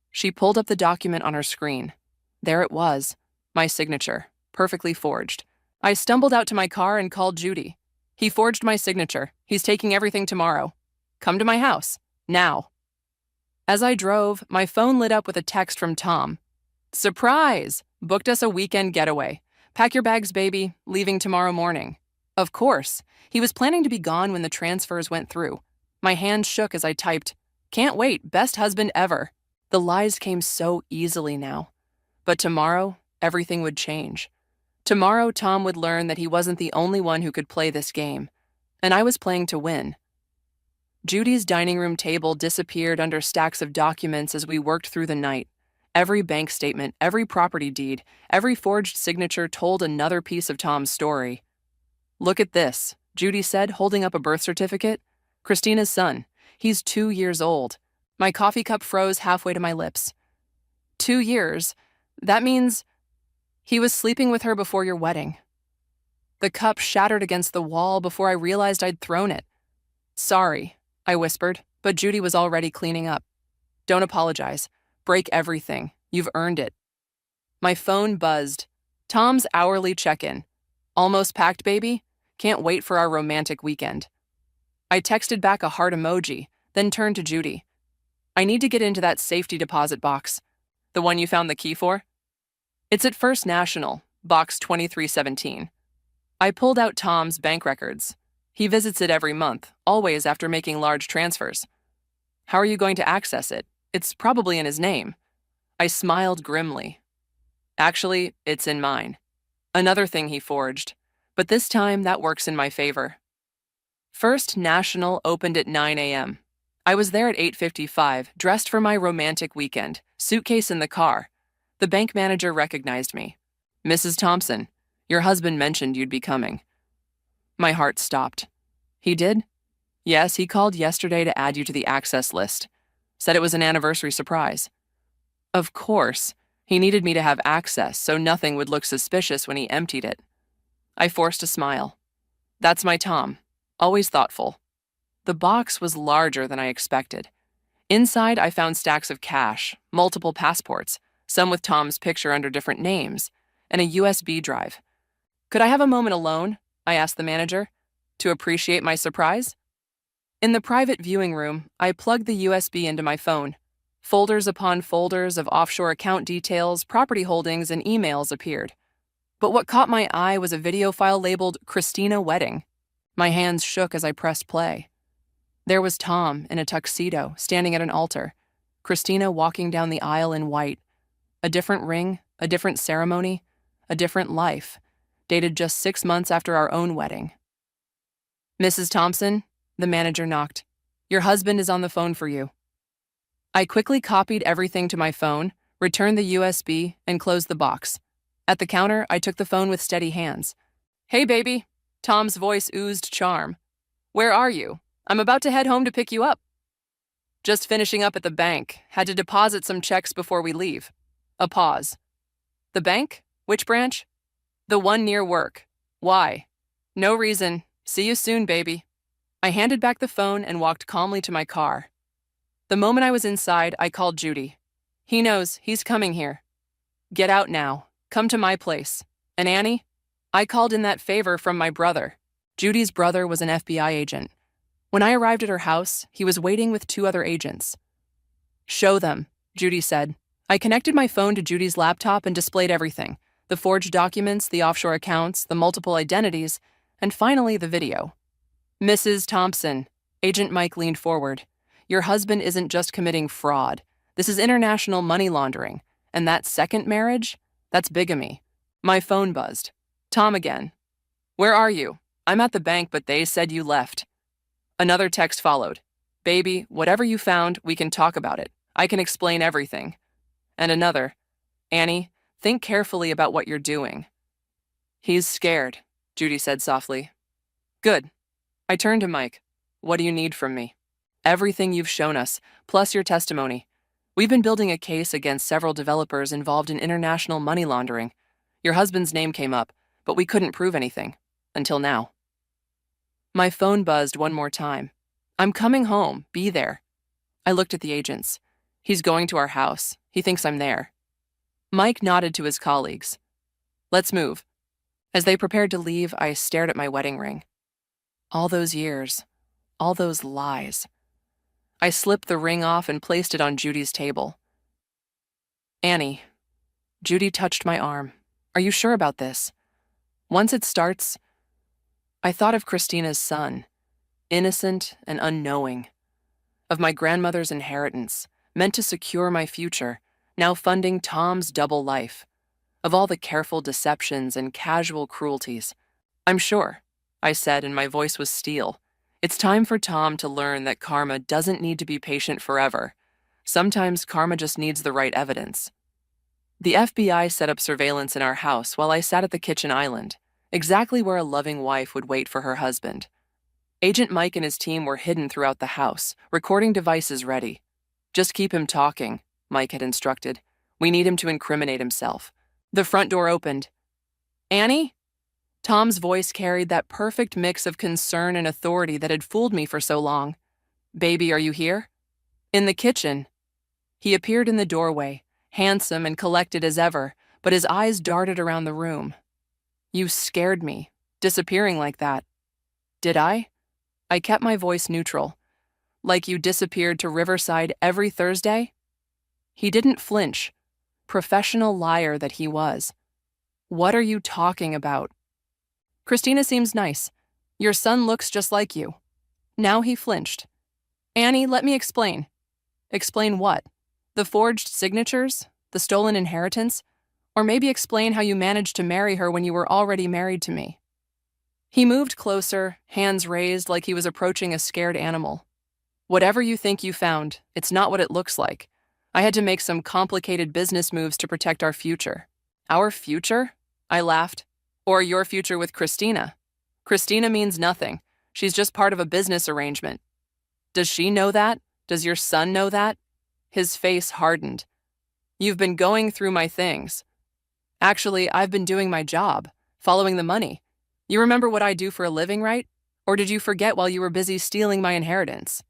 She pulled up the document on her screen. There it was, my signature, perfectly forged. I stumbled out to my car and called Judy. He forged my signature. He's taking everything tomorrow. Come to my house. Now. As I drove, my phone lit up with a text from Tom. Surprise! Booked us a weekend getaway. Pack your bags, baby. Leaving tomorrow morning. Of course. He was planning to be gone when the transfers went through. My hands shook as I typed, "Can't wait, best husband ever." The lies came so easily now. But tomorrow, everything would change. Tomorrow, Tom would learn that he wasn't the only one who could play this game. And I was playing to win. Judy's dining room table disappeared under stacks of documents as we worked through the night. Every bank statement, every property deed, every forged signature told another piece of Tom's story. Look at this, Judy said, holding up a birth certificate. Christina's son. He's 2 years old. My coffee cup froze halfway to my lips. 2 years? That means he was sleeping with her before your wedding. The cup shattered against the wall before I realized I'd thrown it. Sorry, I whispered, but Judy was already cleaning up. Don't apologize. Break everything. You've earned it. My phone buzzed. Tom's hourly check-in. Almost packed, baby? Can't wait for our romantic weekend. I texted back a heart emoji, then turned to Judy. I need to get into that safety deposit box. The one you found the key for? It's at First National, box 2317. I pulled out Tom's bank records. He visits it every month, always after making large transfers. How are you going to access it? It's probably in his name. I smiled grimly. Actually, it's in mine. Another thing he forged, but this time that works in my favor. First National opened at 9 a.m. I was there at 8:55, dressed for my romantic weekend, suitcase in the car. The bank manager recognized me. Mrs. Thompson, your husband mentioned you'd be coming. My heart stopped. He did? Yes, he called yesterday to add you to the access list. Said it was an anniversary surprise. Of course, he needed me to have access so nothing would look suspicious when he emptied it. I forced a smile. That's my Tom. Always thoughtful. The box was larger than I expected. Inside, I found stacks of cash, multiple passports, some with Tom's picture under different names, and a USB drive. Could I have a moment alone? I asked the manager. To appreciate my surprise? In the private viewing room, I plugged the USB into my phone. Folders upon folders of offshore account details, property holdings, and emails appeared. But what caught my eye was a video file labeled Christina Wedding. My hands shook as I pressed play. There was Tom in a tuxedo, standing at an altar. Christina walking down the aisle in white. A different ring, a different ceremony, a different life, dated just 6 months after our own wedding. Mrs. Thompson, the manager knocked. Your husband is on the phone for you. I quickly copied everything to my phone, returned the USB, and closed the box. At the counter, I took the phone with steady hands. Hey, baby. Tom's voice oozed charm. Where are you? I'm about to head home to pick you up. Just finishing up at the bank. Had to deposit some checks before we leave. A pause. The bank? Which branch? The one near work. Why? No reason. See you soon, baby. I handed back the phone and walked calmly to my car. The moment I was inside, I called Judy. He knows, he's coming here. Get out now. Come to my place. And Annie? I called in that favor from my brother. Judy's brother was an FBI agent. When I arrived at her house, he was waiting with 2 other agents. Show them, Judy said. I connected my phone to Judy's laptop and displayed everything. The forged documents, the offshore accounts, the multiple identities, and finally the video. Mrs. Thompson, Agent Mike leaned forward. Your husband isn't just committing fraud. This is international money laundering. And that second marriage? That's bigamy. My phone buzzed. Tom again. Where are you? I'm at the bank, but they said you left. Another text followed. Baby, whatever you found, we can talk about it. I can explain everything. And another. Annie, think carefully about what you're doing. He's scared, Judy said softly. Good. I turned to Mike. What do you need from me? Everything you've shown us, plus your testimony. We've been building a case against several developers involved in international money laundering. Your husband's name came up, but we couldn't prove anything. Until now. My phone buzzed one more time. I'm coming home. Be there. I looked at the agents. He's going to our house. He thinks I'm there. Mike nodded to his colleagues. Let's move. As they prepared to leave, I stared at my wedding ring. All those years. All those lies. I slipped the ring off and placed it on Judy's table. Annie. Judy touched my arm. Are you sure about this? Once it starts, I thought of Christina's son, innocent and unknowing, of my grandmother's inheritance, meant to secure my future, now funding Tom's double life, of all the careful deceptions and casual cruelties. I'm sure, I said, and my voice was steel. It's time for Tom to learn that karma doesn't need to be patient forever. Sometimes karma just needs the right evidence. The FBI set up surveillance in our house while I sat at the kitchen island, exactly where a loving wife would wait for her husband. Agent Mike and his team were hidden throughout the house, recording devices ready. Just keep him talking, Mike had instructed. We need him to incriminate himself. The front door opened. Annie? Tom's voice carried that perfect mix of concern and authority that had fooled me for so long. Baby, are you here? In the kitchen. He appeared in the doorway, handsome and collected as ever, but his eyes darted around the room. You scared me, disappearing like that. Did I? I kept my voice neutral. Like you disappeared to Riverside every Thursday? He didn't flinch. Professional liar that he was. What are you talking about? Christina seems nice. Your son looks just like you. Now he flinched. Annie, let me explain. Explain what? The forged signatures? The stolen inheritance? Or maybe explain how you managed to marry her when you were already married to me. He moved closer, hands raised like he was approaching a scared animal. Whatever you think you found, it's not what it looks like. I had to make some complicated business moves to protect our future. Our future? I laughed. Or your future with Christina. Christina means nothing. She's just part of a business arrangement. Does she know that? Does your son know that? His face hardened. You've been going through my things. Actually, I've been doing my job, following the money. You remember what I do for a living, right? Or did you forget while you were busy stealing my inheritance?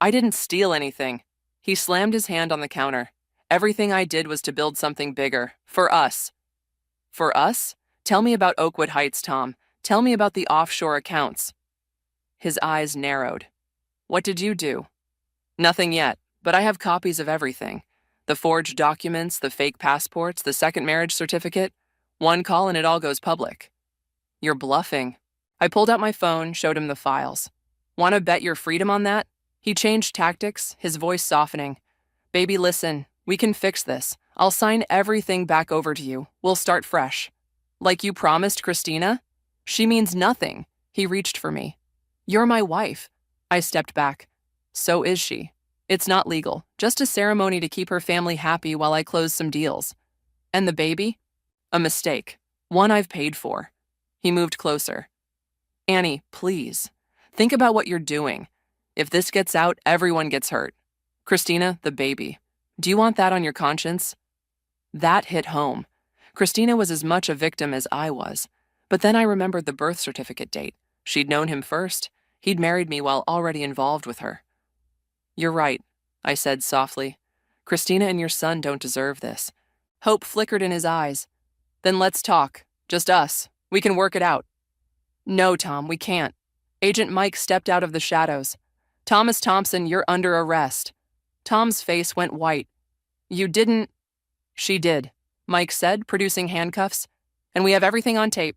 I didn't steal anything. He slammed his hand on the counter. Everything I did was to build something bigger. For us. For us? Tell me about Oakwood Heights, Tom. Tell me about the offshore accounts. His eyes narrowed. What did you do? Nothing yet, but I have copies of everything. The forged documents, the fake passports, the second marriage certificate. One call and it all goes public. You're bluffing. I pulled out my phone, showed him the files. Want to bet your freedom on that? He changed tactics, his voice softening. Baby, listen, we can fix this. I'll sign everything back over to you. We'll start fresh. Like you promised Christina? She means nothing. He reached for me. You're my wife. I stepped back. So is she. It's not legal, just a ceremony to keep her family happy while I close some deals. And the baby? A mistake. One I've paid for. He moved closer. Annie, please. Think about what you're doing. If this gets out, everyone gets hurt. Christina, the baby. Do you want that on your conscience? That hit home. Christina was as much a victim as I was. But then I remembered the birth certificate date. She'd known him first. He'd married me while already involved with her. You're right, I said softly. Christina and your son don't deserve this. Hope flickered in his eyes. Then let's talk. Just us. We can work it out. No, Tom, we can't. Agent Mike stepped out of the shadows. Thomas Thompson, you're under arrest. Tom's face went white. You didn't... She did, Mike said, producing handcuffs. And we have everything on tape.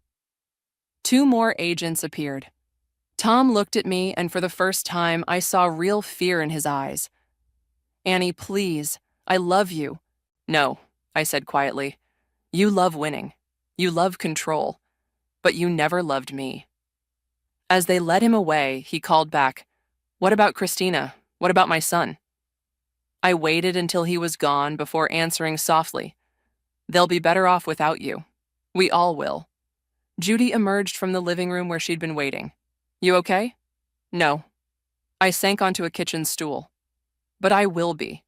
2 more agents appeared. Tom looked at me, and for the first time, I saw real fear in his eyes. Annie, please. I love you. No, I said quietly. You love winning. You love control. But you never loved me. As they led him away, he called back, What about Christina? What about my son? I waited until he was gone before answering softly. They'll be better off without you. We all will. Judy emerged from the living room where she'd been waiting. You okay? No. I sank onto a kitchen stool. But I will be.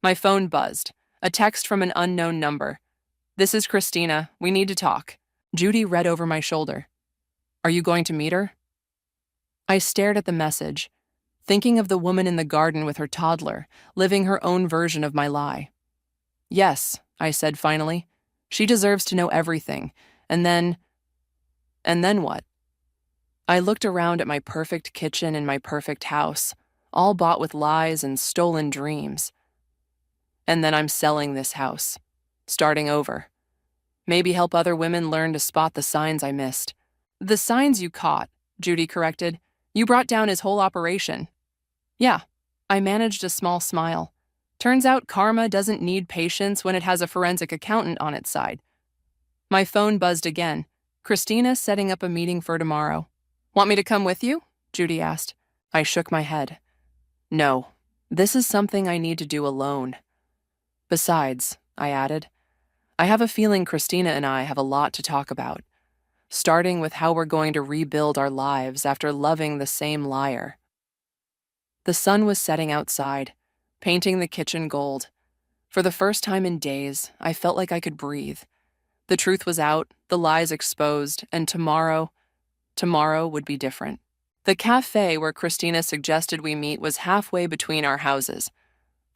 My phone buzzed. A text from an unknown number. This is Christina. We need to talk. Judy read over my shoulder. Are you going to meet her? I stared at the message, thinking of the woman in the garden with her toddler, living her own version of my lie. Yes, I said finally. She deserves to know everything. And then what? I looked around at my perfect kitchen and my perfect house, all bought with lies and stolen dreams. And then I'm selling this house, starting over. Maybe help other women learn to spot the signs I missed. The signs you caught, Judy corrected. You brought down his whole operation. Yeah, I managed a small smile. Turns out karma doesn't need patience when it has a forensic accountant on its side. My phone buzzed again. Christina setting up a meeting for tomorrow. Want me to come with you? Judy asked. I shook my head. No, this is something I need to do alone. Besides, I added, I have a feeling Christina and I have a lot to talk about, starting with how we're going to rebuild our lives after loving the same liar. The sun was setting outside, painting the kitchen gold. For the first time in days, I felt like I could breathe. The truth was out, the lies exposed, and tomorrow would be different. The cafe where Christina suggested we meet was halfway between our houses.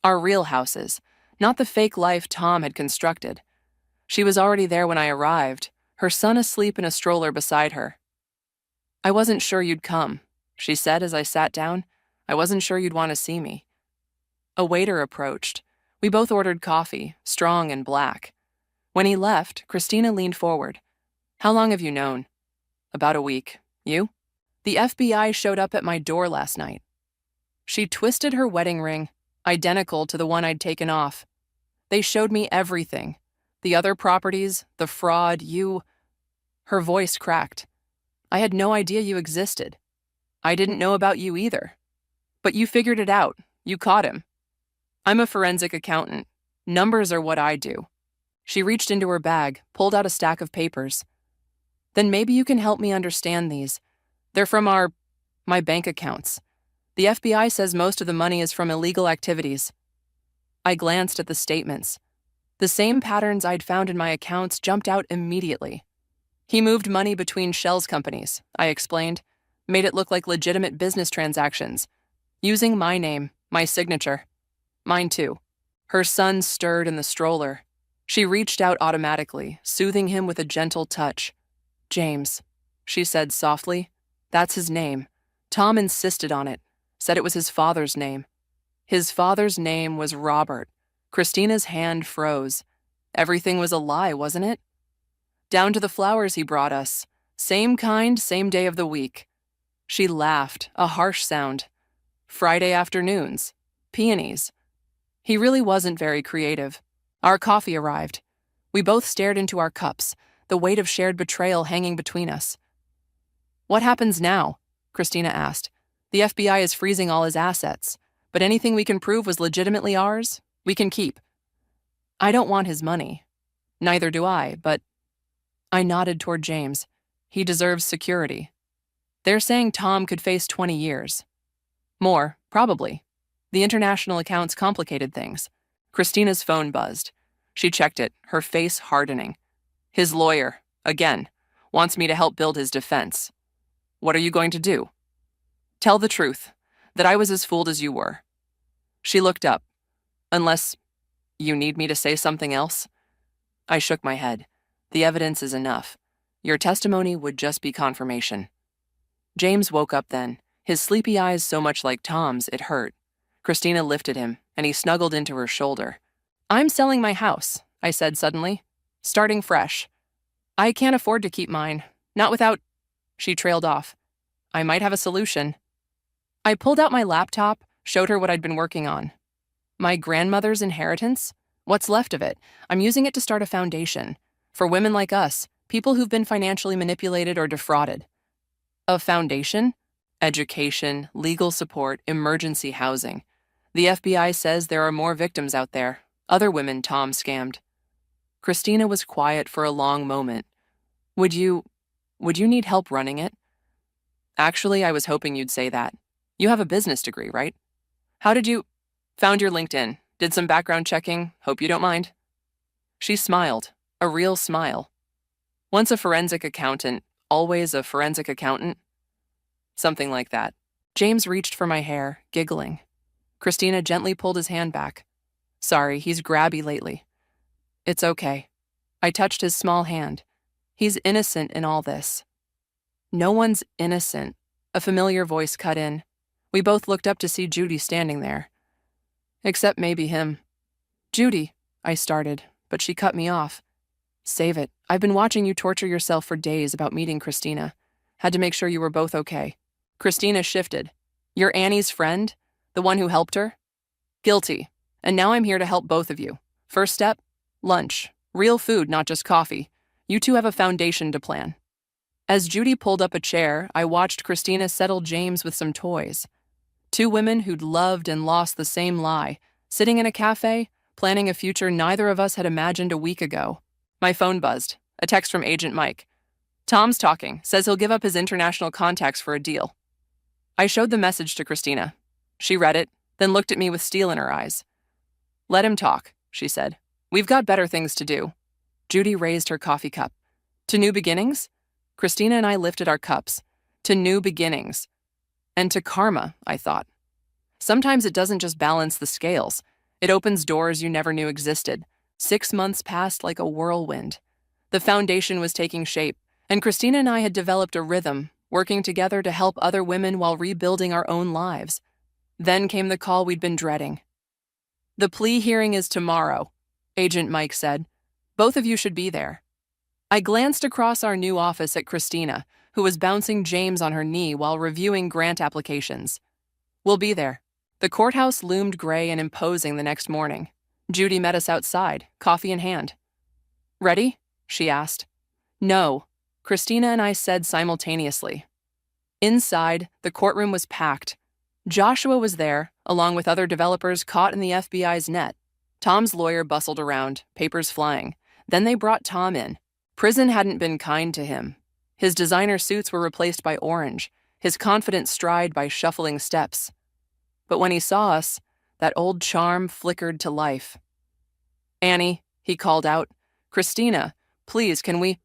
Our real houses, not the fake life Tom had constructed. She was already there when I arrived, her son asleep in a stroller beside her. I wasn't sure you'd come, she said as I sat down. I wasn't sure you'd want to see me. A waiter approached. We both ordered coffee, strong and black. When he left, Christina leaned forward. How long have you known? About a week. You? The FBI showed up at my door last night. She twisted her wedding ring, identical to the one I'd taken off. They showed me everything. The other properties, the fraud, you... Her voice cracked. I had no idea you existed. I didn't know about you either. But you figured it out. You caught him. I'm a forensic accountant. Numbers are what I do. She reached into her bag, pulled out a stack of papers. Then maybe you can help me understand these. They're from my bank accounts. The FBI says most of the money is from illegal activities. I glanced at the statements. The same patterns I'd found in my accounts jumped out immediately. He moved money between Shell's companies, I explained, made it look like legitimate business transactions, using my name, my signature. Mine too. Her son stirred in the stroller. She reached out automatically, soothing him with a gentle touch. James, she said softly. That's his name. Tom insisted on it, said it was his father's name. His father's name was Robert. Christina's hand froze. Everything was a lie, wasn't it? Down to the flowers he brought us. Same kind, same day of the week. She laughed, a harsh sound. Friday afternoons. Peonies. He really wasn't very creative. Our coffee arrived. We both stared into our cups, the weight of shared betrayal hanging between us. What happens now? Christina asked. The FBI is freezing all his assets, but anything we can prove was legitimately ours, we can keep. I don't want his money. Neither do I, but... I nodded toward James. He deserves security. They're saying Tom could face 20 years. More, probably. The international accounts complicated things. Christina's phone buzzed. She checked it, her face hardening. His lawyer, again, wants me to help build his defense. What are you going to do? Tell the truth, that I was as fooled as you were. She looked up. Unless you need me to say something else? I shook my head. The evidence is enough. Your testimony would just be confirmation. James woke up then, his sleepy eyes so much like Tom's it hurt. Christina lifted him, and he snuggled into her shoulder. I'm selling my house, I said suddenly. Starting fresh. I can't afford to keep mine. Not without... She trailed off. I might have a solution. I pulled out my laptop, showed her what I'd been working on. My grandmother's inheritance? What's left of it? I'm using it to start a foundation. For women like us, people who've been financially manipulated or defrauded. A foundation? Education, legal support, emergency housing. The FBI says there are more victims out there. Other women Tom scammed. Christina was quiet for a long moment. Would you need help running it? Actually, I was hoping you'd say that. You have a business degree, right? How did you... Found your LinkedIn. Did some background checking. Hope you don't mind. She smiled. A real smile. Once a forensic accountant, always a forensic accountant. Something like that. James reached for my hair, giggling. Christina gently pulled his hand back. Sorry, he's grabby lately. It's okay. I touched his small hand. He's innocent in all this. No one's innocent. A familiar voice cut in. We both looked up to see Judy standing there. Except maybe him. Judy, I started, but she cut me off. Save it. I've been watching you torture yourself for days about meeting Christina. Had to make sure you were both okay. Christina shifted. You're Annie's friend? The one who helped her? Guilty. And now I'm here to help both of you. First step? Lunch. Real food, not just coffee. You two have a foundation to plan. As Judy pulled up a chair, I watched Christina settle James with some toys. Two women who'd loved and lost the same lie, sitting in a cafe, planning a future neither of us had imagined a week ago. My phone buzzed. A text from Agent Mike. Tom's talking, says he'll give up his international contacts for a deal. I showed the message to Christina. She read it, then looked at me with steel in her eyes. Let him talk, she said. We've got better things to do. Judy raised her coffee cup. To new beginnings? Christina and I lifted our cups. To new beginnings. And to karma, I thought. Sometimes it doesn't just balance the scales. It opens doors you never knew existed. 6 months passed like a whirlwind. The foundation was taking shape, and Christina and I had developed a rhythm, working together to help other women while rebuilding our own lives. Then came the call we'd been dreading. The plea hearing is tomorrow, Agent Mike said. Both of you should be there. I glanced across our new office at Christina, who was bouncing James on her knee while reviewing grant applications. We'll be there. The courthouse loomed gray and imposing the next morning. Judy met us outside, coffee in hand. Ready? She asked. No, Christina and I said simultaneously. Inside, the courtroom was packed. Joshua was there, along with other developers caught in the FBI's net. Tom's lawyer bustled around, papers flying. Then they brought Tom in. Prison hadn't been kind to him. His designer suits were replaced by orange, his confident stride by shuffling steps. But when he saw us, that old charm flickered to life. Annie, he called out. Christina, please, can we...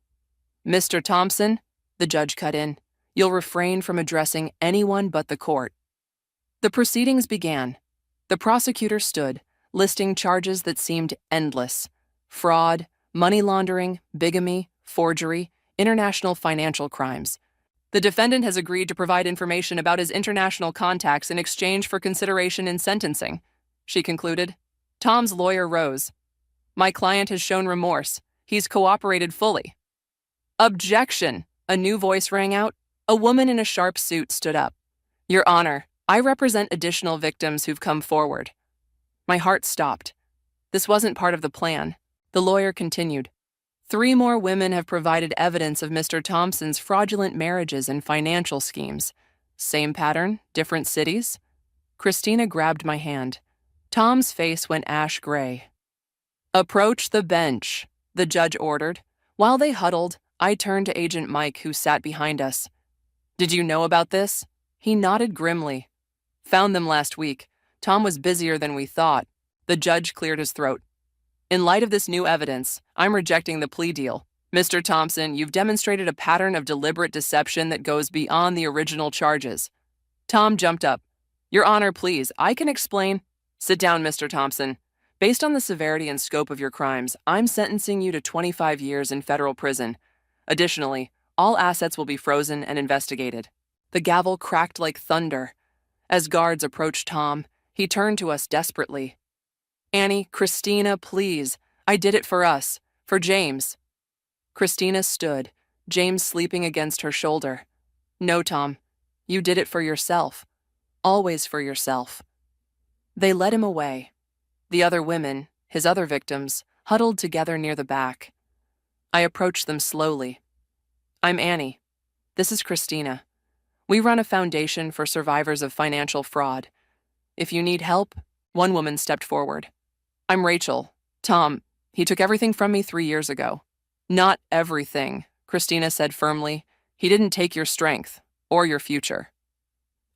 Mr. Thompson, the judge cut in. You'll refrain from addressing anyone but the court. The proceedings began. The prosecutor stood, listing charges that seemed endless. Fraud, money laundering, bigamy, forgery, international financial crimes. The defendant has agreed to provide information about his international contacts in exchange for consideration in sentencing, she concluded. Tom's lawyer rose. My client has shown remorse. He's cooperated fully. Objection! A new voice rang out. A woman in a sharp suit stood up. Your Honor, I represent additional victims who've come forward. My heart stopped. This wasn't part of the plan. The lawyer continued. 3 more women have provided evidence of Mr. Thompson's fraudulent marriages and financial schemes. Same pattern, different cities? Christina grabbed my hand. Tom's face went ash gray. Approach the bench, the judge ordered. While they huddled, I turned to Agent Mike, who sat behind us. Did you know about this? He nodded grimly. Found them last week. Tom was busier than we thought. The judge cleared his throat. In light of this new evidence, I'm rejecting the plea deal. Mr. Thompson, you've demonstrated a pattern of deliberate deception that goes beyond the original charges. Tom jumped up. Your Honor, please, I can explain. Sit down, Mr. Thompson. Based on the severity and scope of your crimes, I'm sentencing you to 25 years in federal prison. Additionally, all assets will be frozen and investigated. The gavel cracked like thunder. As guards approached Tom, he turned to us desperately. Annie, Christina, please. I did it for us. For James. Christina stood, James sleeping against her shoulder. No, Tom. You did it for yourself. Always for yourself. They led him away. The other women, his other victims, huddled together near the back. I approached them slowly. I'm Annie. This is Christina. We run a foundation for survivors of financial fraud. If you need help, one woman stepped forward. I'm Rachel. Tom, he took everything from me 3 years ago. Not everything, Christina said firmly. He didn't take your strength or your future.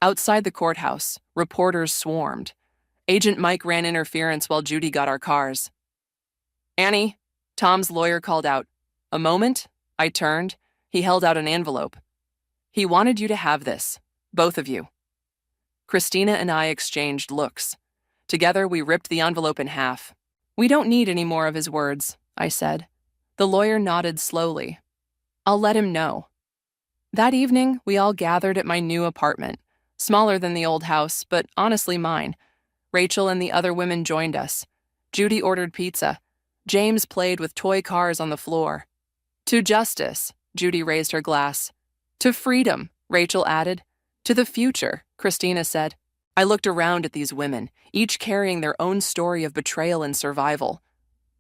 Outside the courthouse, reporters swarmed. Agent Mike ran interference while Judy got our cars. Annie, Tom's lawyer called out. A moment? I turned. He held out an envelope. He wanted you to have this, both of you. Christina and I exchanged looks. Together, we ripped the envelope in half. We don't need any more of his words, I said. The lawyer nodded slowly. I'll let him know. That evening, we all gathered at my new apartment, smaller than the old house, but honestly mine. Rachel and the other women joined us. Judy ordered pizza. James played with toy cars on the floor. To justice, Judy raised her glass. To freedom, Rachel added. To the future, Christina said. I looked around at these women, each carrying their own story of betrayal and survival.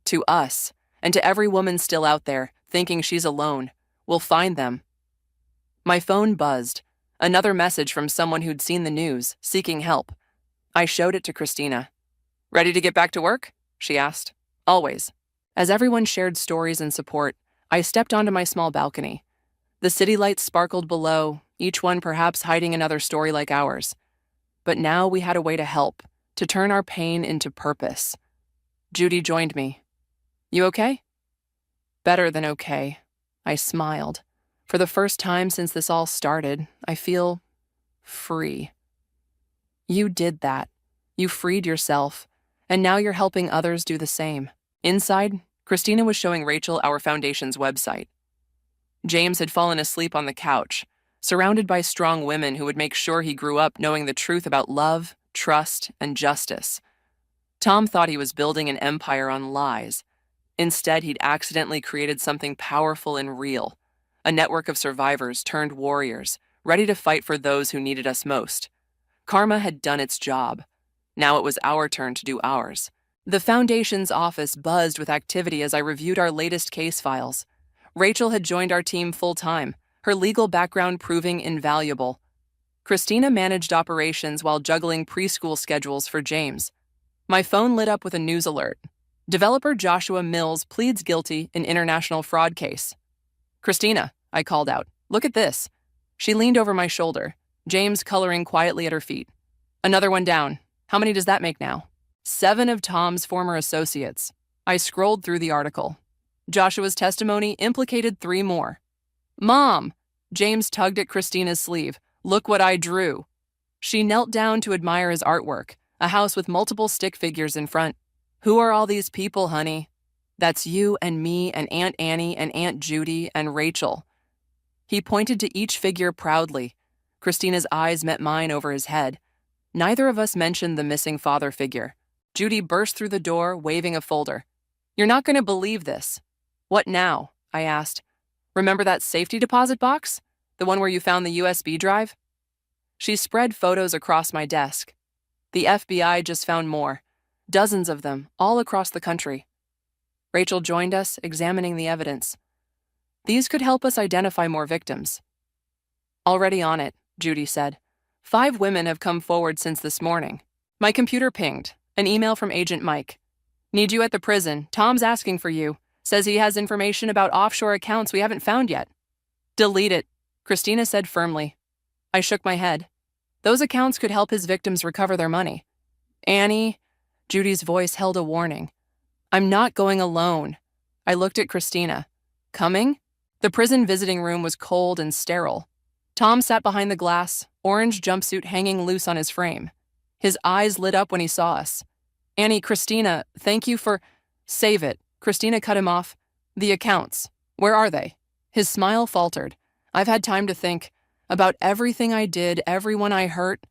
To us, and to every woman still out there, thinking she's alone, we'll find them. My phone buzzed. Another message from someone who'd seen the news, seeking help. I showed it to Christina. Ready to get back to work? She asked. Always. As everyone shared stories and support, I stepped onto my small balcony. The city lights sparkled below, each one perhaps hiding another story like ours. But now we had a way to help, to turn our pain into purpose. Judy joined me. You okay? Better than okay. I smiled. For the first time since this all started, I feel free. You did that. You freed yourself, and now you're helping others do the same. Inside, Christina was showing Rachel our foundation's website. James had fallen asleep on the couch, surrounded by strong women who would make sure he grew up knowing the truth about love, trust, and justice. Tom thought he was building an empire on lies. Instead, he'd accidentally created something powerful and real, a network of survivors turned warriors, ready to fight for those who needed us most. Karma had done its job. Now it was our turn to do ours. The Foundation's office buzzed with activity as I reviewed our latest case files. Rachel had joined our team full-time, her legal background proving invaluable. Christina managed operations while juggling preschool schedules for James. My phone lit up with a news alert. Developer Joshua Mills pleads guilty in international fraud case. Christina, I called out, look at this. She leaned over my shoulder, James coloring quietly at her feet. Another one down. How many does that make now? 7 of Tom's former associates. I scrolled through the article. Joshua's testimony implicated 3 more. Mom! James tugged at Christina's sleeve. Look what I drew. She knelt down to admire his artwork, a house with multiple stick figures in front. Who are all these people, honey? That's you and me and Aunt Annie and Aunt Judy and Rachel. He pointed to each figure proudly. Christina's eyes met mine over his head. Neither of us mentioned the missing father figure. Judy burst through the door, waving a folder. You're not going to believe this. What now? I asked. Remember that safety deposit box? The one where you found the USB drive? She spread photos across my desk. The FBI just found more. Dozens of them, all across the country. Rachel joined us, examining the evidence. These could help us identify more victims. Already on it, Judy said. 5 women have come forward since this morning. My computer pinged. An email from Agent Mike. Need you at the prison. Tom's asking for you. Says he has information about offshore accounts we haven't found yet. Delete it, Christina said firmly. I shook my head. Those accounts could help his victims recover their money. Annie, Judy's voice held a warning. I'm not going alone. I looked at Christina. Coming? The prison visiting room was cold and sterile. Tom sat behind the glass, orange jumpsuit hanging loose on his frame. His eyes lit up when he saw us. Annie, Christina, thank you for— Save it. Christina cut him off. The accounts. Where are they? His smile faltered. I've had time to think. About everything I did, everyone I hurt.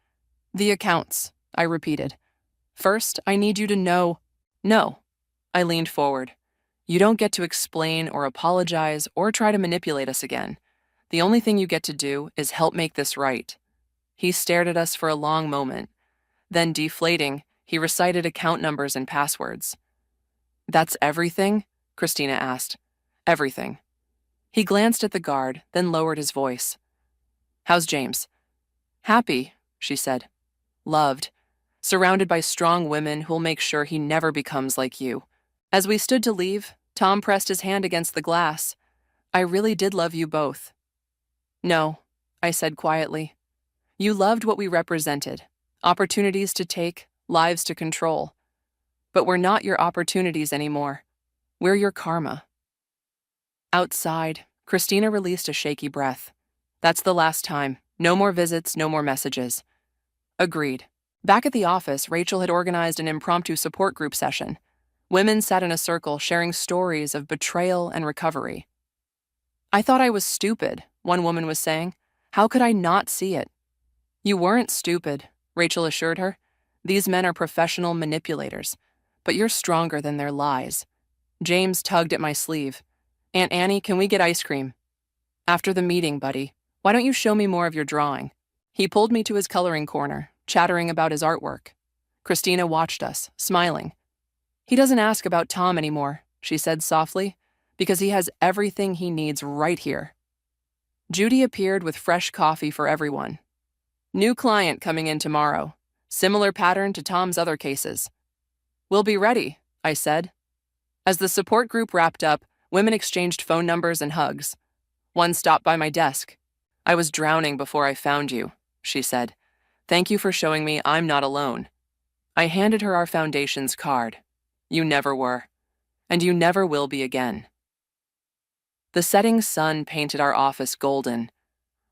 The accounts, I repeated. First, I need you to know— No. I leaned forward. You don't get to explain or apologize or try to manipulate us again. The only thing you get to do is help make this right. He stared at us for a long moment. Then, deflating, he recited account numbers and passwords. That's everything? Christina asked. Everything. He glanced at the guard, then lowered his voice. How's James? Happy, she said. Loved. Surrounded by strong women who'll make sure he never becomes like you. As we stood to leave, Tom pressed his hand against the glass. I really did love you both. No, I said quietly. You loved what we represented. Opportunities to take, lives to control. But we're not your opportunities anymore. We're your karma. Outside, Christina released a shaky breath. That's the last time. No more visits, no more messages. Agreed. Back at the office, Rachel had organized an impromptu support group session. Women sat in a circle sharing stories of betrayal and recovery. I thought I was stupid, one woman was saying. How could I not see it? You weren't stupid, Rachel assured her. These men are professional manipulators, but you're stronger than their lies. James tugged at my sleeve. Aunt Annie, can we get ice cream? After the meeting, buddy. Why don't you show me more of your drawing? He pulled me to his coloring corner, chattering about his artwork. Christina watched us, smiling. He doesn't ask about Tom anymore, she said softly, because he has everything he needs right here. Judy appeared with fresh coffee for everyone. New client coming in tomorrow. Similar pattern to Tom's other cases. We'll be ready, I said. As the support group wrapped up, women exchanged phone numbers and hugs. One stopped by my desk. I was drowning before I found you, she said. Thank you for showing me I'm not alone. I handed her our foundation's card. You never were. And you never will be again. The setting sun painted our office golden.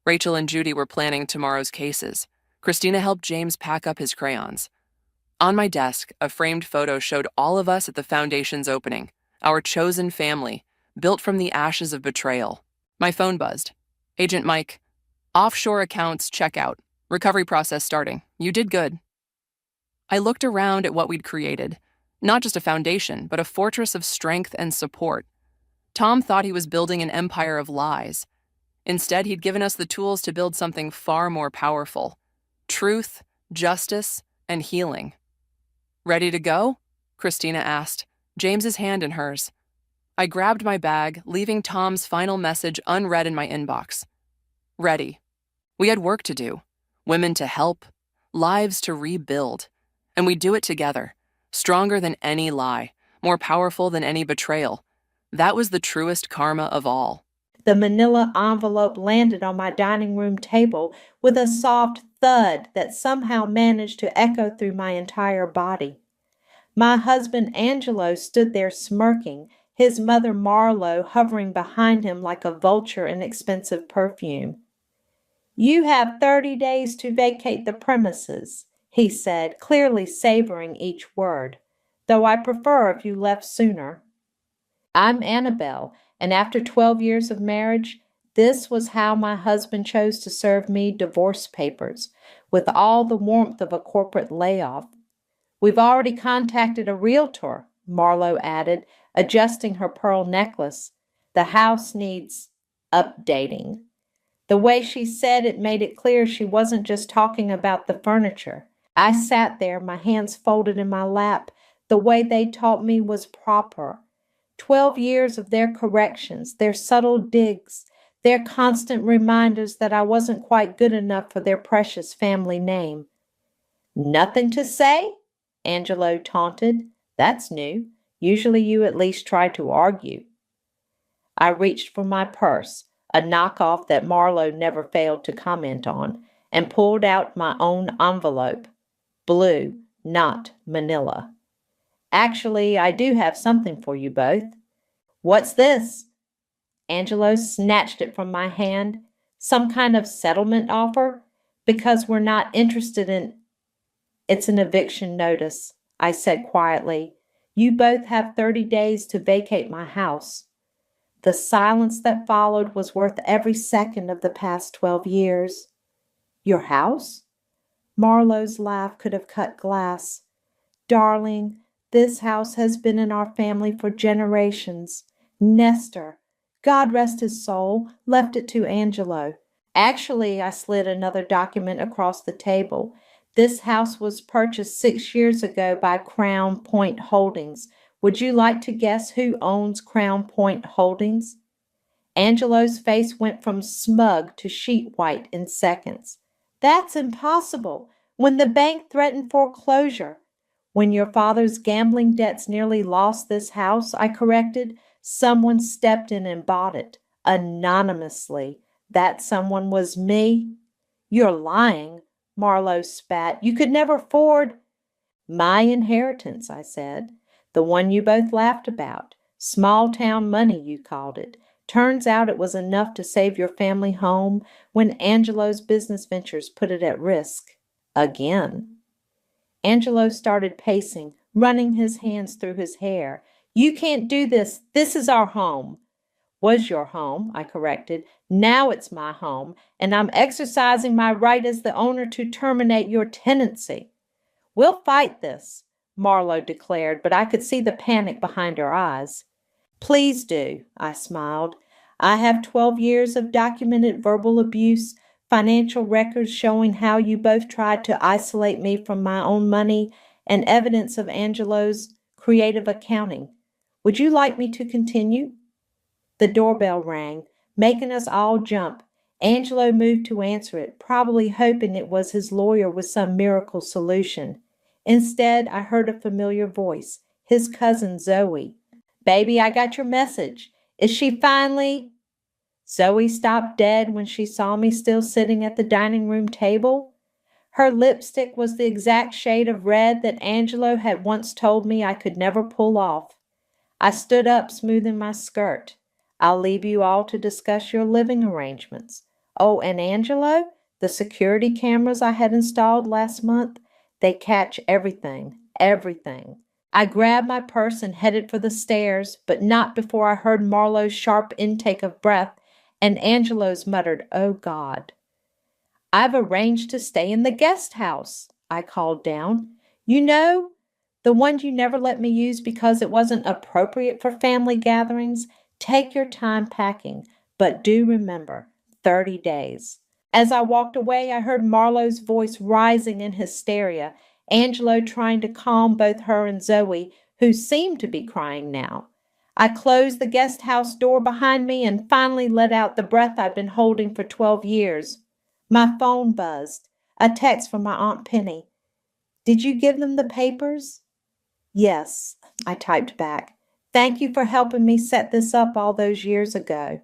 Rachel and Judy were planning tomorrow's cases. Christina helped James pack up his crayons. On my desk, a framed photo showed all of us at the foundation's opening, our chosen family, built from the ashes of betrayal. My phone buzzed. Agent Mike, offshore accounts checkout. Recovery process starting. You did good. I looked around at what we'd created. Not just a foundation, but a fortress of strength and support. Tom thought he was building an empire of lies. Instead, he'd given us the tools to build something far more powerful. Truth, justice, and healing. Ready to go? Christina asked, James's hand in hers. I grabbed my bag, leaving Tom's final message unread in my inbox. Ready. We had work to do. Women to help. Lives to rebuild. And we'd do it together. Stronger than any lie. More powerful than any betrayal. That was the truest karma of all. The manila envelope landed on my dining room table with a soft thud that somehow managed to echo through my entire body. My husband Angelo stood there smirking, his mother Marlo hovering behind him like a vulture in expensive perfume. You have 30 days to vacate the premises, he said, clearly savoring each word, though I prefer if you left sooner. I'm Annabelle, and after 12 years of marriage, this was how my husband chose to serve me divorce papers, with all the warmth of a corporate layoff. We've already contacted a realtor, Marlo added, adjusting her pearl necklace. The house needs updating. The way she said it made it clear she wasn't just talking about the furniture. I sat there, my hands folded in my lap. The way they taught me was proper. 12 years of their corrections, their subtle digs, their constant reminders that I wasn't quite good enough for their precious family name. Nothing to say? Angelo taunted. That's new. Usually you at least try to argue. I reached for my purse, a knockoff that Marlo never failed to comment on, and pulled out my own envelope. Blue, not manila. Actually, I do have something for you both. What's this? Angelo snatched it from my hand. Some kind of settlement offer? Because we're not interested in... It's an eviction notice, I said quietly. You both have 30 days to vacate my house. The silence that followed was worth every second of the past 12 years. Your house? Marlowe's laugh could have cut glass. Darling, this house has been in our family for generations. Nestor, God rest his soul, left it to Angelo. Actually, I slid another document across the table. This house was purchased 6 years ago by Crown Point Holdings. Would you like to guess who owns Crown Point Holdings? Angelo's face went from smug to sheet white in seconds. That's impossible. When the bank threatened foreclosure. When your father's gambling debts nearly lost this house, I corrected, someone stepped in and bought it, anonymously. That someone was me. You're lying, Marlowe spat. You could never afford... My inheritance, I said. The one you both laughed about. Small-town money, you called it. Turns out it was enough to save your family home when Angelo's business ventures put it at risk. Again. Angelo started pacing, running his hands through his hair. You can't do this. This is our home. Was your home, I corrected. Now it's my home, and I'm exercising my right as the owner to terminate your tenancy. We'll fight this, Marlowe declared, but I could see the panic behind her eyes. Please do, I smiled. I have 12 years of documented verbal abuse, financial records showing how you both tried to isolate me from my own money, and evidence of Angelo's creative accounting. Would you like me to continue? The doorbell rang, making us all jump. Angelo moved to answer it, probably hoping it was his lawyer with some miracle solution. Instead, I heard a familiar voice, his cousin Zoe. Baby, I got your message. Is she finally... Zoe stopped dead when she saw me still sitting at the dining room table. Her lipstick was the exact shade of red that Angelo had once told me I could never pull off. I stood up, smoothing my skirt. I'll leave you all to discuss your living arrangements. Oh, and Angelo, the security cameras I had installed last month, they catch everything, everything. I grabbed my purse and headed for the stairs, but not before I heard Marlowe's sharp intake of breath and Angelo's muttered, "Oh, God." I've arranged to stay in the guest house, I called down. You know, the one you never let me use because it wasn't appropriate for family gatherings. Take your time packing, but do remember, 30 days. As I walked away, I heard Marlowe's voice rising in hysteria, Angelo trying to calm both her and Zoe, who seemed to be crying now. I closed the guest house door behind me and finally let out the breath I'd been holding for 12 years. My phone buzzed. A text from my Aunt Penny. Did you give them the papers? Yes, I typed back. Thank you for helping me set this up all those years ago.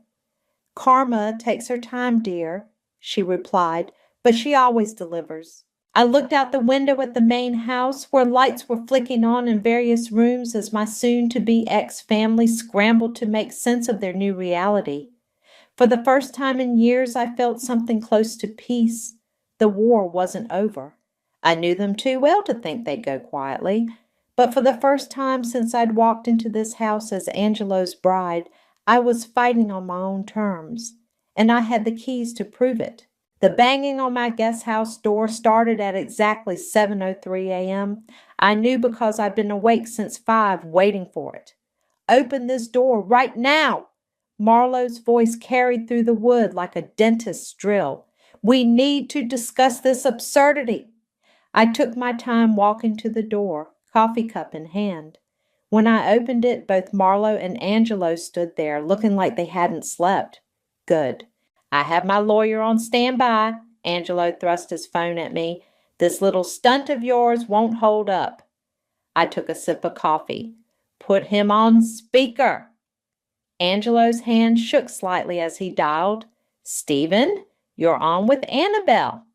Karma takes her time, dear, she replied, but she always delivers. I looked out the window at the main house where lights were flicking on in various rooms as my soon-to-be ex-family scrambled to make sense of their new reality. For the first time in years, I felt something close to peace. The war wasn't over. I knew them too well to think they'd go quietly, but for the first time since I'd walked into this house as Angelo's bride, I was fighting on my own terms, and I had the keys to prove it. The banging on my guest house door started at exactly 7:03 a.m. I knew because I'd been awake since 5 waiting for it. Open this door right now! Marlowe's voice carried through the wood like a dentist's drill. We need to discuss this absurdity. I took my time walking to the door, coffee cup in hand. When I opened it, both Marlowe and Angelo stood there, looking like they hadn't slept. Good. I have my lawyer on standby. Angelo thrust his phone at me. This little stunt of yours won't hold up. I took a sip of coffee. Put him on speaker. Angelo's hand shook slightly as he dialed. Stephen, you're on with Annabelle.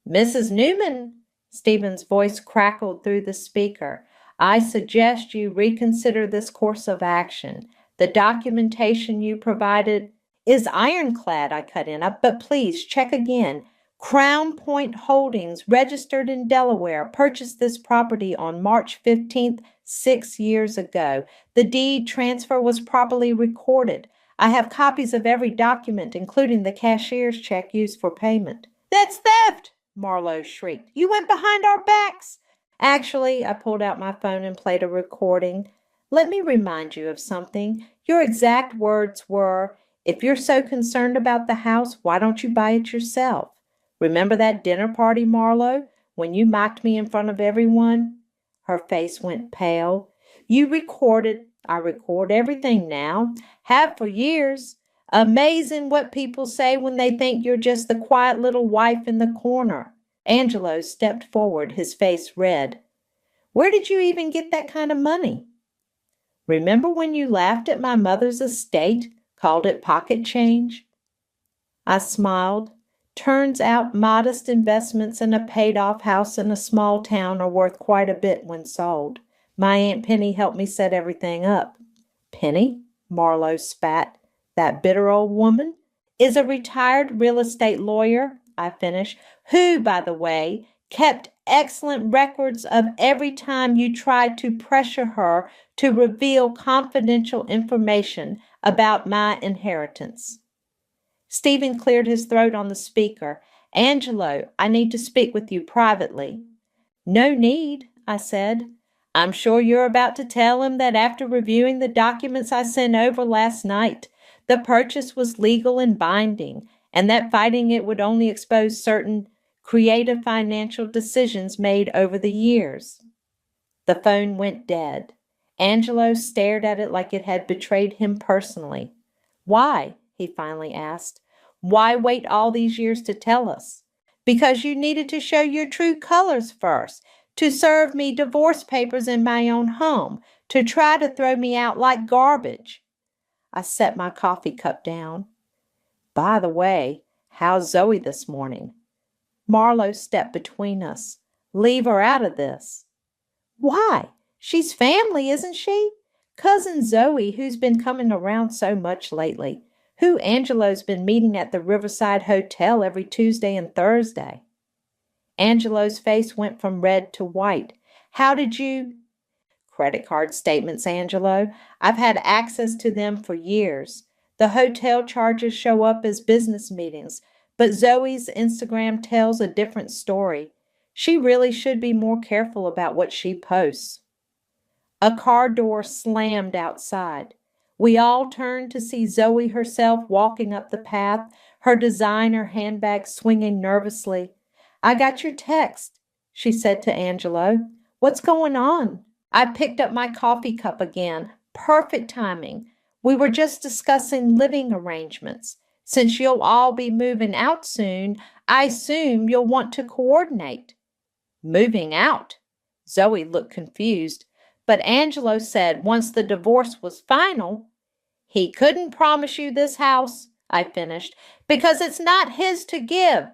Mrs. Newman, Stephen's voice crackled through the speaker. I suggest you reconsider this course of action. The documentation you provided is ironclad, I cut in. But please check again. Crown Point Holdings, registered in Delaware, purchased this property on March 15th, 6 years ago. The deed transfer was properly recorded. I have copies of every document, including the cashier's check used for payment. That's theft, Marlowe shrieked. You went behind our backs. Actually, I pulled out my phone and played a recording. Let me remind you of something. Your exact words were, if you're so concerned about the house, why don't you buy it yourself? Remember that dinner party, Marlowe, when you mocked me in front of everyone? Her face went pale. You recorded. I record everything now. Have for years. Amazing what people say when they think you're just the quiet little wife in the corner. Angelo stepped forward, his face red. Where did you even get that kind of money? Remember when you laughed at my mother's estate, called it pocket change? I smiled. Turns out modest investments in a paid-off house in a small town are worth quite a bit when sold. My Aunt Penny helped me set everything up. Penny? Marlowe spat. That bitter old woman? Is a retired real estate lawyer, I finished, who, by the way, kept excellent records of every time you tried to pressure her to reveal confidential information about my inheritance. Stephen cleared his throat on the speaker. Angelo, I need to speak with you privately. No need, I said. I'm sure you're about to tell him that after reviewing the documents I sent over last night, the purchase was legal and binding, and that fighting it would only expose certain creative financial decisions made over the years. The phone went dead. Angelo stared at it like it had betrayed him personally. Why? He finally asked. Why wait all these years to tell us? Because you needed to show your true colors first, to serve me divorce papers in my own home, to try to throw me out like garbage. I set my coffee cup down. By the way, how's Zoe this morning? Marlowe stepped between us. Leave her out of this. Why? She's family, isn't she? Cousin Zoe, who's been coming around so much lately, who Angelo's been meeting at the Riverside Hotel every Tuesday and Thursday. Angelo's face went from red to white. How did you... Credit card statements, Angelo. I've had access to them for years. The hotel charges show up as business meetings, but Zoe's Instagram tells a different story. She really should be more careful about what she posts. A car door slammed outside. We all turned to see Zoe herself walking up the path, her designer handbag swinging nervously. I got your text, she said to Angelo. What's going on? I picked up my coffee cup again. Perfect timing. We were just discussing living arrangements. Since you'll all be moving out soon, I assume you'll want to coordinate. Moving out? Zoe looked confused, but Angelo said once the divorce was final, he couldn't promise you this house, I finished, because it's not his to give.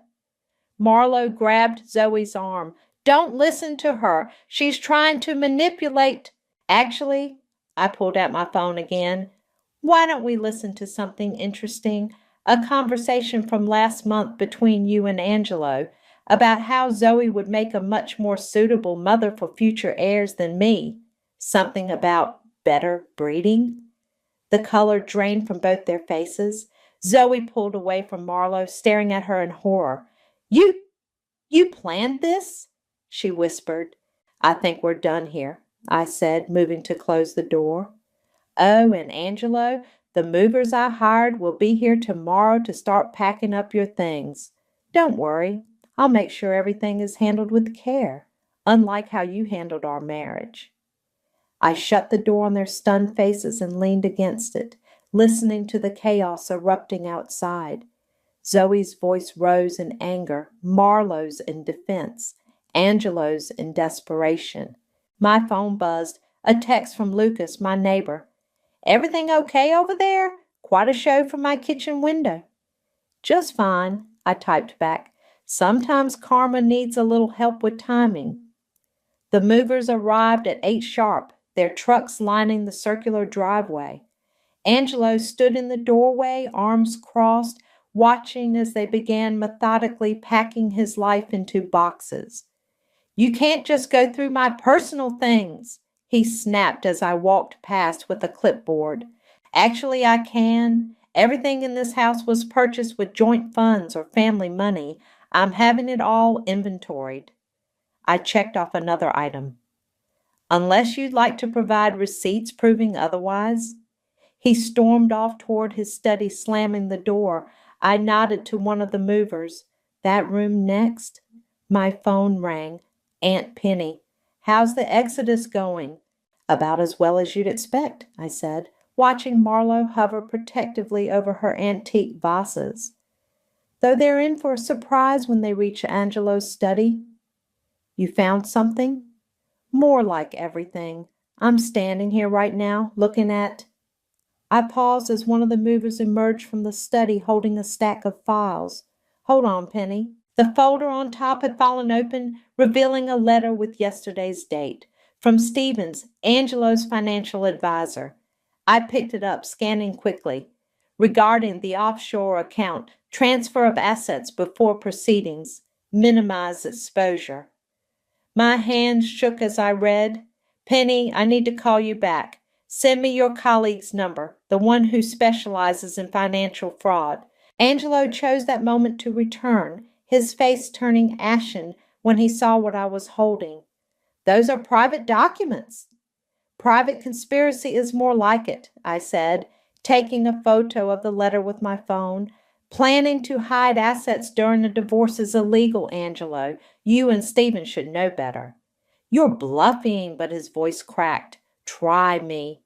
Marlowe grabbed Zoe's arm. Don't listen to her. She's trying to manipulate. Actually, I pulled out my phone again. Why don't we listen to something interesting? A conversation from last month between you and Angelo about how Zoe would make a much more suitable mother for future heirs than me. Something about better breeding. The color drained from both their faces. Zoe pulled away from Marlowe, staring at her in horror. You planned this? She whispered. I think we're done here, I said, moving to close the door. Oh, and Angelo, the movers I hired will be here tomorrow to start packing up your things. Don't worry, I'll make sure everything is handled with care, unlike how you handled our marriage. I shut the door on their stunned faces and leaned against it, listening to the chaos erupting outside. Zoe's voice rose in anger, Marlowe's in defense, Angelo's in desperation. My phone buzzed, a text from Lucas, my neighbor. Everything okay over there? Quite a show from my kitchen window. Just fine, I typed back. Sometimes karma needs a little help with timing. The movers arrived at 8 sharp, their trucks lining the circular driveway. Angelo stood in the doorway, arms crossed, watching as they began methodically packing his life into boxes. "You can't just go through my personal things," he snapped as I walked past with a clipboard. "Actually, I can. Everything in this house was purchased with joint funds or family money. I'm having it all inventoried." I checked off another item. "Unless you'd like to provide receipts proving otherwise." He stormed off toward his study, slamming the door. I nodded to one of the movers. "That room next?" My phone rang. "Aunt Penny. How's the exodus going?" "About as well as you'd expect," I said, watching Marlowe hover protectively over her antique vases. "Though they're in for a surprise when they reach Angelo's study." "You found something?" "More like everything. I'm standing here right now, looking at—" I paused as one of the movers emerged from the study holding a stack of files. "Hold on, Penny." The folder on top had fallen open, revealing a letter with yesterday's date. From Stevens, Angelo's financial advisor. I picked it up, scanning quickly. Regarding the offshore account, transfer of assets before proceedings, minimize exposure. My hands shook as I read. "Penny, I need to call you back. Send me your colleague's number, the one who specializes in financial fraud." Angelo chose that moment to return, his face turning ashen when he saw what I was holding. "Those are private documents." "Private conspiracy is more like it," I said, taking a photo of the letter with my phone. "Planning to hide assets during a divorce is illegal, Angelo. You and Stephen should know better." "You're bluffing," but his voice cracked. "Try me."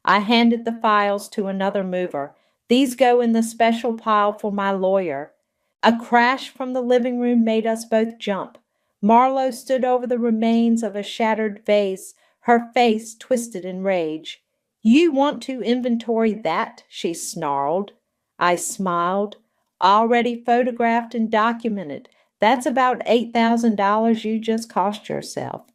I handed the files to another mover. "These go in the special pile for my lawyer." A crash from the living room made us both jump. Marlowe stood over the remains of a shattered vase, her face twisted in rage. "You want to inventory that?" she snarled. I smiled. "Already photographed and documented. That's about $8,000 you just cost yourself."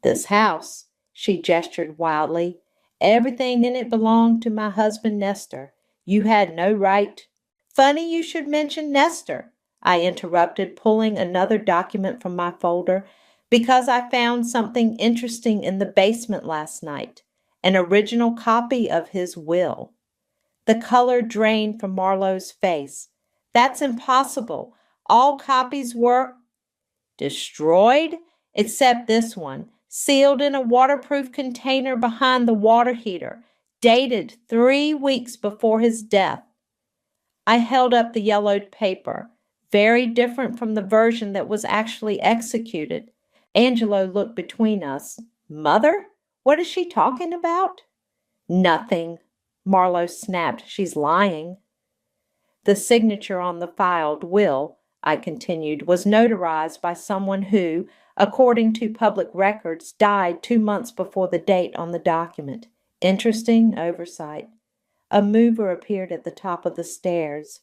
"This house," she gestured wildly, "everything in it belonged to my husband Nestor. You had no right—" "Funny you should mention Nestor," I interrupted, pulling another document from my folder, "because I found something interesting in the basement last night, an original copy of his will." The color drained from Marlowe's face. "That's impossible. All copies were—" "Destroyed? Except this one, sealed in a waterproof container behind the water heater, dated 3 weeks before his death." I held up the yellowed paper, very different from the version that was actually executed. Angelo looked between us. "Mother? What is she talking about?" "Nothing," Marlowe snapped. "She's lying." The signature on the filed will, I continued, was notarized by someone who, according to public records, died 2 months before the date on the document. Interesting oversight. A mover appeared at the top of the stairs.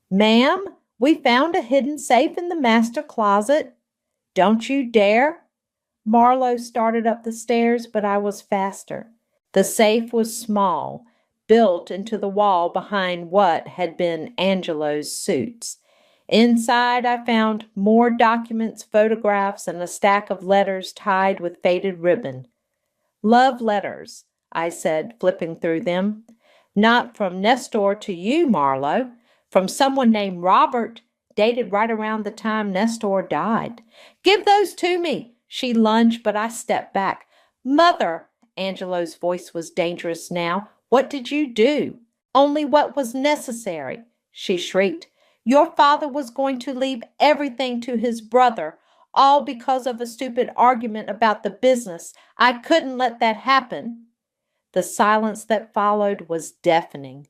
"Ma'am, we found a hidden safe in the master closet." "Don't you dare!" Marlowe started up the stairs, but I was faster. The safe was small, built into the wall behind what had been Angelo's suits. Inside, I found more documents, photographs, and a stack of letters tied with faded ribbon. "Love letters," I said, flipping through them. "Not from Nestor to you, Marlowe. From someone named Robert, dated right around the time Nestor died." "Give those to me!" She lunged, but I stepped back. "Mother!" Angelo's voice was dangerous now. "What did you do?" "Only what was necessary," she shrieked. "Your father was going to leave everything to his brother, all because of a stupid argument about the business. I couldn't let that happen." The silence that followed was deafening.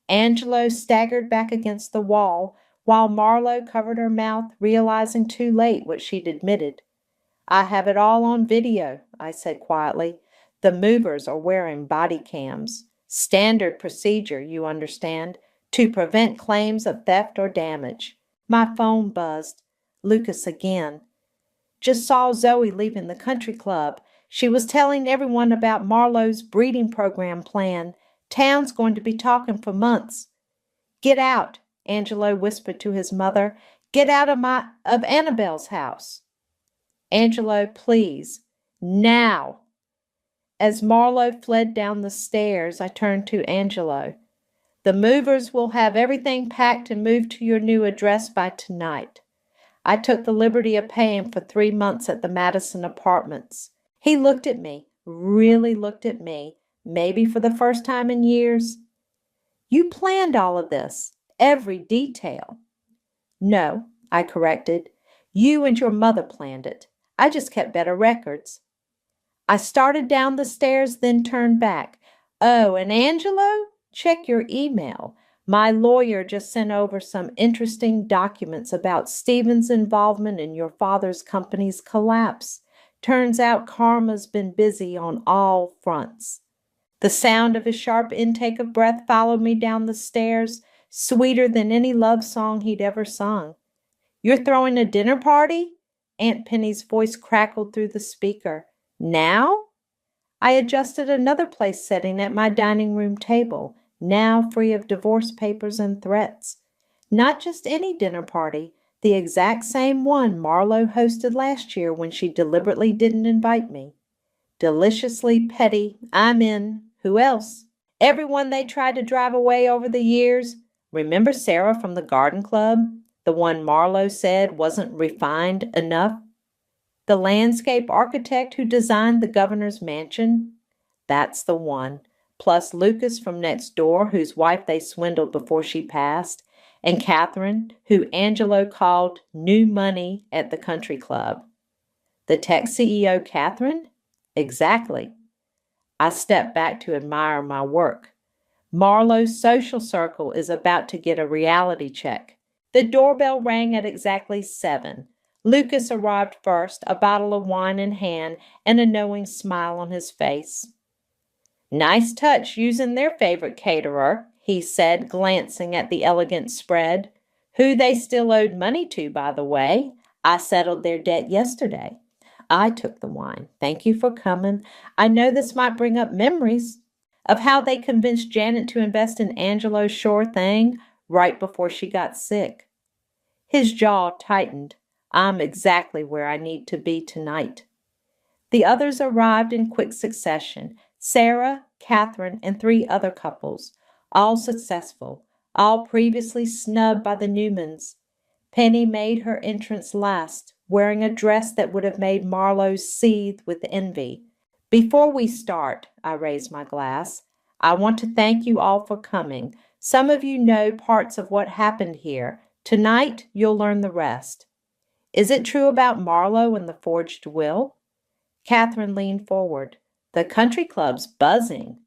Angelo staggered back against the wall, while Marlowe covered her mouth, realizing too late what she'd admitted. "I have it all on video," I said quietly. "The movers are wearing body cams. Standard procedure, you understand, to prevent claims of theft or damage." My phone buzzed. Lucas again. "Just saw Zoe leaving the country club. She was telling everyone about Marlowe's breeding program plan. Town's going to be talking for months. Get out, Angelo whispered to his mother. Get out of Annabelle's house. Angelo, please. Now. As Marlowe fled down the stairs, I turned to Angelo. The movers will have everything packed and moved to your new address by tonight. I took the liberty of paying for 3 months at the Madison Apartments. He looked at me, really looked at me, maybe for the first time in years. You planned all of this, every detail. No, I corrected. You and your mother planned it. I just kept better records. I started down the stairs, then turned back. Oh, and Angelo? Check your email. My lawyer just sent over some interesting documents about Stephen's involvement in your father's company's collapse. Turns out Karma's been busy on all fronts. The sound of his sharp intake of breath followed me down the stairs, sweeter than any love song he'd ever sung. You're throwing a dinner party? Aunt Penny's voice crackled through the speaker. Now? I adjusted another place setting at my dining room table, now free of divorce papers and threats. Not just any dinner party, the exact same one Marlowe hosted last year when she deliberately didn't invite me. Deliciously petty, I'm in. Who else? Everyone they tried to drive away over the years. Remember Sarah from the garden club? The one Marlowe said wasn't refined enough? The landscape architect who designed the governor's mansion? That's the one. Plus Lucas from next door, whose wife they swindled before she passed, and Catherine, who Angelo called new money at the country club. The tech CEO Catherine? Exactly. I stepped back to admire my work. Marlowe's social circle is about to get a reality check. The doorbell rang at exactly 7. Lucas arrived first, a bottle of wine in hand and a knowing smile on his face. Nice touch using their favorite caterer, he said, glancing at the elegant spread. Who they still owed money to, by the way. I settled their debt yesterday. I took the wine. Thank you for coming. I know this might bring up memories of how they convinced Janet to invest in Angelo's sure thing right before she got sick. His jaw tightened. I'm exactly where I need to be tonight. The others arrived in quick succession. Sarah, Catherine, and 3 other couples, all successful, all previously snubbed by the Newmans. Penny made her entrance last, wearing a dress that would have made Marlowe seethe with envy. Before we start, I raised my glass. I want to thank you all for coming. Some of you know parts of what happened here. Tonight, you'll learn the rest. Is it true about Marlowe and the forged will? Catherine leaned forward. The country club's buzzing.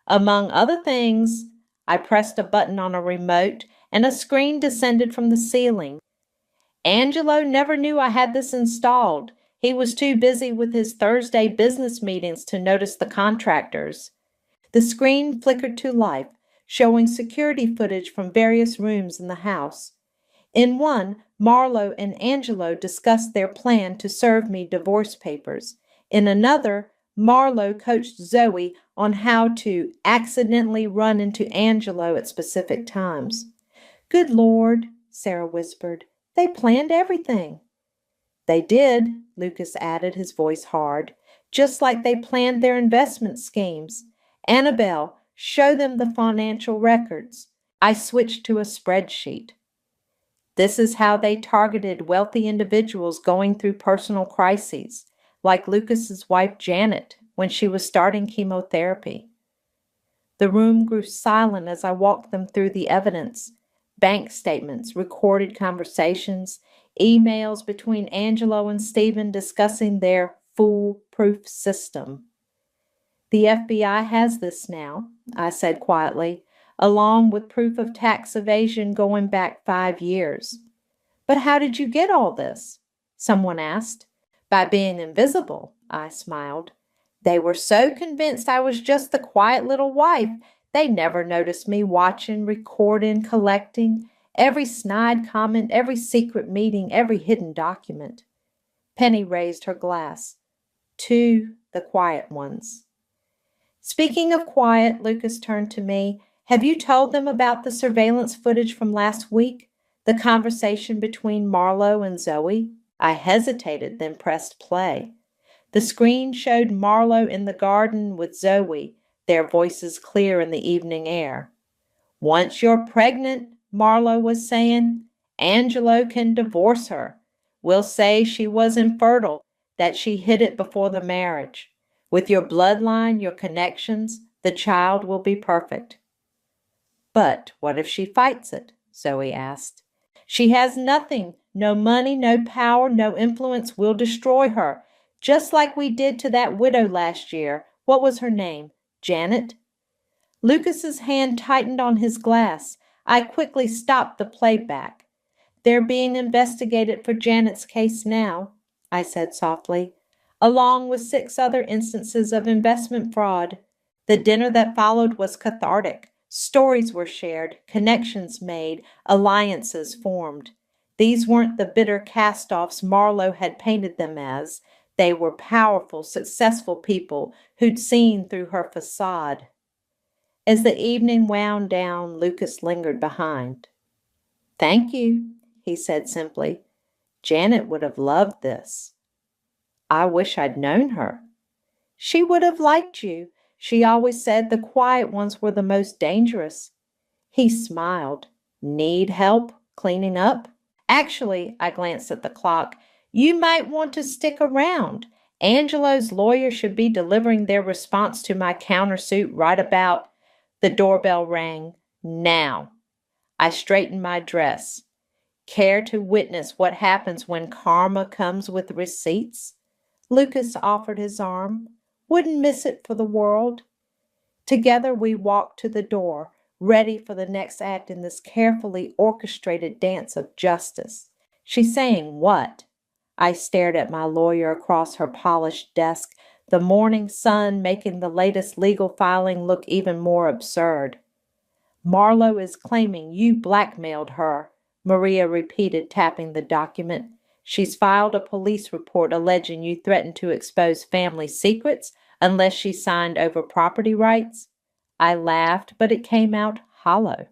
Among other things, I pressed a button on a remote and a screen descended from the ceiling. Angelo never knew I had this installed. He was too busy with his Thursday business meetings to notice the contractors. The screen flickered to life, showing security footage from various rooms in the house. In one, Marlowe and Angelo discussed their plan to serve me divorce papers. In another, Marlowe coached Zoe on how to accidentally run into Angelo at specific times. Good Lord, Sarah whispered. They planned everything. They did, Lucas added, his voice hard, just like they planned their investment schemes. Annabelle, show them the financial records. I switched to a spreadsheet. This is how they targeted wealthy individuals going through personal crises, like Lucas's wife Janet when she was starting chemotherapy. The room grew silent as I walked them through the evidence, bank statements, recorded conversations, emails between Angelo and Stephen discussing their foolproof system. The FBI has this now, I said quietly, along with proof of tax evasion going back 5 years. But how did you get all this? Someone asked. By being invisible, I smiled. They were so convinced I was just the quiet little wife, they never noticed me watching, recording, collecting, every snide comment, every secret meeting, every hidden document. Penny raised her glass. To the quiet ones. Speaking of quiet, Lucas turned to me. Have you told them about the surveillance footage from last week? The conversation between Marlowe and Zoe? I hesitated, then pressed play. The screen showed Marlowe in the garden with Zoe, their voices clear in the evening air. Once you're pregnant, Marlowe was saying, Angelo can divorce her. We'll say she was infertile, that she hid it before the marriage. With your bloodline, your connections, the child will be perfect. But what if she fights it? Zoe asked. She has nothing. No money, no power, no influence will destroy her. Just like we did to that widow last year. What was her name? Janet? Lucas's hand tightened on his glass. I quickly stopped the playback. They're being investigated for Janet's case now, I said softly, along with 6 other instances of investment fraud. The dinner that followed was cathartic. Stories were shared, connections made, alliances formed. These weren't the bitter cast-offs Marlowe had painted them as. They were powerful, successful people who'd seen through her facade. As the evening wound down, Lucas lingered behind. Thank you, he said simply. Janet would have loved this. I wish I'd known her. She would have liked you. She always said the quiet ones were the most dangerous. He smiled. Need help cleaning up? Actually, I glanced at the clock, you might want to stick around. Angelo's lawyer should be delivering their response to my countersuit right about. The doorbell rang. Now. I straightened my dress. Care to witness what happens when karma comes with receipts? Lucas offered his arm. Wouldn't miss it for the world. Together we walked to the door, ready for the next act in this carefully orchestrated dance of justice. She's saying what? I stared at my lawyer across her polished desk, the morning sun making the latest legal filing look even more absurd. Marlowe is claiming you blackmailed her, Maria repeated, tapping the document. She's filed a police report alleging you threatened to expose family secrets unless she signed over property rights. I laughed, but it came out hollow.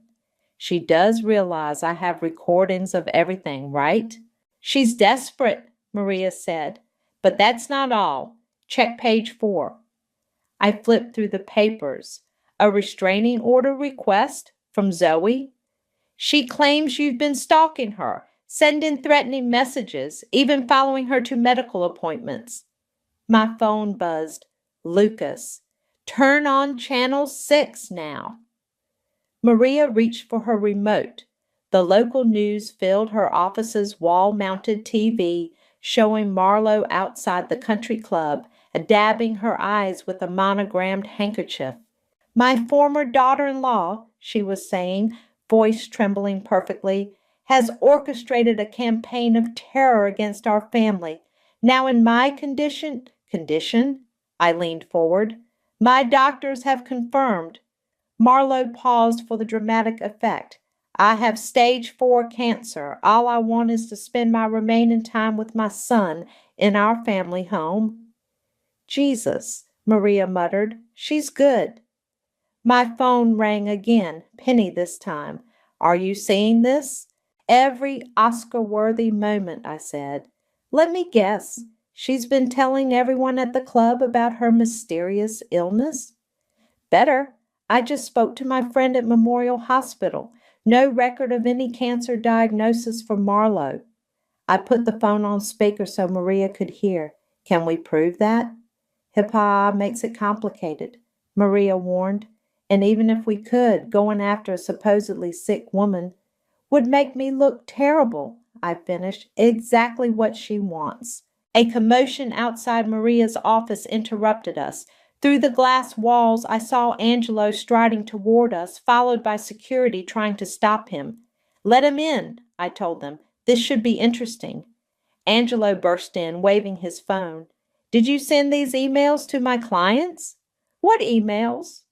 She does realize I have recordings of everything, right? She's desperate, Maria said. But that's not all. Check page 4. I flipped through the papers. A restraining order request from Zoe? She claims you've been stalking her, sending threatening messages, even following her to medical appointments. My phone buzzed. Lucas, turn on channel 6 now. Maria reached for her remote. The local news filled her office's wall-mounted TV, showing Marlowe outside the country club, dabbing her eyes with a monogrammed handkerchief. My former daughter-in-law, she was saying, voice trembling perfectly, has orchestrated a campaign of terror against our family. Now in my condition? I leaned forward. My doctors have confirmed. Marlowe paused for the dramatic effect. I have stage 4 cancer. All I want is to spend my remaining time with my son in our family home. Jesus, Maria muttered. She's good. My phone rang again, Penny this time. Are you seeing this? Every Oscar-worthy moment, I said. Let me guess. She's been telling everyone at the club about her mysterious illness? Better. I just spoke to my friend at Memorial Hospital. No record of any cancer diagnosis for Marlowe. I put the phone on speaker so Maria could hear. Can we prove that? HIPAA makes it complicated, Maria warned. And even if we could, going after a supposedly sick woman would make me look terrible, I finished. Exactly what she wants. A commotion outside Maria's office interrupted us. Through the glass walls, I saw Angelo striding toward us, followed by security trying to stop him. Let him in, I told them. This should be interesting. Angelo burst in, waving his phone. Did you send these emails to my clients? What emails?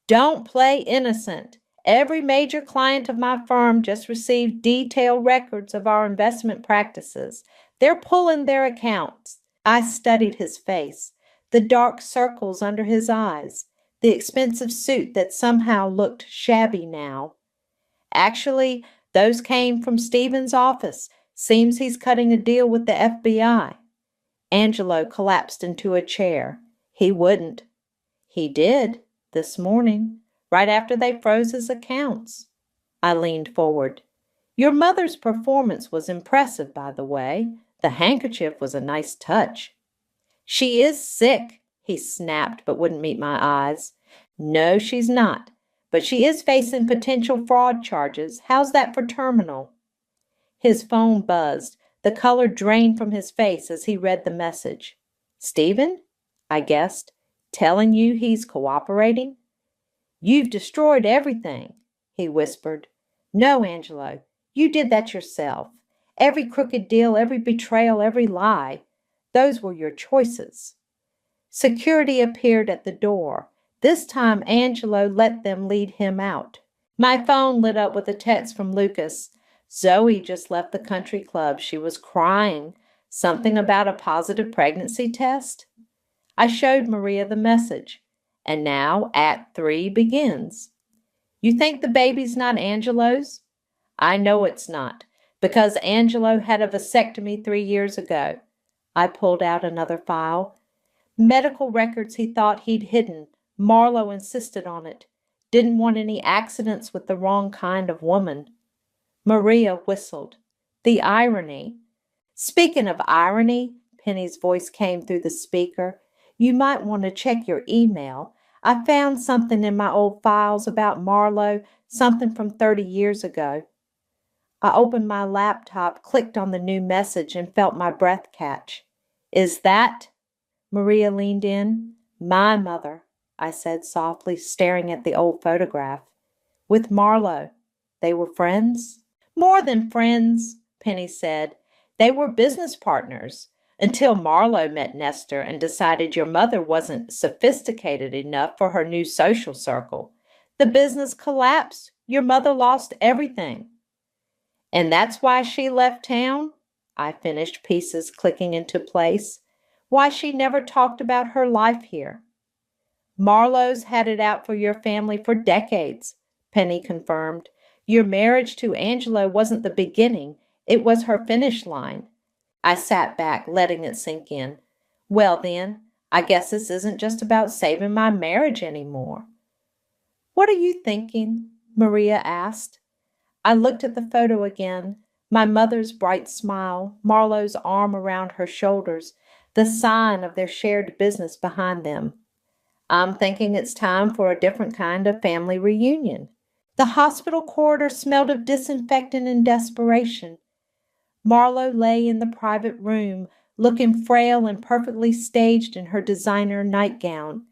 Don't play innocent. Every major client of my firm just received detailed records of our investment practices. They're pulling their accounts. I studied his face, the dark circles under his eyes. the expensive suit that somehow looked shabby now. Actually, those came from Stephen's office. Seems he's cutting a deal with the FBI. Angelo collapsed into a chair. He wouldn't. He did, this morning, right after they froze his accounts. I leaned forward. Your mother's performance was impressive, by the way. The handkerchief was a nice touch. She is sick, he snapped, but wouldn't meet my eyes. No, she's not, but she is facing potential fraud charges. How's that for terminal? His phone buzzed. The color drained from his face as he read the message. Stephen? I guessed. Telling you he's cooperating? You've destroyed everything, he whispered. No, Angelo, you did that yourself. Every crooked deal, every betrayal, every lie. Those were your choices. Security appeared at the door. This time Angelo let them lead him out. My phone lit up with a text from Lucas. Zoe just left the country club. She was crying. Something about a positive pregnancy test? I showed Maria the message. And now Act 3 begins. You think the baby's not Angelo's? I know it's not, because Angelo had a vasectomy 3 years ago. I pulled out another file. Medical records he thought he'd hidden. Marlowe insisted on it. Didn't want any accidents with the wrong kind of woman. Maria whistled. The irony. Speaking of irony, Penny's voice came through the speaker. You might want to check your email. I found something in my old files about Marlowe, something from 30 years ago. I opened my laptop, clicked on the new message, and felt my breath catch. Is that? Maria leaned in. My mother, I said softly, staring at the old photograph. With Marlowe. They were friends? More than friends, Penny said. They were business partners. Until Marlowe met Nestor and decided your mother wasn't sophisticated enough for her new social circle. The business collapsed. Your mother lost everything. And that's why she left town? I finished, pieces clicking into place. Why she never talked about her life here. Marlowe's had it out for your family for decades, Penny confirmed. Your marriage to Angelo wasn't the beginning. It was her finish line. I sat back, letting it sink in. Well then, I guess this isn't just about saving my marriage anymore. What are you thinking? Maria asked. I looked at the photo again. My mother's bright smile, Marlowe's arm around her shoulders, the sign of their shared business behind them. I'm thinking it's time for a different kind of family reunion. The hospital corridor smelled of disinfectant and desperation. Marlowe lay in the private room, looking frail and perfectly staged in her designer nightgown.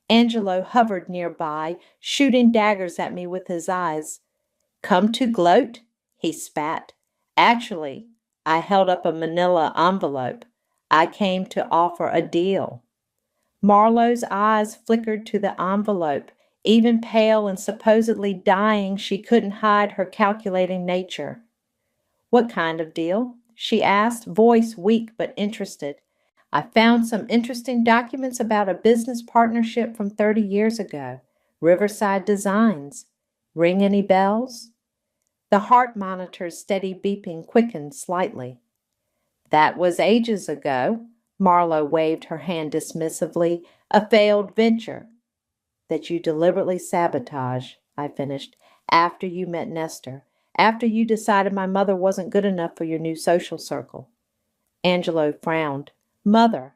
Angelo hovered nearby, shooting daggers at me with his eyes. Come to gloat? He spat. Actually, I held up a manila envelope. I came to offer a deal. Marlowe's eyes flickered to the envelope. Even pale and supposedly dying, she couldn't hide her calculating nature. What kind of deal? She asked, voice weak but interested. I found some interesting documents about a business partnership from 30 years ago. Riverside Designs. Ring any bells? The heart monitor's steady beeping quickened slightly. That was ages ago. Marlowe waved her hand dismissively. A failed venture. That you deliberately sabotage, I finished, after you met Nestor. After you decided my mother wasn't good enough for your new social circle. Angelo frowned. Mother?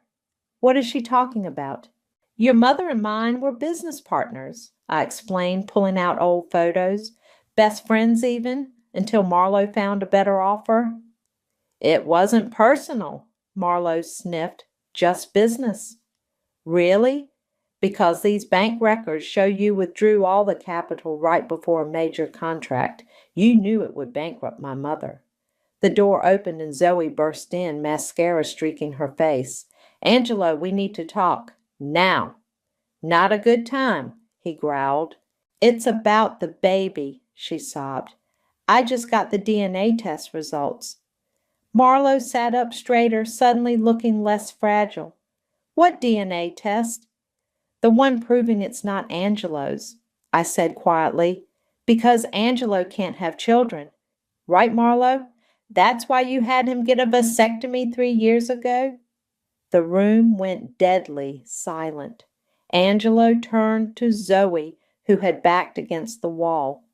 What is she talking about? Your mother and mine were business partners, I explained, pulling out old photos. Best friends even, until Marlowe found a better offer. It wasn't personal, Marlowe sniffed. Just business. Really? Because these bank records show you withdrew all the capital right before a major contract. You knew it would bankrupt my mother. The door opened and Zoe burst in, mascara streaking her face. Angelo, we need to talk. Now. Not a good time, he growled. It's about the baby, she sobbed. I just got the DNA test results. Marlowe sat up straighter, suddenly looking less fragile. What DNA test? The one proving it's not Angelo's, I said quietly, because Angelo can't have children. Right, Marlowe? That's why you had him get a vasectomy 3 years ago? The room went deadly silent. Angelo turned to Zoe, who had backed against the wall.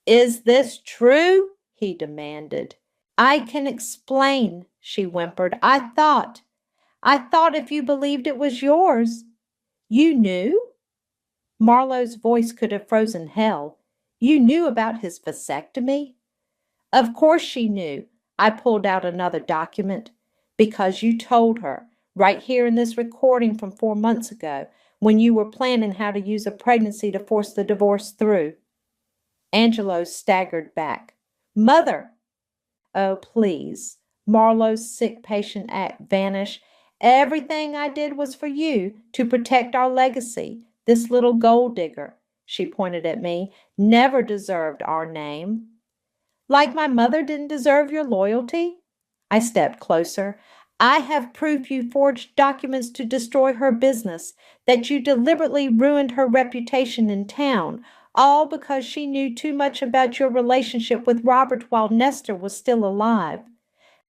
Is this true? He demanded. I can explain, she whimpered. I thought if you believed it was yours. You knew? Marlowe's voice could have frozen hell. You knew about his vasectomy? Of course she knew. I pulled out another document. Because you told her, right here in this recording from 4 months ago, when you were planning how to use a pregnancy to force the divorce through. Angelo staggered back. Mother! Oh, please. Marlowe's sick patient act vanished. Everything I did was for you, to protect our legacy. This little gold digger, she pointed at me, never deserved our name. Like my mother didn't deserve your loyalty? I stepped closer. I have proof you forged documents to destroy her business, that you deliberately ruined her reputation in town, all because she knew too much about your relationship with Robert while Nestor was still alive.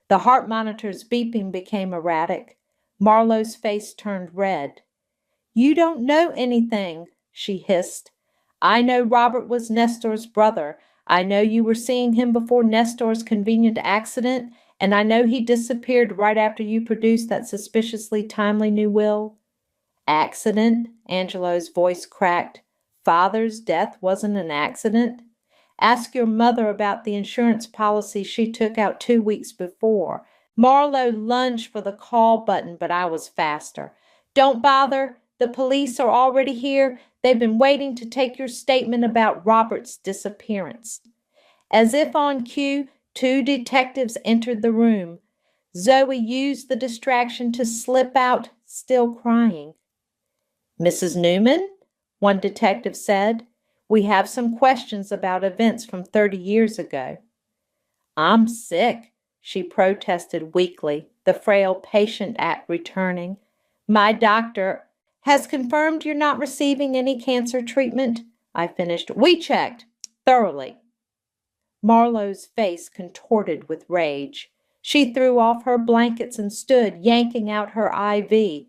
The heart monitor's beeping became erratic. Marlowe's face turned red. You don't know anything, she hissed. I know Robert was Nestor's brother. I know you were seeing him before Nestor's convenient accident, and I know he disappeared right after you produced that suspiciously timely new will. Accident? Angelo's voice cracked. Father's death wasn't an accident? Ask your mother about the insurance policy she took out 2 weeks before. Marlowe lunged for the call button, but I was faster. Don't bother. The police are already here. They've been waiting to take your statement about Robert's disappearance. As if on cue, 2 detectives entered the room. Zoe used the distraction to slip out, still crying. Mrs. Newman, one detective said, we have some questions about events from 30 years ago. I'm sick, she protested weakly, the frail patient act returning. My doctor has confirmed you're not receiving any cancer treatment, I finished. We checked thoroughly. Marlowe's face contorted with rage. She threw off her blankets and stood, yanking out her IV.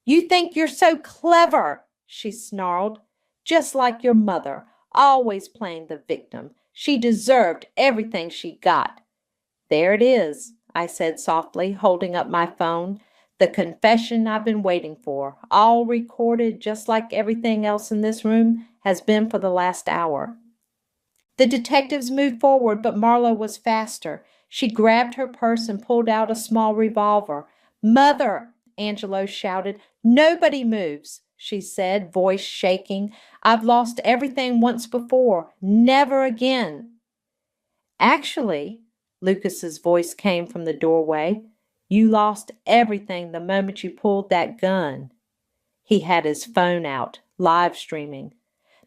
You think you're so clever, she snarled. Just like your mother, always playing the victim. She deserved everything she got. There it is, I said softly, holding up my phone. The confession I've been waiting for, all recorded just like everything else in this room has been for the last hour. The detectives moved forward, but Marlowe was faster. She grabbed her purse and pulled out a small revolver. Mother, Angelo shouted. Nobody moves, she said, voice shaking. I've lost everything once before. Never again. Actually, Lucas's voice came from the doorway. You lost everything the moment you pulled that gun. He had his phone out, live streaming.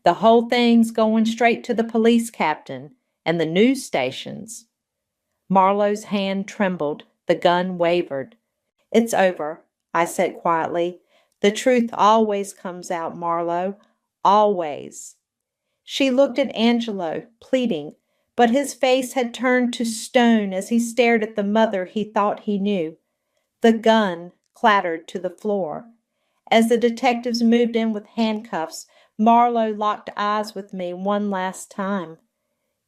The whole thing's going straight to the police captain and the news stations. Marlowe's hand trembled. The gun wavered. It's over, I said quietly. The truth always comes out, Marlowe. Always. She looked at Angelo, pleading, but his face had turned to stone as he stared at the mother he thought he knew. The gun clattered to the floor. As the detectives moved in with handcuffs, Marlowe locked eyes with me one last time.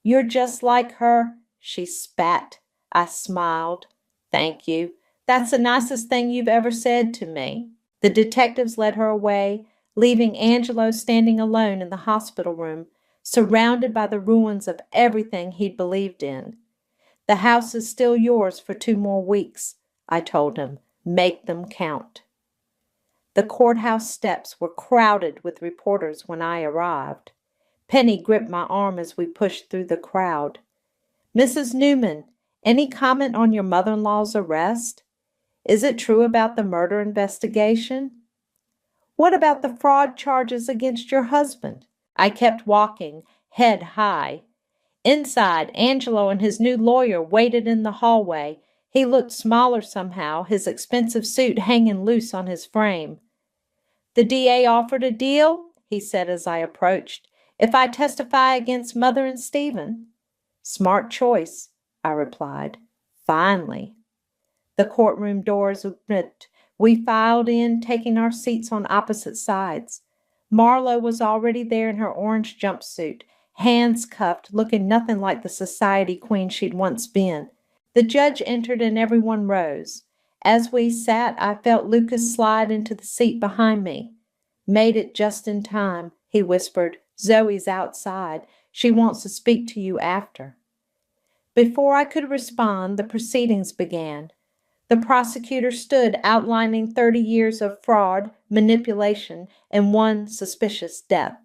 You're just like her, she spat. I smiled. Thank you. That's the nicest thing you've ever said to me. The detectives led her away, leaving Angelo standing alone in the hospital room, surrounded by the ruins of everything he'd believed in. The house is still yours for 2 more weeks, I told him. Make them count. The courthouse steps were crowded with reporters when I arrived. Penny gripped my arm as we pushed through the crowd. Mrs. Newman, any comment on your mother-in-law's arrest? Is it true about the murder investigation? What about the fraud charges against your husband? I kept walking, head high. Inside, Angelo and his new lawyer waited in the hallway. He looked smaller somehow, his expensive suit hanging loose on his frame. The DA offered a deal, he said as I approached, if I testify against Mother and Stephen. Smart choice, I replied. Finally. The courtroom doors opened. We filed in, taking our seats on opposite sides. Marlowe was already there in her orange jumpsuit, hands cuffed, looking nothing like the society queen she'd once been. The judge entered and everyone rose. As we sat, I felt Lucas slide into the seat behind me. Made it just in time, he whispered. Zoe's outside. She wants to speak to you after. Before I could respond, the proceedings began. The prosecutor stood outlining 30 years of fraud, manipulation, and one suspicious death.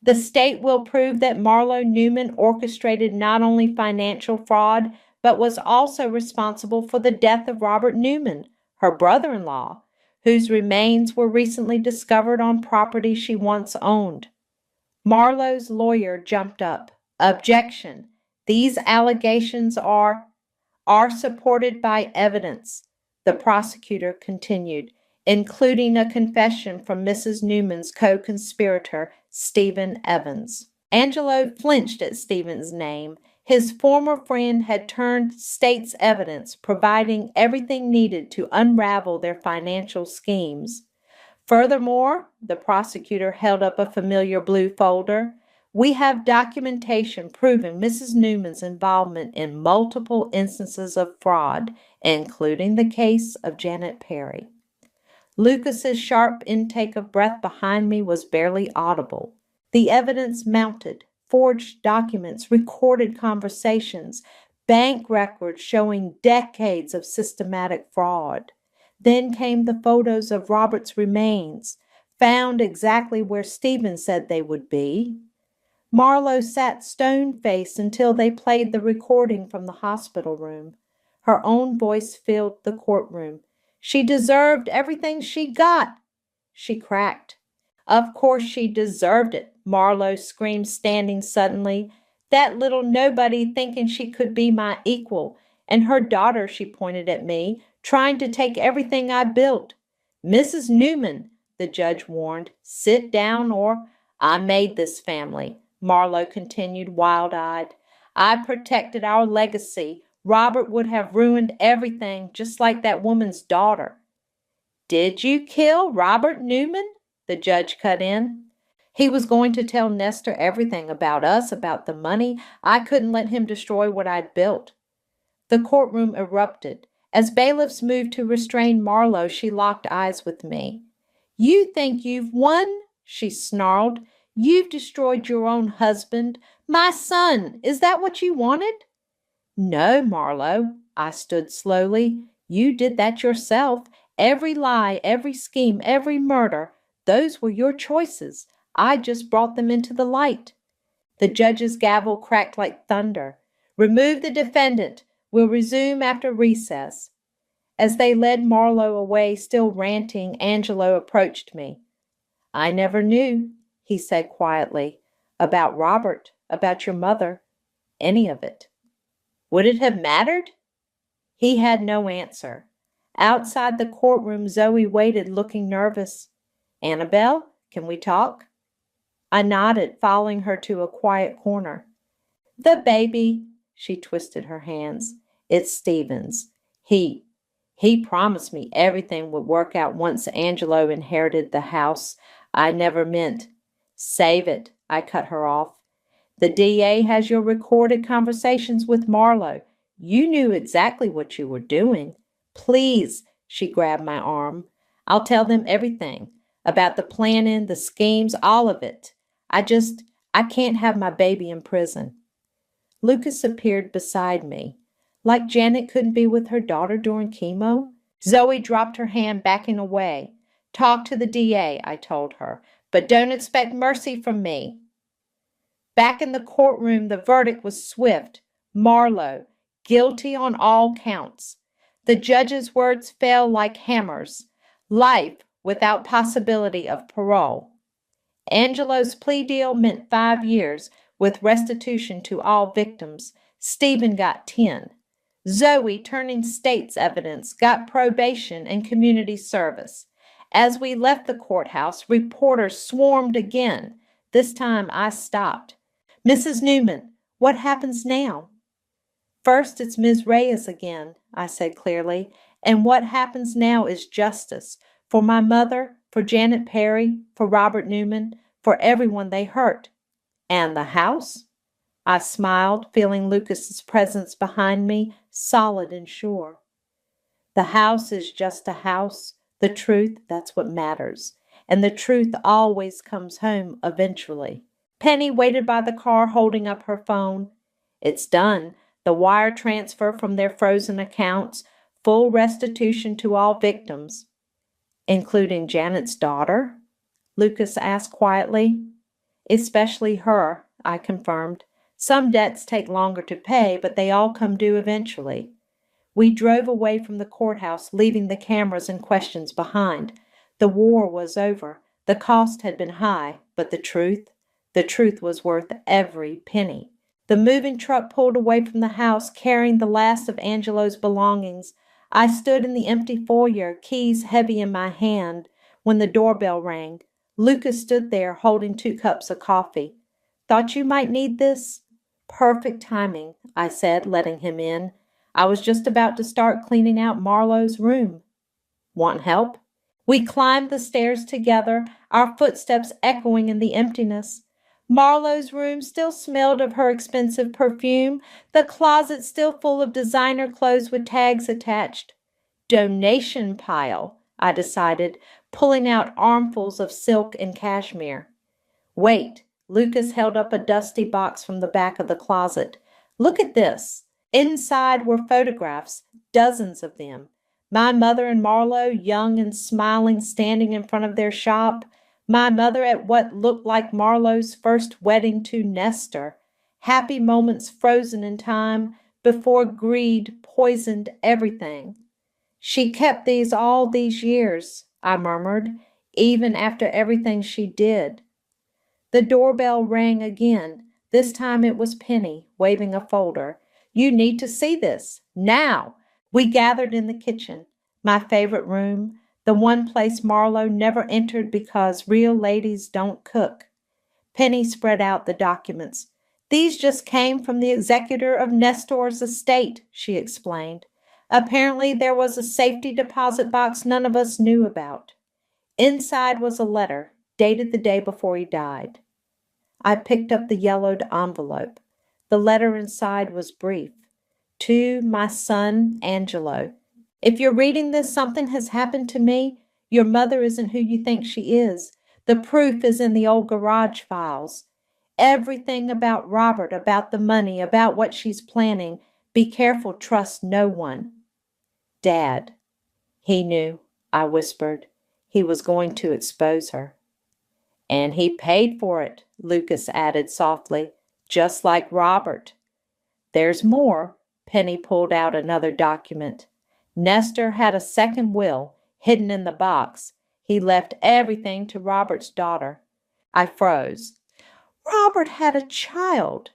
The state will prove that Marlowe Newman orchestrated not only financial fraud, but was also responsible for the death of Robert Newman, her brother-in-law, whose remains were recently discovered on property she once owned. Marlowe's lawyer jumped up. Objection. These allegations are supported by evidence, the prosecutor continued, including a confession from Mrs. Newman's co-conspirator, Stephen Evans. Angelo flinched at Stephen's name. His former friend had turned state's evidence, providing everything needed to unravel their financial schemes. Furthermore, the prosecutor held up a familiar blue folder. We have documentation proving Mrs. Newman's involvement in multiple instances of fraud, including the case of Janet Perry. Lucas's sharp intake of breath behind me was barely audible. The evidence mounted: forged documents, recorded conversations, bank records showing decades of systematic fraud. Then came the photos of Robert's remains, found exactly where Stephen said they would be. Marlowe sat stone-faced until they played the recording from the hospital room. Her own voice filled the courtroom. She deserved everything she got, she cracked. Of course she deserved it, Marlowe screamed, standing suddenly. That little nobody thinking she could be my equal, and her daughter, she pointed at me, trying to take everything I built. Mrs. Newman, the judge warned, sit down or I made this family. Marlowe continued, wild-eyed. I protected our legacy. Robert would have ruined everything, just like that woman's daughter. Did you kill Robert Newman? The judge cut in. He was going to tell Nestor everything about us, about the money. I couldn't let him destroy what I'd built. The courtroom erupted. As bailiffs moved to restrain Marlowe, she locked eyes with me. You think you've won? She snarled. You've destroyed your own husband, my son. Is that what you wanted? No, Marlowe. I stood slowly. You did that yourself. Every lie, every scheme, every murder, those were your choices. I just brought them into the light. The judge's gavel cracked like thunder. Remove the defendant. We'll resume after recess. As they led Marlowe away, still ranting, Angelo approached me. I never knew, he said quietly, about Robert, about your mother, any of it. Would it have mattered? He had no answer. Outside the courtroom, Zoe waited, looking nervous. Annabelle, can we talk? I nodded, following her to a quiet corner. The baby, she twisted her hands. It's Stephen's. He promised me everything would work out once Angelo inherited the house. I never meant. Save it, I cut her off. The DA has your recorded conversations with Marlowe. You knew exactly what you were doing. Please, she grabbed my arm. I'll tell them everything, about the planning, the schemes, all of it. I can't have my baby in prison. Lucas appeared beside me. Like Janet couldn't be with her daughter during chemo? Zoe dropped her hand, backing away. Talk to the DA, I told her, but don't expect mercy from me. Back in the courtroom, the verdict was swift. Marlowe, guilty on all counts. The judge's words fell like hammers. Life without possibility of parole. Angelo's plea deal meant 5 years, with restitution to all victims. Stephen got 10. Zoe, turning state's evidence, got probation and community service. As we left the courthouse, reporters swarmed again. This time I stopped. Mrs. Newman, what happens now? First, it's Ms. Reyes again, I said clearly, and what happens now is justice for my mother, for Janet Perry, for Robert Newman, for everyone they hurt. And the house? I smiled, feeling Lucas's presence behind me, solid and sure. The house is just a house. The truth, that's what matters. And the truth always comes home eventually. Penny waited by the car holding up her phone. It's done. The wire transfer from their frozen accounts, full restitution to all victims. Including Janet's daughter? Lucas asked quietly. Especially her, I confirmed. Some debts take longer to pay, but they all come due eventually. We drove away from the courthouse, leaving the cameras and questions behind. The war was over. The cost had been high, but the truth was worth every penny. The moving truck pulled away from the house, carrying the last of Angelo's belongings. I stood in the empty foyer, keys heavy in my hand, when the doorbell rang. Lucas stood there, holding 2 cups of coffee. Thought you might need this? Perfect timing, I said, letting him in. I was just about to start cleaning out Marlowe's room. Want help? We climbed the stairs together, our footsteps echoing in the emptiness. Marlowe's room still smelled of her expensive perfume, the closet still full of designer clothes with tags attached. Donation pile, I decided, pulling out armfuls of silk and cashmere. Wait, Lucas held up a dusty box from the back of the closet. Look at this. Inside were photographs, dozens of them. My mother and Marlowe, young and smiling, standing in front of their shop. My mother at what looked like Marlowe's first wedding to Nestor. Happy moments frozen in time before greed poisoned everything. She kept these all these years, I murmured, even after everything she did. The doorbell rang again. This time it was Penny, waving a folder. You need to see this. Now! We gathered in the kitchen, my favorite room, the one place Marlowe never entered because real ladies don't cook. Penny spread out the documents. These just came from the executor of Nestor's estate, she explained. Apparently there was a safety deposit box none of us knew about. Inside was a letter, dated the day before he died. I picked up the yellowed envelope. The letter inside was brief. To my son, Angelo. If you're reading this, something has happened to me. Your mother isn't who you think she is. The proof is in the old garage files. Everything about Robert, about the money, about what she's planning. Be careful, trust no one. Dad. He knew, I whispered. He was going to expose her. And he paid for it, Lucas added softly, just like Robert. There's more. Penny pulled out another document. Nestor had a second will, hidden in the box. He left everything to Robert's daughter. I froze. Robert had a child.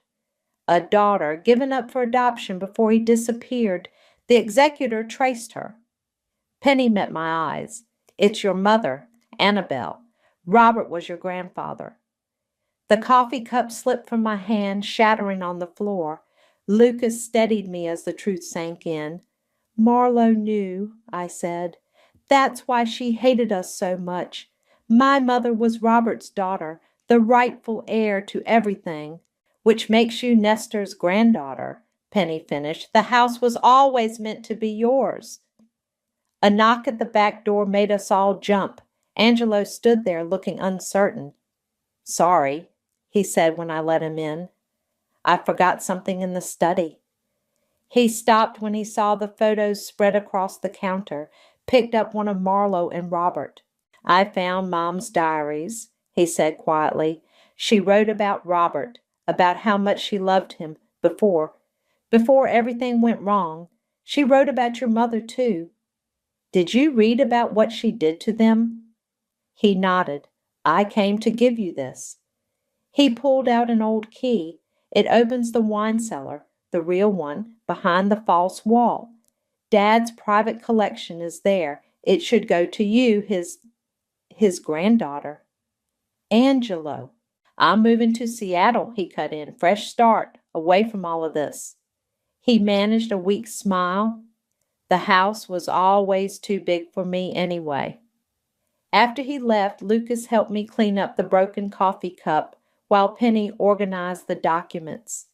A daughter given up for adoption before he disappeared. The executor traced her. Penny met my eyes. It's your mother, Annabelle. Robert was your grandfather. The coffee cup slipped from my hand, shattering on the floor. Lucas steadied me as the truth sank in. Marlowe knew, I said. That's why she hated us so much. My mother was Robert's daughter, the rightful heir to everything, which makes you Nestor's granddaughter, Penny finished. The house was always meant to be yours. A knock at the back door made us all jump. Angelo stood there looking uncertain. Sorry, he said when I let him in. I forgot something in the study. He stopped when he saw the photos spread across the counter, picked up one of Marlowe and Robert. I found Mom's diaries, he said quietly. She wrote about Robert, about how much she loved him before everything went wrong. She wrote about your mother, too. Did you read about what she did to them? He nodded. I came to give you this. He pulled out an old key. It opens the wine cellar, the real one, behind the false wall. Dad's private collection is there. It should go to you, his his granddaughter. Angelo. I'm moving to Seattle, he cut in. Fresh start, away from all of this. He managed a weak smile. The house was always too big for me anyway. After he left, Lucas helped me clean up the broken coffee cup while Penny organized the documents.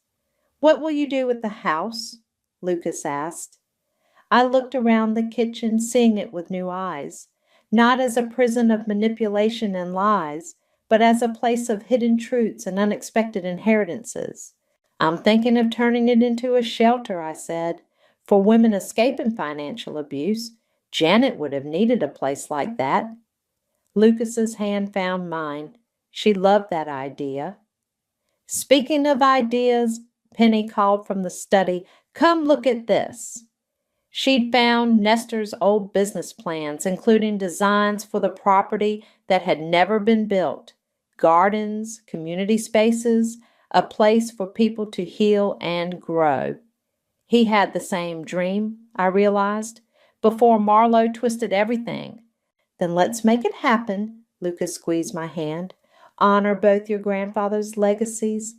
What will you do with the house? Lucas asked. I looked around the kitchen, seeing it with new eyes, not as a prison of manipulation and lies, but as a place of hidden truths and unexpected inheritances. I'm thinking of turning it into a shelter, I said, for women escaping financial abuse. Janet would have needed a place like that. Lucas's hand found mine. She loved that idea. Speaking of ideas, Penny called from the study, come look at this. She'd found Nestor's old business plans, including designs for the property that had never been built, gardens, community spaces, a place for people to heal and grow. He had the same dream, I realized, before Marlowe twisted everything. Then let's make it happen, Lucas squeezed my hand. Honor both your grandfather's legacies.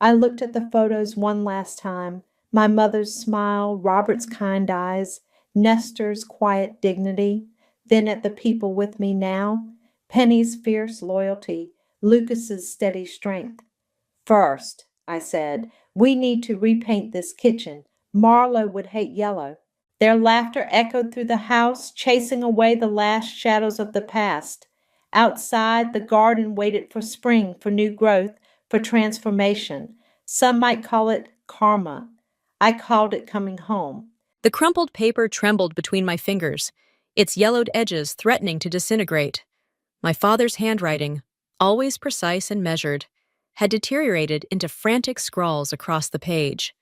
I looked at the photos one last time. My mother's smile, Robert's kind eyes, Nestor's quiet dignity, then at the people with me now, Penny's fierce loyalty, Lucas's steady strength. First, I said, we need to repaint this kitchen. Marlowe would hate yellow. Their laughter echoed through the house, chasing away the last shadows of the past. Outside, the garden waited for spring, for new growth, for transformation. Some might call it karma. I called it coming home. The crumpled paper trembled between my fingers, its yellowed edges threatening to disintegrate. My father's handwriting, always precise and measured, had deteriorated into frantic scrawls across the page.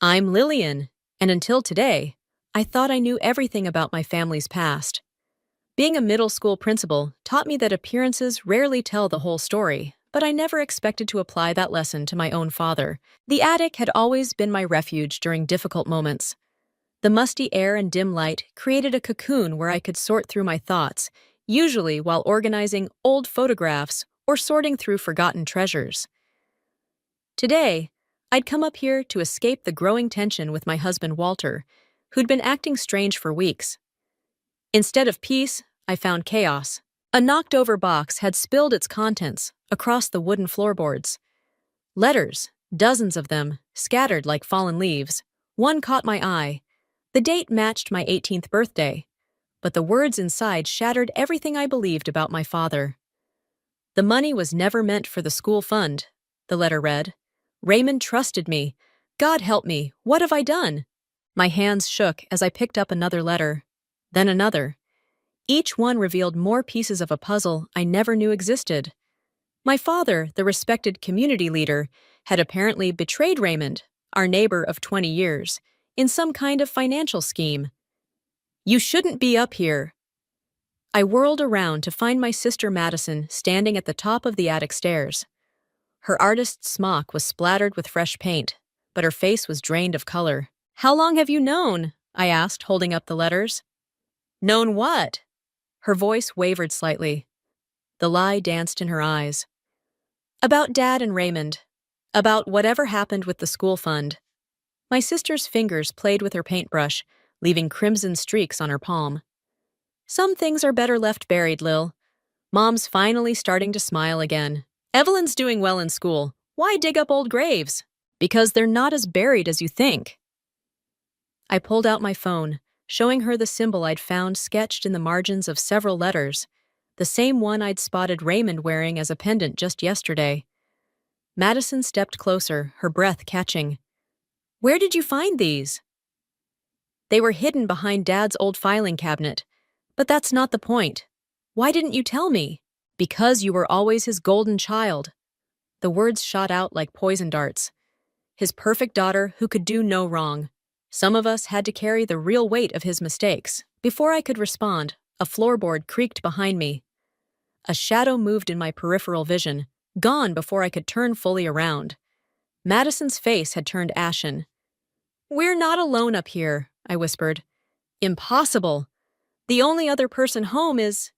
I'm Lillian, and until today, I thought I knew everything about my family's past. Being a middle school principal taught me that appearances rarely tell the whole story, but I never expected to apply that lesson to my own father. The attic had always been my refuge during difficult moments. The musty air and dim light created a cocoon where I could sort through my thoughts, usually while organizing old photographs or sorting through forgotten treasures. Today, I'd come up here to escape the growing tension with my husband Walter, who'd been acting strange for weeks. Instead of peace, I found chaos. A knocked-over box had spilled its contents across the wooden floorboards. Letters, dozens of them, scattered like fallen leaves. One caught my eye. The date matched my 18th birthday, but the words inside shattered everything I believed about my father. The money was never meant for the school fund, the letter read. Raymond trusted me. God help me, what have I done? My hands shook as I picked up another letter, then another. Each one revealed more pieces of a puzzle I never knew existed. My father, the respected community leader, had apparently betrayed Raymond, our neighbor of 20 years, in some kind of financial scheme. You shouldn't be up here. I whirled around to find my sister Madison standing at the top of the attic stairs. Her artist's smock was splattered with fresh paint, but her face was drained of color. How long have you known? I asked, holding up the letters. Known what? Her voice wavered slightly. The lie danced in her eyes. About Dad and Raymond. About whatever happened with the school fund. My sister's fingers played with her paintbrush, leaving crimson streaks on her palm. Some things are better left buried, Lil. Mom's finally starting to smile again. Evelyn's doing well in school. Why dig up old graves? Because they're not as buried as you think. I pulled out my phone, showing her the symbol I'd found sketched in the margins of several letters, the same one I'd spotted Raymond wearing as a pendant just yesterday. Madison stepped closer, her breath catching. Where did you find these? They were hidden behind Dad's old filing cabinet. But that's not the point. Why didn't you tell me? Because you were always his golden child. The words shot out like poison darts. His perfect daughter who could do no wrong. Some of us had to carry the real weight of his mistakes. Before I could respond, a floorboard creaked behind me. A shadow moved in my peripheral vision, gone before I could turn fully around. Madison's face had turned ashen. We're not alone up here, I whispered. Impossible. The only other person home is...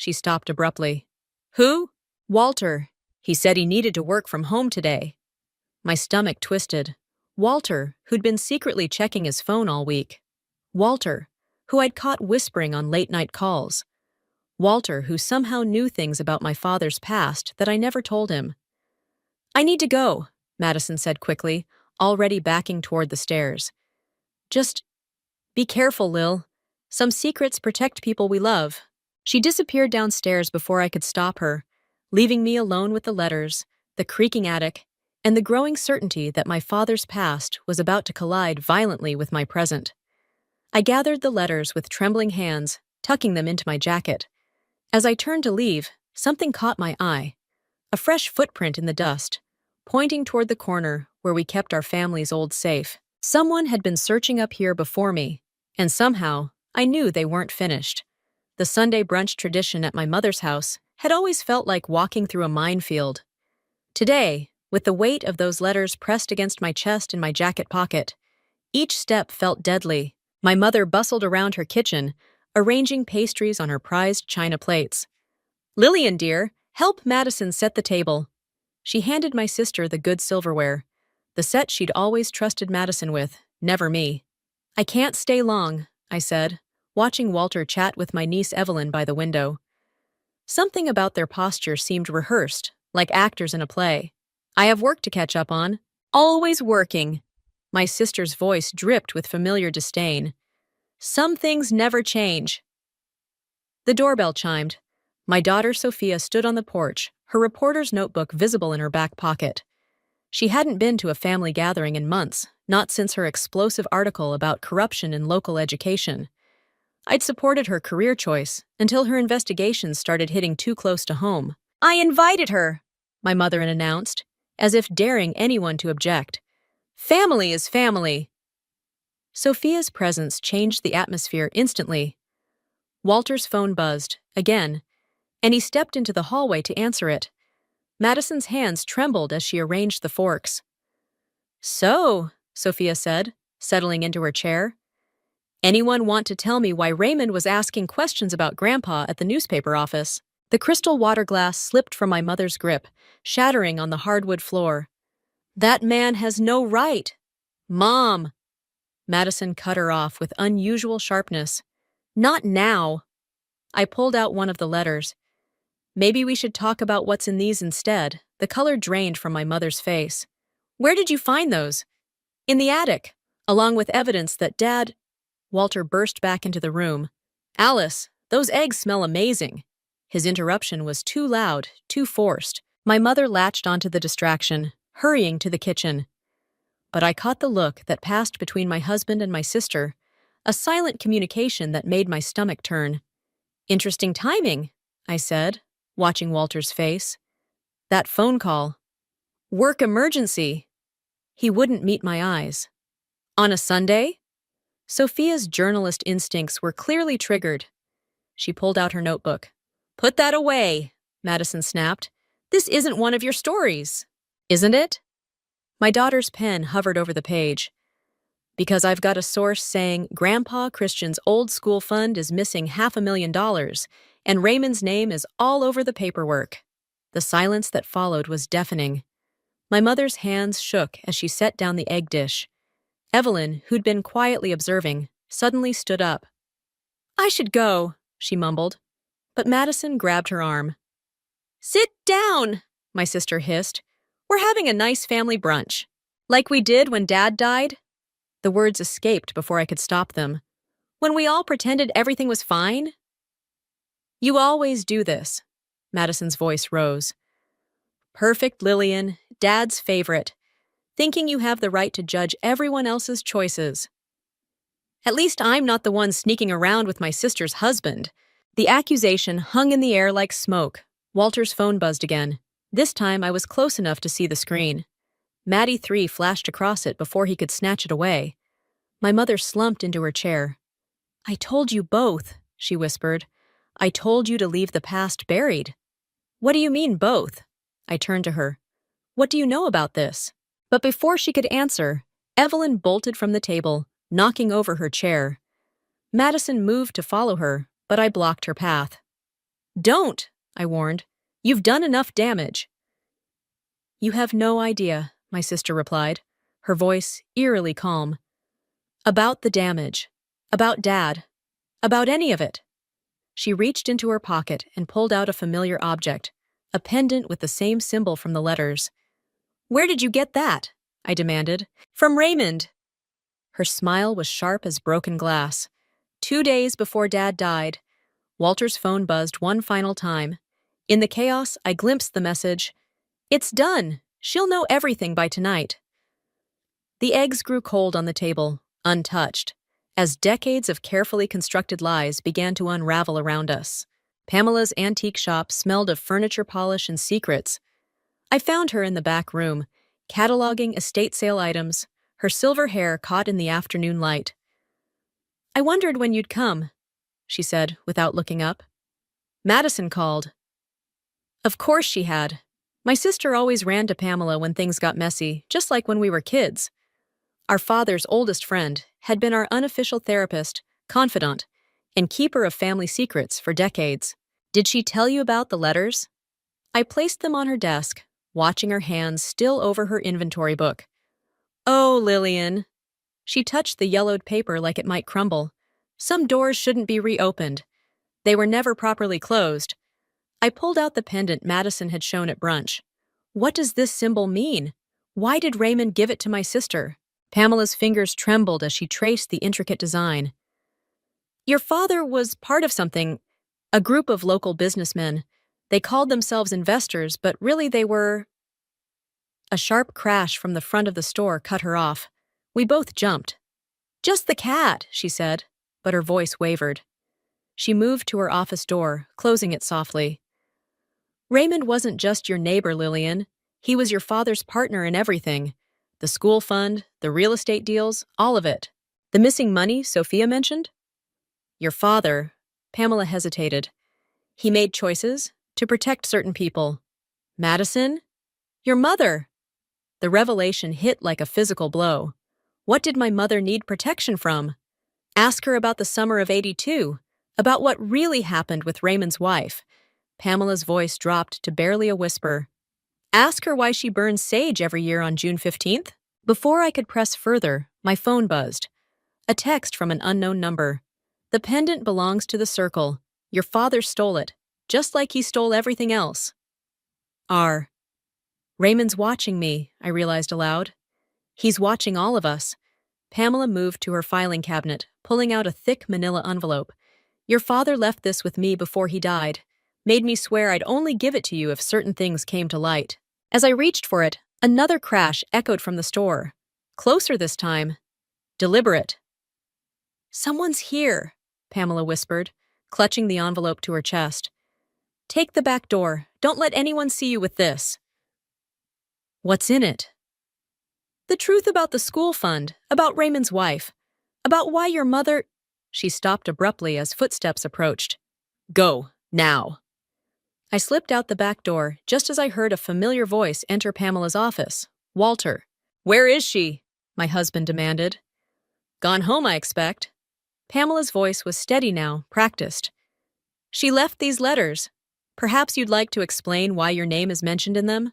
She stopped abruptly. Who? Walter. He said he needed to work from home today. My stomach twisted. Walter, who'd been secretly checking his phone all week. Walter, who I'd caught whispering on late-night calls. Walter, who somehow knew things about my father's past that I never told him. I need to go, Madison said quickly, already backing toward the stairs. Just be careful, Lil. Some secrets protect people we love. She disappeared downstairs before I could stop her, leaving me alone with the letters, the creaking attic, and the growing certainty that my father's past was about to collide violently with my present. I gathered the letters with trembling hands, tucking them into my jacket. As I turned to leave, something caught my eye. A fresh footprint in the dust, pointing toward the corner where we kept our family's old safe. Someone had been searching up here before me, and somehow I knew they weren't finished. The Sunday brunch tradition at my mother's house had always felt like walking through a minefield. Today, with the weight of those letters pressed against my chest in my jacket pocket, each step felt deadly. My mother bustled around her kitchen, arranging pastries on her prized china plates. Lillian, dear, help Madison set the table. She handed my sister the good silverware, the set she'd always trusted Madison with, never me. I can't stay long, I said, watching Walter chat with my niece Evelyn by the window. Something about their posture seemed rehearsed, like actors in a play. I have work to catch up on. Always working. My sister's voice dripped with familiar disdain. Some things never change. The doorbell chimed. My daughter Sophia stood on the porch, her reporter's notebook visible in her back pocket. She hadn't been to a family gathering in months, not since her explosive article about corruption in local education. I'd supported her career choice until her investigations started hitting too close to home. I invited her, my mother announced, as if daring anyone to object. Family is family. Sophia's presence changed the atmosphere instantly. Walter's phone buzzed, again, and he stepped into the hallway to answer it. Madison's hands trembled as she arranged the forks. So, Sophia said, settling into her chair. Anyone want to tell me why Raymond was asking questions about Grandpa at the newspaper office? The crystal water glass slipped from my mother's grip, shattering on the hardwood floor. That man has no right. Mom! Madison cut her off with unusual sharpness. Not now. I pulled out one of the letters. Maybe we should talk about what's in these instead. The color drained from my mother's face. Where did you find those? In the attic, along with evidence that Dad... Walter burst back into the room. Alice, those eggs smell amazing. His interruption was too loud, too forced. My mother latched onto the distraction, hurrying to the kitchen. But I caught the look that passed between my husband and my sister, a silent communication that made my stomach turn. Interesting timing, I said, watching Walter's face. That phone call. Work emergency. He wouldn't meet my eyes. On a Sunday? Sophia's journalist instincts were clearly triggered. She pulled out her notebook. Put that away, Madison snapped. This isn't one of your stories. Isn't it? My daughter's pen hovered over the page. Because I've got a source saying Grandpa Christian's old school fund is missing $500,000, and Raymond's name is all over the paperwork. The silence that followed was deafening. My mother's hands shook as she set down the egg dish. Evelyn, who'd been quietly observing, suddenly stood up. I should go, she mumbled. But Madison grabbed her arm. Sit down, my sister hissed. We're having a nice family brunch. Like we did when Dad died? The words escaped before I could stop them. When we all pretended everything was fine? You always do this. Madison's voice rose. Perfect Lillian, Dad's favorite. Thinking you have the right to judge everyone else's choices. At least I'm not the one sneaking around with my sister's husband. The accusation hung in the air like smoke. Walter's phone buzzed again. This time I was close enough to see the screen. Maddie 3 flashed across it before he could snatch it away. My mother slumped into her chair. I told you both, she whispered. I told you to leave the past buried. What do you mean both? I turned to her. What do you know about this? But before she could answer, Evelyn bolted from the table, knocking over her chair. Madison moved to follow her, but I blocked her path. Don't, I warned. You've done enough damage. You have no idea, my sister replied, her voice eerily calm. About the damage. About Dad. About any of it. She reached into her pocket and pulled out a familiar object, a pendant with the same symbol from the letters. Where did you get that? I demanded. From Raymond. Her smile was sharp as broken glass. 2 days before Dad died, Walter's phone buzzed one final time. In the chaos, I glimpsed the message. It's done. She'll know everything by tonight. The eggs grew cold on the table, untouched, as decades of carefully constructed lies began to unravel around us. Pamela's antique shop smelled of furniture polish and secrets. I found her in the back room, cataloging estate sale items, her silver hair caught in the afternoon light. I wondered when you'd come, she said without looking up. Madison called. Of course she had. My sister always ran to Pamela when things got messy, just like when we were kids. Our father's oldest friend had been our unofficial therapist, confidant, and keeper of family secrets for decades. Did she tell you about the letters? I placed them on her desk, watching her hands still over her inventory book. Oh, Lillian. She touched the yellowed paper like it might crumble. Some doors shouldn't be reopened. They were never properly closed. I pulled out the pendant Madison had shown at brunch. What does this symbol mean? Why did Raymond give it to my sister? Pamela's fingers trembled as she traced the intricate design. Your father was part of something, a group of local businessmen. They called themselves investors, but really they were... A sharp crash from the front of the store cut her off. We both jumped. Just the cat, she said, but her voice wavered. She moved to her office door, closing it softly. Raymond wasn't just your neighbor, Lillian. He was your father's partner in everything. The school fund, the real estate deals, all of it. The missing money Sophia mentioned? Your father, Pamela hesitated. He made choices to protect certain people. Madison? Your mother. The revelation hit like a physical blow. What did my mother need protection from? Ask her about the summer of '82, about what really happened with Raymond's wife. Pamela's voice dropped to barely a whisper. Ask her why she burns sage every year on June 15th. Before I could press further, my phone buzzed. A text from an unknown number. The pendant belongs to the circle. Your father stole it, just like he stole everything else. R. Raymond's watching me, I realized aloud. He's watching all of us. Pamela moved to her filing cabinet, pulling out a thick manila envelope. Your father left this with me before he died. Made me swear I'd only give it to you if certain things came to light. As I reached for it, another crash echoed from the store. Closer this time. Deliberate. Someone's here, Pamela whispered, clutching the envelope to her chest. Take the back door. Don't let anyone see you with this. What's in it? The truth about the school fund, about Raymond's wife, about why your mother... She stopped abruptly as footsteps approached. Go, now. I slipped out the back door just as I heard a familiar voice enter Pamela's office. Walter. Where is she? My husband demanded. Gone home, I expect. Pamela's voice was steady now, practiced. She left these letters. Perhaps you'd like to explain why your name is mentioned in them?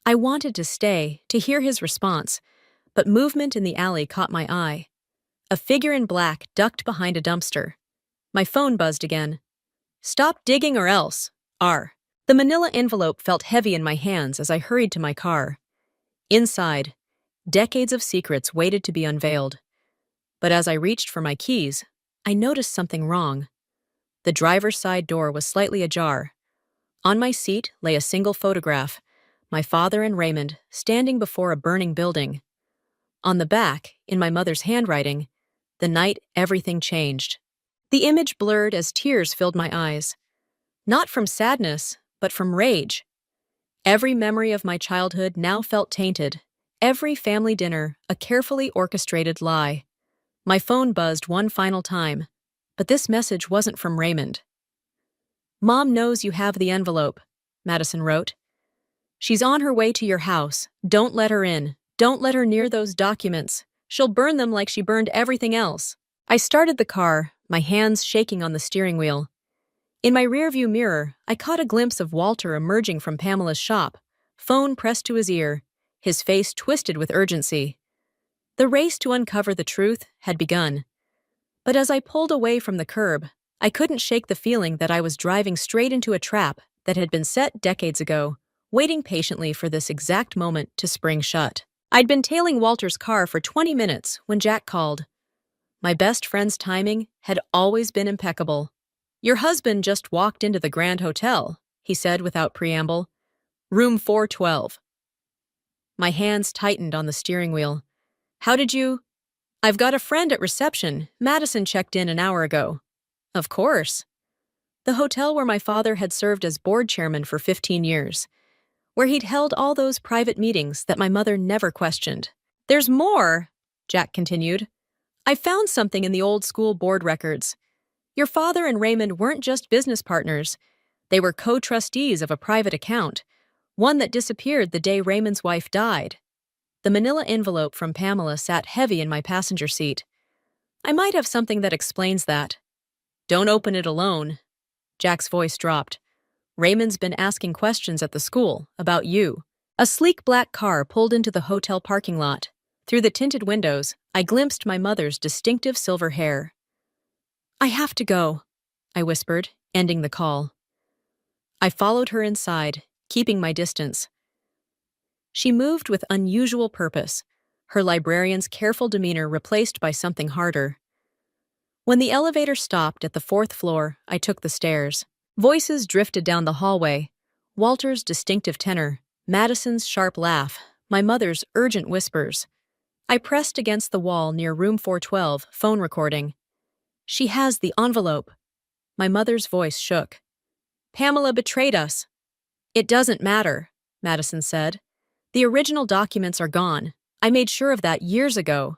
I wanted to stay, to hear his response, but movement in the alley caught my eye. A figure in black ducked behind a dumpster. My phone buzzed again. Stop digging or else. R. The manila envelope felt heavy in my hands as I hurried to my car. Inside, decades of secrets waited to be unveiled. But as I reached for my keys, I noticed something wrong. The driver's side door was slightly ajar. On my seat lay a single photograph, my father and Raymond standing before a burning building. On the back, in my mother's handwriting, the night everything changed. The image blurred as tears filled my eyes. Not from sadness, but from rage. Every memory of my childhood now felt tainted. Every family dinner, a carefully orchestrated lie. My phone buzzed one final time, but this message wasn't from Raymond. Mom knows you have the envelope, Madison wrote. She's on her way to your house. Don't let her in. Don't let her near those documents. She'll burn them like she burned everything else. I started the car, my hands shaking on the steering wheel. In my rearview mirror, I caught a glimpse of Walter emerging from Pamela's shop, phone pressed to his ear, his face twisted with urgency. The race to uncover the truth had begun. But as I pulled away from the curb, I couldn't shake the feeling that I was driving straight into a trap that had been set decades ago, waiting patiently for this exact moment to spring shut. I'd been tailing Walter's car for 20 minutes when Jack called. My best friend's timing had always been impeccable. "Your husband just walked into the Grand Hotel," he said without preamble. "Room 412. My hands tightened on the steering wheel. "How did you—" "I've got a friend at reception. Madison checked in an hour ago." "Of course." The hotel where my father had served as board chairman for 15 years, where he'd held all those private meetings that my mother never questioned. "There's more," Jack continued. "I found something in the old school board records. Your father and Raymond weren't just business partners. They were co-trustees of a private account, one that disappeared the day Raymond's wife died." The manila envelope from Pamela sat heavy in my passenger seat. "I might have something that explains that." "Don't open it alone." Jack's voice dropped. "Raymond's been asking questions at the school about you." A sleek black car pulled into the hotel parking lot. Through the tinted windows, I glimpsed my mother's distinctive silver hair. "I have to go," I whispered, ending the call. I followed her inside, keeping my distance. She moved with unusual purpose, her librarian's careful demeanor replaced by something harder. When the elevator stopped at the 4th floor, I took the stairs. Voices drifted down the hallway. Walter's distinctive tenor, Madison's sharp laugh, my mother's urgent whispers. I pressed against the wall near room 412, phone recording. "She has the envelope." My mother's voice shook. "Pamela betrayed us." "It doesn't matter," Madison said. "The original documents are gone. I made sure of that years ago."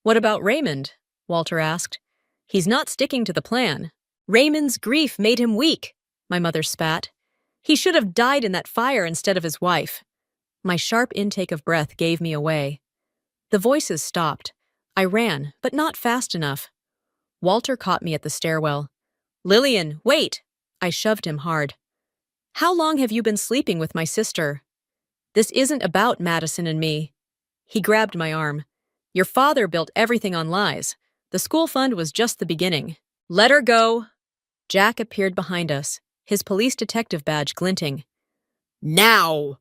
"What about Raymond?" Walter asked. "He's not sticking to the plan." "Raymond's grief made him weak," my mother spat. "He should have died in that fire instead of his wife." My sharp intake of breath gave me away. The voices stopped. I ran, but not fast enough. Walter caught me at the stairwell. "Lillian, wait!" I shoved him hard. "How long have you been sleeping with my sister?" "This isn't about Madison and me." He grabbed my arm. "Your father built everything on lies. The school fund was just the beginning." "Let her go." Jack appeared behind us, his police detective badge glinting. "Now!"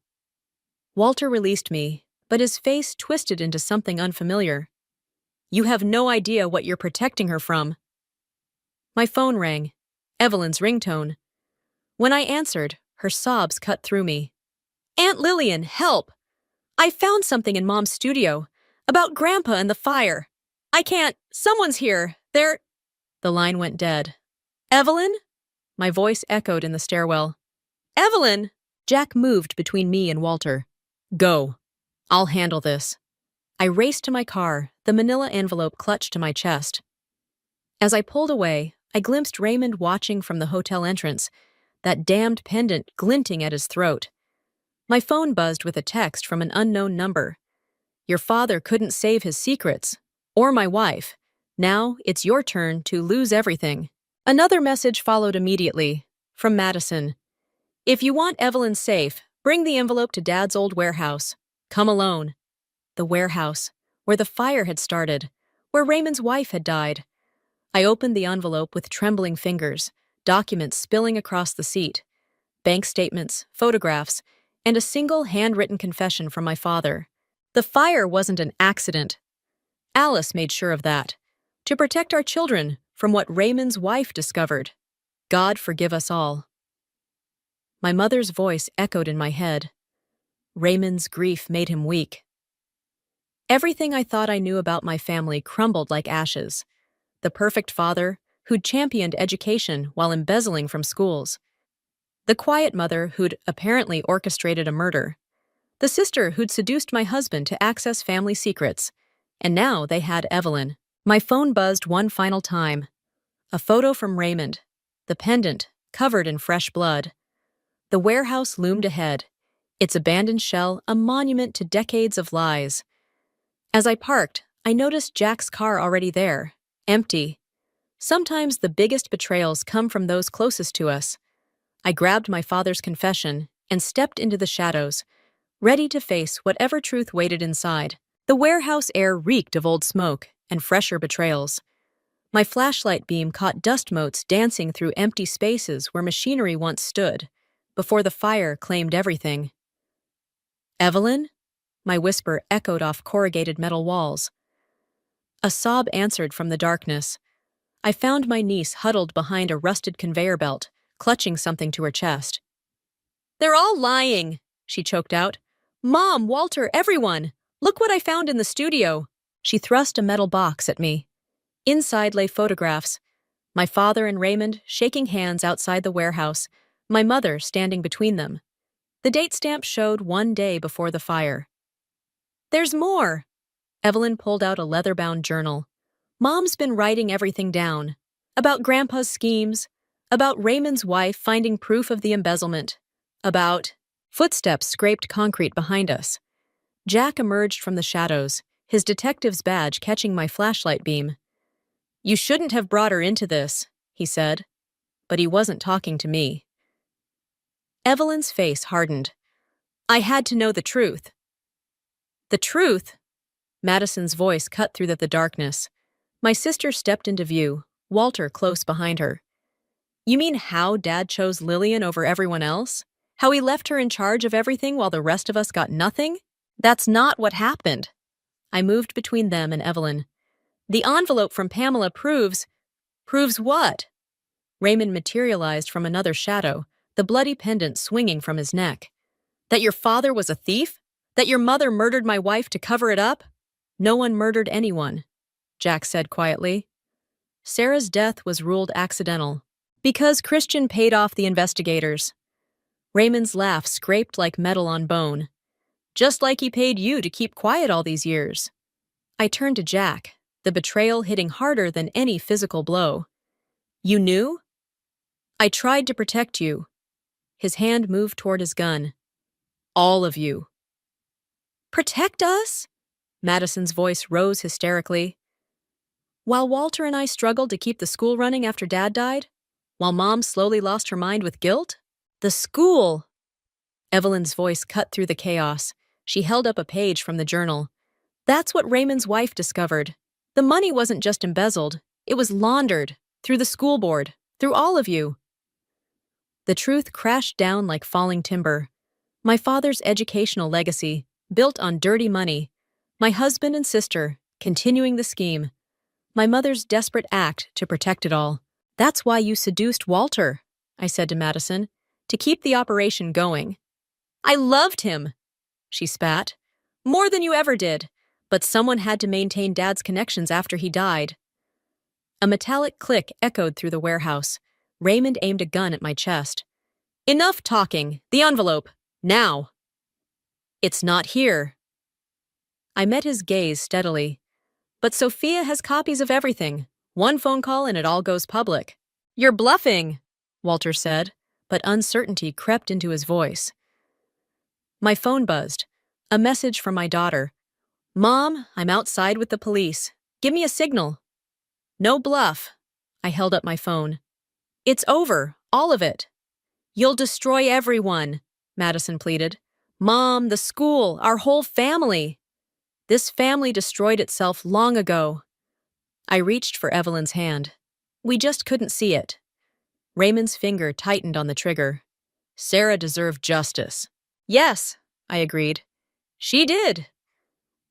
Walter released me, but his face twisted into something unfamiliar. "You have no idea what you're protecting her from." My phone rang. Evelyn's ringtone. When I answered, her sobs cut through me. "Aunt Lillian, help! I found something in Mom's studio about Grandpa and the fire. I can't. Someone's here. They're—" The line went dead. "Evelyn?" My voice echoed in the stairwell. "Evelyn!" Jack moved between me and Walter. "Go. I'll handle this." I raced to my car, the manila envelope clutched to my chest. As I pulled away, I glimpsed Raymond watching from the hotel entrance, that damned pendant glinting at his throat. My phone buzzed with a text from an unknown number. "Your father couldn't save his secrets, or my wife. Now it's your turn to lose everything." Another message followed immediately, from Madison. "If you want Evelyn safe, bring the envelope to Dad's old warehouse. Come alone." The warehouse, where the fire had started, where Raymond's wife had died. I opened the envelope with trembling fingers, documents spilling across the seat. Bank statements, photographs, and a single handwritten confession from my father. The fire wasn't an accident. Alice made sure of that. To protect our children from what Raymond's wife discovered. God forgive us all. My mother's voice echoed in my head. Raymond's grief made him weak. Everything I thought I knew about my family crumbled like ashes. The perfect father who'd championed education while embezzling from schools. The quiet mother who'd apparently orchestrated a murder. The sister who'd seduced my husband to access family secrets. And now they had Evelyn. My phone buzzed one final time. A photo from Raymond. The pendant, covered in fresh blood. The warehouse loomed ahead, its abandoned shell a monument to decades of lies. As I parked, I noticed Jack's car already there, empty. Sometimes the biggest betrayals come from those closest to us. I grabbed my father's confession and stepped into the shadows, ready to face whatever truth waited inside. The warehouse air reeked of old smoke and fresher betrayals. My flashlight beam caught dust motes dancing through empty spaces where machinery once stood, before the fire claimed everything. "Evelyn?" My whisper echoed off corrugated metal walls. A sob answered from the darkness. I found my niece huddled behind a rusted conveyor belt, clutching something to her chest. "They're all lying," she choked out. "Mom, Walter, everyone! Look what I found in the studio!" She thrust a metal box at me. Inside lay photographs. My father and Raymond shaking hands outside the warehouse, my mother standing between them. The date stamp showed 1 day before the fire. "There's more!" Evelyn pulled out a leather-bound journal. "Mom's been writing everything down. About Grandpa's schemes, about Raymond's wife finding proof of the embezzlement, about..." Footsteps scraped concrete behind us. Jack emerged from the shadows, his detective's badge catching my flashlight beam. "You shouldn't have brought her into this," he said. But he wasn't talking to me. Evelyn's face hardened. "I had to know the truth." "The truth?" Madison's voice cut through the darkness. My sister stepped into view, Walter close behind her. "You mean how Dad chose Lillian over everyone else? How he left her in charge of everything while the rest of us got nothing? That's not what happened." I moved between them and Evelyn. "The envelope from Pamela proves..." "Proves what?" Raymond materialized from another shadow, the bloody pendant swinging from his neck. "That your father was a thief? That your mother murdered my wife to cover it up?" "No one murdered anyone," Jack said quietly. "Sarah's death was ruled accidental, because Christian paid off the investigators." Raymond's laugh scraped like metal on bone. "Just like he paid you to keep quiet all these years." I turned to Jack, the betrayal hitting harder than any physical blow. "You knew?" "I tried to protect you." His hand moved toward his gun. "All of you." "Protect us?" Madison's voice rose hysterically. "While Walter and I struggled to keep the school running after Dad died? While Mom slowly lost her mind with guilt? The school!" Evelyn's voice cut through the chaos. She held up a page from the journal. "That's what Raymond's wife discovered. The money wasn't just embezzled, it was laundered, through the school board, through all of you." The truth crashed down like falling timber. My father's educational legacy, built on dirty money. My husband and sister, continuing the scheme. My mother's desperate act to protect it all. "That's why you seduced Walter," I said to Madison, "to keep the operation going." "I loved him," she spat. "More than you ever did. But someone had to maintain Dad's connections after he died." A metallic click echoed through the warehouse. Raymond aimed a gun at my chest. "Enough talking. The envelope. Now." "It's not here." I met his gaze steadily. "But Sophia has copies of everything. One phone call and it all goes public." "You're bluffing," Walter said, but uncertainty crept into his voice. My phone buzzed. A message from my daughter. "Mom, I'm outside with the police. Give me a signal." "No bluff." I held up my phone. "It's over, all of it." "You'll destroy everyone," Madison pleaded. "Mom, the school, our whole family." "This family destroyed itself long ago." I reached for Evelyn's hand. "We just couldn't see it." Raymond's finger tightened on the trigger. "Sarah deserved justice." "Yes," I agreed. "She did."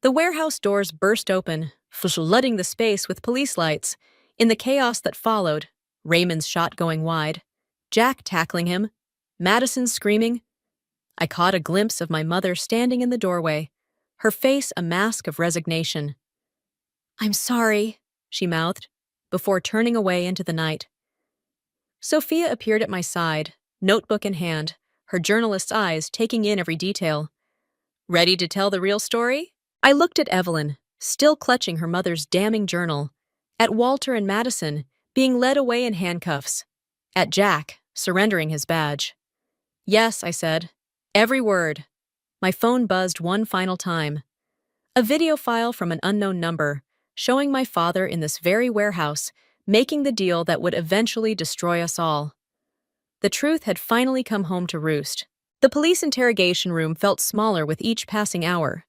The warehouse doors burst open, flooding the space with police lights. In the chaos that followed, Raymond's shot going wide, Jack tackling him, Madison screaming. I caught a glimpse of my mother standing in the doorway, her face a mask of resignation. "I'm sorry," she mouthed, before turning away into the night. Sophia appeared at my side, notebook in hand, her journalist's eyes taking in every detail. "Ready to tell the real story?" I looked at Evelyn, still clutching her mother's damning journal, at Walter and Madison, being led away in handcuffs, at Jack, surrendering his badge. "Yes," I said. "Every word." My phone buzzed one final time. A video file from an unknown number, showing my father in this very warehouse, making the deal that would eventually destroy us all. The truth had finally come home to roost. The police interrogation room felt smaller with each passing hour.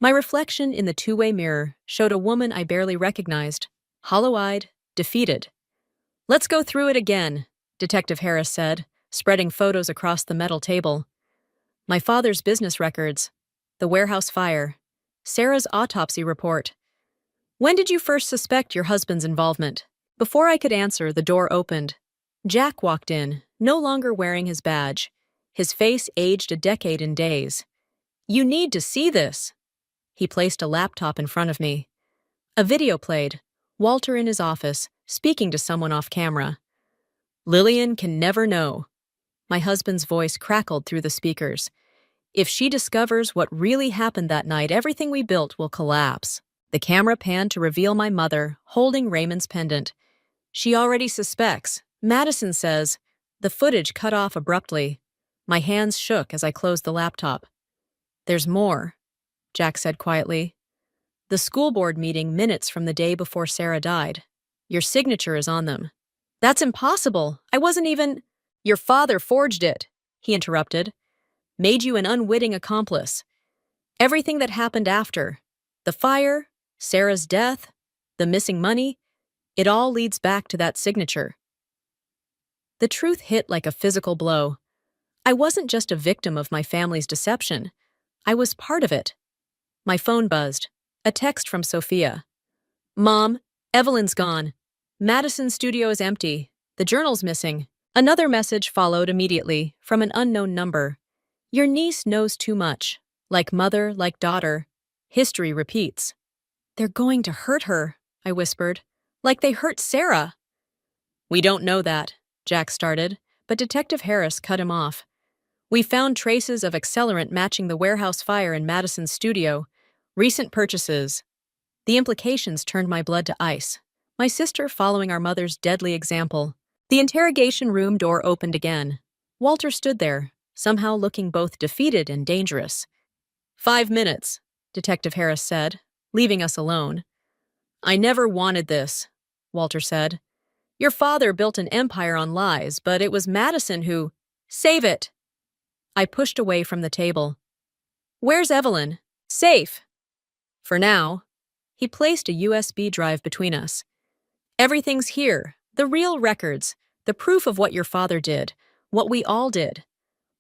My reflection in the two-way mirror showed a woman I barely recognized, hollow-eyed, defeated. "Let's go through it again," Detective Harris said, spreading photos across the metal table. My father's business records, the warehouse fire, Sarah's autopsy report. "When did you first suspect your husband's involvement?" Before I could answer, the door opened. Jack walked in, no longer wearing his badge. His face aged a decade in days. "You need to see this." He placed a laptop in front of me. A video played, Walter in his office, speaking to someone off camera. "Lillian can never know." My husband's voice crackled through the speakers. "If she discovers what really happened that night, everything we built will collapse." The camera panned to reveal my mother, holding Raymond's pendant. "She already suspects. Madison says." The footage cut off abruptly. My hands shook as I closed the laptop. "There's more," Jack said quietly. "The school board meeting minutes from the day before Sarah died. Your signature is on them." "That's impossible. I wasn't even—" "Your father forged it," he interrupted. "Made you an unwitting accomplice. Everything that happened after, the fire, Sarah's death, the missing money, it all leads back to that signature." The truth hit like a physical blow. I wasn't just a victim of my family's deception. I was part of it. My phone buzzed. A text from Sophia. "Mom, Evelyn's gone. Madison's studio is empty. The journal's missing." Another message followed immediately, from an unknown number. "Your niece knows too much. Like mother, like daughter. History repeats." "They're going to hurt her," I whispered. "Like they hurt Sarah." "We don't know that," Jack started, but Detective Harris cut him off. "We found traces of accelerant matching the warehouse fire in Madison's studio. Recent purchases." The implications turned my blood to ice. My sister following our mother's deadly example. The interrogation room door opened again. Walter stood there, somehow looking both defeated and dangerous. 5 minutes, Detective Harris said, leaving us alone. "I never wanted this," Walter said. "Your father built an empire on lies, but it was Madison who—" "Save it!" I pushed away from the table. "Where's Evelyn?" "Safe." "For now." He placed a USB drive between us. "Everything's here, the real records, the proof of what your father did, what we all did.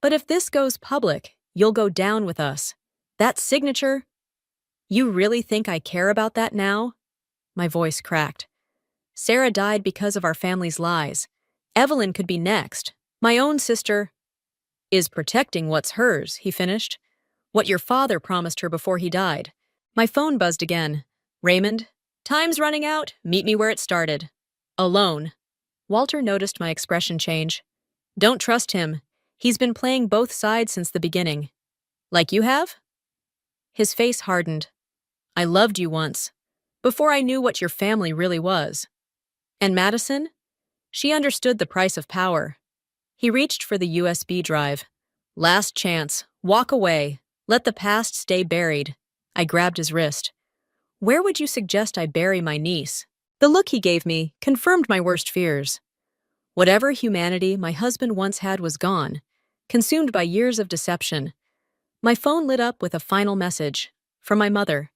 But if this goes public, you'll go down with us. That signature—" "You really think I care about that now?" My voice cracked. "Sarah died because of our family's lies. Evelyn could be next. My own sister—" "Is protecting what's hers," he finished. "What your father promised her before he died." My phone buzzed again. "Raymond, time's running out. Meet me where it started." "Alone." Walter noticed my expression change. "Don't trust him. He's been playing both sides since the beginning." "Like you have?" His face hardened. "I loved you once, before I knew what your family really was. And Madison? She understood the price of power." He reached for the USB drive. "Last chance. Walk away. Let the past stay buried." I grabbed his wrist. "Where would you suggest I bury my niece?" The look he gave me confirmed my worst fears. Whatever humanity my husband once had was gone, consumed by years of deception. My phone lit up with a final message, from my mother.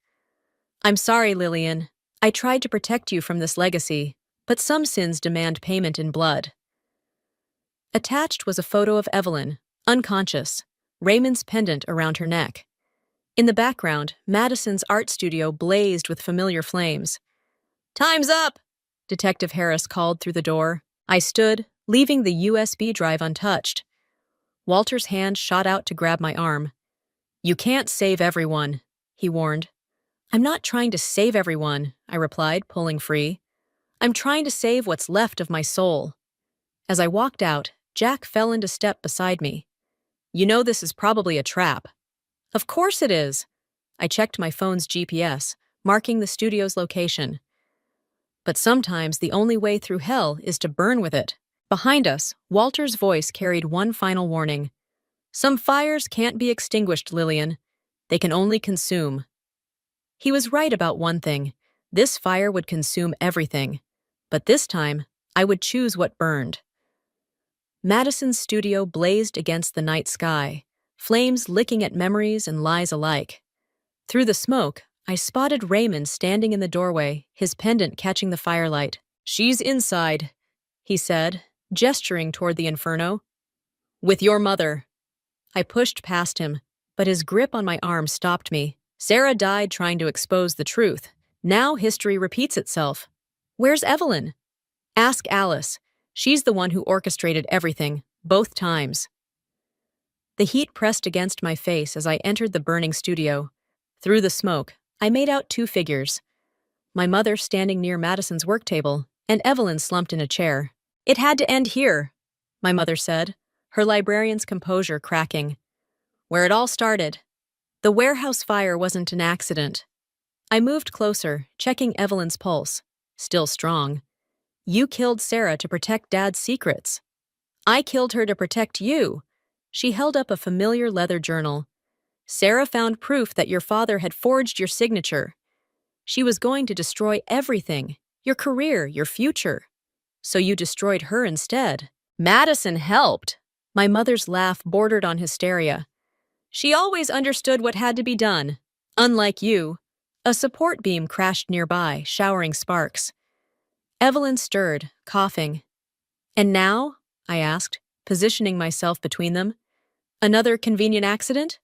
"I'm sorry, Lillian. I tried to protect you from this legacy, but some sins demand payment in blood." Attached was a photo of Evelyn, unconscious, Raymond's pendant around her neck. In the background, Madison's art studio blazed with familiar flames. "Time's up!" Detective Harris called through the door. I stood, leaving the USB drive untouched. Walter's hand shot out to grab my arm. "You can't save everyone," he warned. "I'm not trying to save everyone," I replied, pulling free. "I'm trying to save what's left of my soul." As I walked out, Jack fell into step beside me. "You know this is probably a trap." "Of course it is." I checked my phone's GPS, marking the studio's location. "But sometimes the only way through hell is to burn with it." Behind us, Walter's voice carried one final warning. "Some fires can't be extinguished, Lillian. They can only consume." He was right about one thing. This fire would consume everything. But this time, I would choose what burned. Madison's studio blazed against the night sky, flames licking at memories and lies alike. Through the smoke, I spotted Raymond standing in the doorway, his pendant catching the firelight. "She's inside," he said, gesturing toward the inferno. "With your mother." I pushed past him, but his grip on my arm stopped me. Sarah died trying to expose the truth. Now history repeats itself. Where's Evelyn? Ask Alice. She's the one who orchestrated everything, both times. The heat pressed against my face as I entered the burning studio. Through the smoke, I made out two figures. My mother standing near Madison's work table, and Evelyn slumped in a chair. "It had to end here," my mother said, her librarian's composure cracking. "Where it all started. The warehouse fire wasn't an accident." I moved closer, checking Evelyn's pulse. Still strong. "You killed Sarah to protect Dad's secrets." "I killed her to protect you." She held up a familiar leather journal. "Sarah found proof that your father had forged your signature. She was going to destroy everything, your career, your future. So you destroyed her instead." "Madison helped." My mother's laugh bordered on hysteria. "She always understood what had to be done. Unlike you." A support beam crashed nearby, showering sparks. Evelyn stirred, coughing. "And now?" I asked, positioning myself between them. "Another convenient accident?"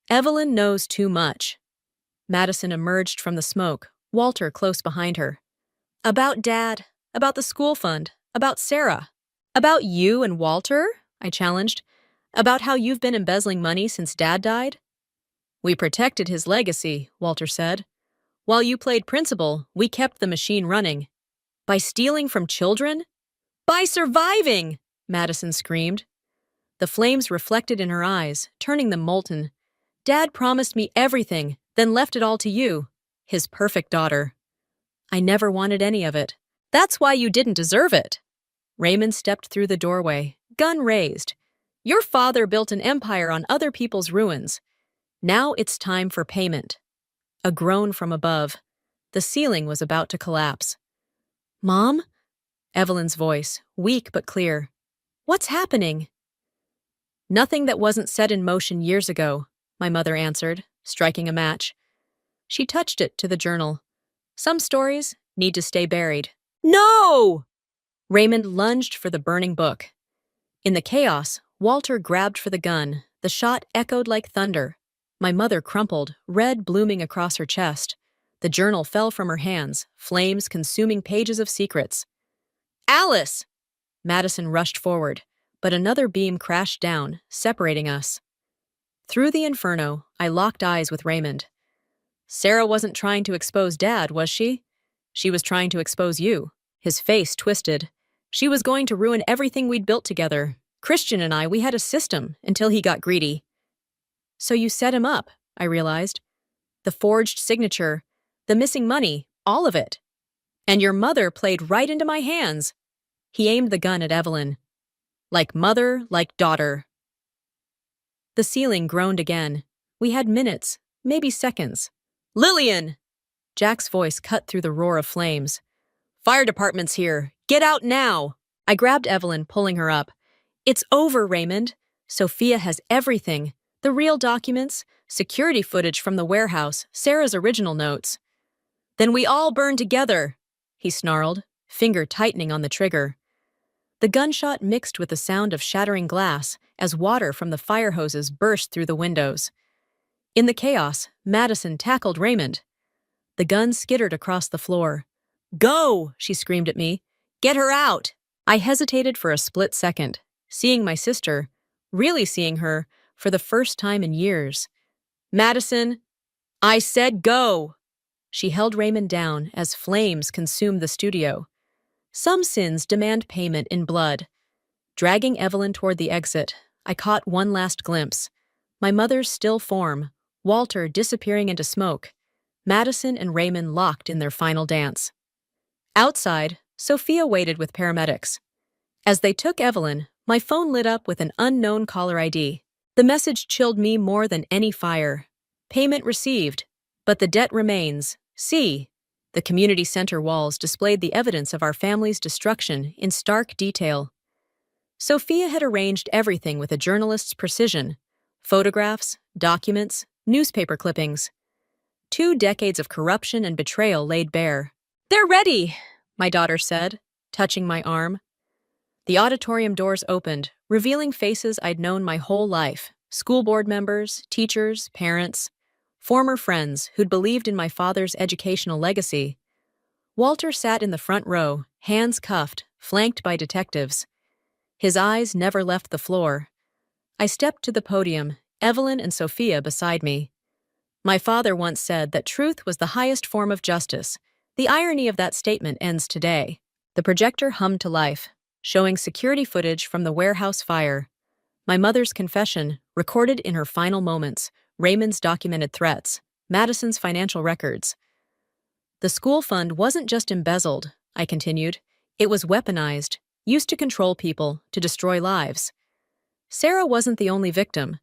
"Evelyn knows too much." Madison emerged from the smoke, Walter close behind her. "About Dad, about the school fund, about Sarah." "About you and Walter?" I challenged. "About how you've been embezzling money since Dad died?" "We protected his legacy," Walter said. "While you played principal, we kept the machine running." "By stealing from children?" "By surviving!" Madison screamed. The flames reflected in her eyes, turning them molten. "Dad promised me everything, then left it all to you, his perfect daughter." "I never wanted any of it." "That's why you didn't deserve it." Raymond stepped through the doorway, gun raised. "Your father built an empire on other people's ruins. Now it's time for payment." A groan from above. The ceiling was about to collapse. "Mom?" Evelyn's voice, weak but clear. "What's happening?" "Nothing that wasn't set in motion years ago," my mother answered, striking a match. She touched it to the journal. "Some stories need to stay buried." "No!" Raymond lunged for the burning book. In the chaos, Walter grabbed for the gun. The shot echoed like thunder. My mother crumpled, red blooming across her chest. The journal fell from her hands, flames consuming pages of secrets. "Alice!" Madison rushed forward, but another beam crashed down, separating us. Through the inferno, I locked eyes with Raymond. "Sarah wasn't trying to expose Dad, was she? She was trying to expose you." His face twisted. "She was going to ruin everything we'd built together. Christian and I, we had a system until he got greedy." "So you set him up," I realized. "The forged signature, the missing money, all of it. And your mother played right into my hands." He aimed the gun at Evelyn. "Like mother, like daughter." The ceiling groaned again. We had minutes, maybe seconds. "Lillian!" Jack's voice cut through the roar of flames. "Fire department's here. Get out now!" I grabbed Evelyn, pulling her up. "It's over, Raymond. Sophia has everything. The real documents, security footage from the warehouse, Sarah's original notes." "Then we all burn together," he snarled, finger tightening on the trigger. The gunshot mixed with the sound of shattering glass as water from the fire hoses burst through the windows. In the chaos, Madison tackled Raymond. The gun skittered across the floor. "Go!" she screamed at me. "Get her out!" I hesitated for a split second, seeing my sister, really seeing her, for the first time in years. "Madison, I said go!" She held Raymond down as flames consumed the studio. Some sins demand payment in blood. Dragging Evelyn toward the exit, I caught one last glimpse. My mother's still form, Walter disappearing into smoke, Madison and Raymond locked in their final dance. Outside, Sophia waited with paramedics. As they took Evelyn, my phone lit up with an unknown caller ID. The message chilled me more than any fire. Payment received, but the debt remains. See. The community center walls displayed the evidence of our family's destruction in stark detail. Sophia had arranged everything with a journalist's precision: photographs, documents, newspaper clippings. 2 decades of corruption and betrayal laid bare. "They're ready," my daughter said, touching my arm. The auditorium doors opened, revealing faces I'd known my whole life: school board members, teachers, parents, former friends who'd believed in my father's educational legacy. Walter sat in the front row, hands cuffed, flanked by detectives. His eyes never left the floor. I stepped to the podium, Evelyn and Sophia beside me. My father once said that truth was the highest form of justice. The irony of that statement ends today. The projector hummed to life, showing security footage from the warehouse fire. My mother's confession, recorded in her final moments, Raymond's documented threats, Madison's financial records. The school fund wasn't just embezzled, I continued. It was weaponized, used to control people, to destroy lives. Sarah wasn't the only victim.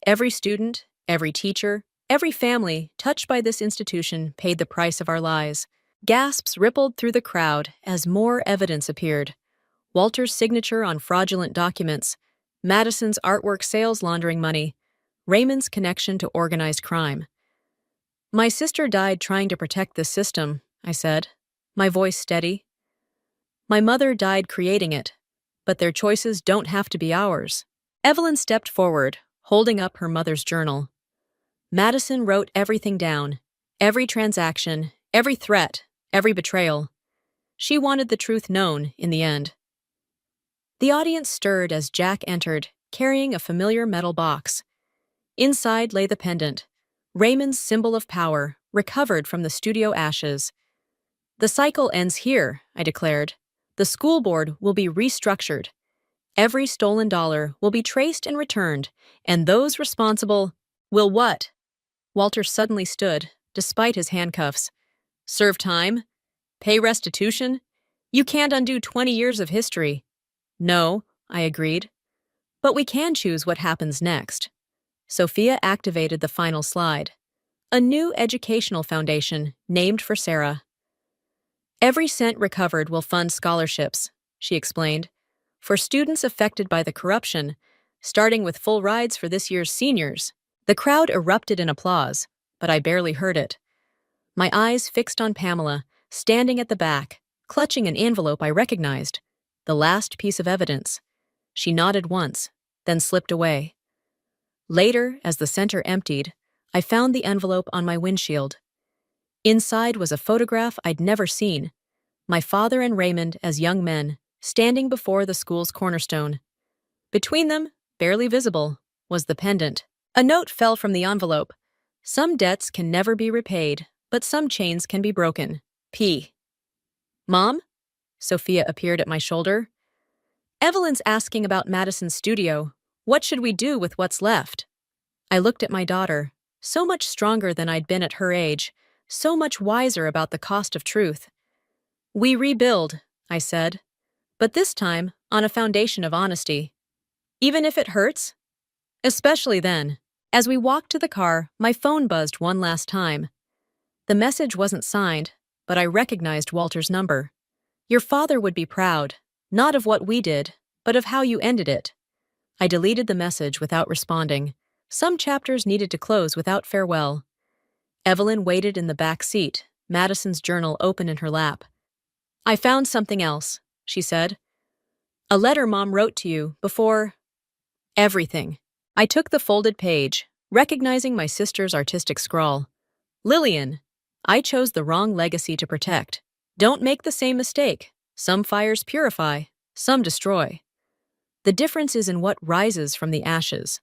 Every student, every teacher, every family touched by this institution paid the price of our lies. Gasps rippled through the crowd as more evidence appeared. Walter's signature on fraudulent documents, Madison's artwork sales laundering money, Raymond's connection to organized crime. "My sister died trying to protect this system," I said, my voice steady. "My mother died creating it, but their choices don't have to be ours." Evelyn stepped forward, holding up her mother's journal. Madison wrote everything down: every transaction, every threat, every betrayal. She wanted the truth known in the end. The audience stirred as Jack entered, carrying a familiar metal box. Inside lay the pendant, Raymond's symbol of power, recovered from the studio ashes. "The cycle ends here," I declared. "The school board will be restructured. Every stolen dollar will be traced and returned, and those responsible will what?" Walter suddenly stood, despite his handcuffs. "Serve time? Pay restitution? You can't undo 20 years of history." "No," I agreed. "But we can choose what happens next." Sophia activated the final slide. A new educational foundation, named for Sarah. "Every cent recovered will fund scholarships," she explained, "for students affected by the corruption, starting with full rides for this year's seniors." The crowd erupted in applause, but I barely heard it. My eyes fixed on Pamela, standing at the back, clutching an envelope I recognized. The last piece of evidence. She nodded once, then slipped away. Later, as the center emptied, I found the envelope on my windshield. Inside was a photograph I'd never seen: my father and Raymond as young men, standing before the school's cornerstone. Between them, barely visible, was the pendant. A note fell from the envelope. "Some debts can never be repaid, but some chains can be broken. P." "Mom?" Sophia appeared at my shoulder. "Evelyn's asking about Madison's studio. What should we do with what's left?" I looked at my daughter, so much stronger than I'd been at her age, so much wiser about the cost of truth. "We rebuild," I said, "but this time on a foundation of honesty. Even if it hurts?" "Especially then." As we walked to the car, my phone buzzed one last time. The message wasn't signed, but I recognized Walter's number. "Your father would be proud, not of what we did, but of how you ended it." I deleted the message without responding. Some chapters needed to close without farewell. Evelyn waited in the back seat, Madison's journal open in her lap. "I found something else," she said. "A letter Mom wrote to you before everything." I took the folded page, recognizing my sister's artistic scrawl. "Lillian, I chose the wrong legacy to protect. Don't make the same mistake. Some fires purify, some destroy. The difference is in what rises from the ashes."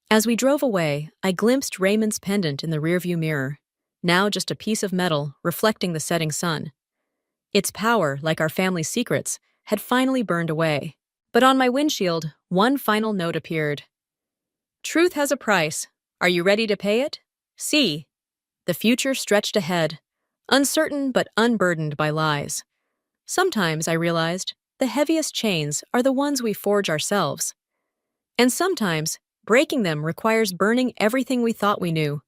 As we drove away, I glimpsed Raymond's pendant in the rearview mirror, now just a piece of metal reflecting the setting sun. Its power, like our family's secrets, had finally burned away. But on my windshield, one final note appeared. "Truth has a price. Are you ready to pay it? See." The future stretched ahead, uncertain but unburdened by lies. Sometimes, I realized, the heaviest chains are the ones we forge ourselves. And sometimes, breaking them requires burning everything we thought we knew.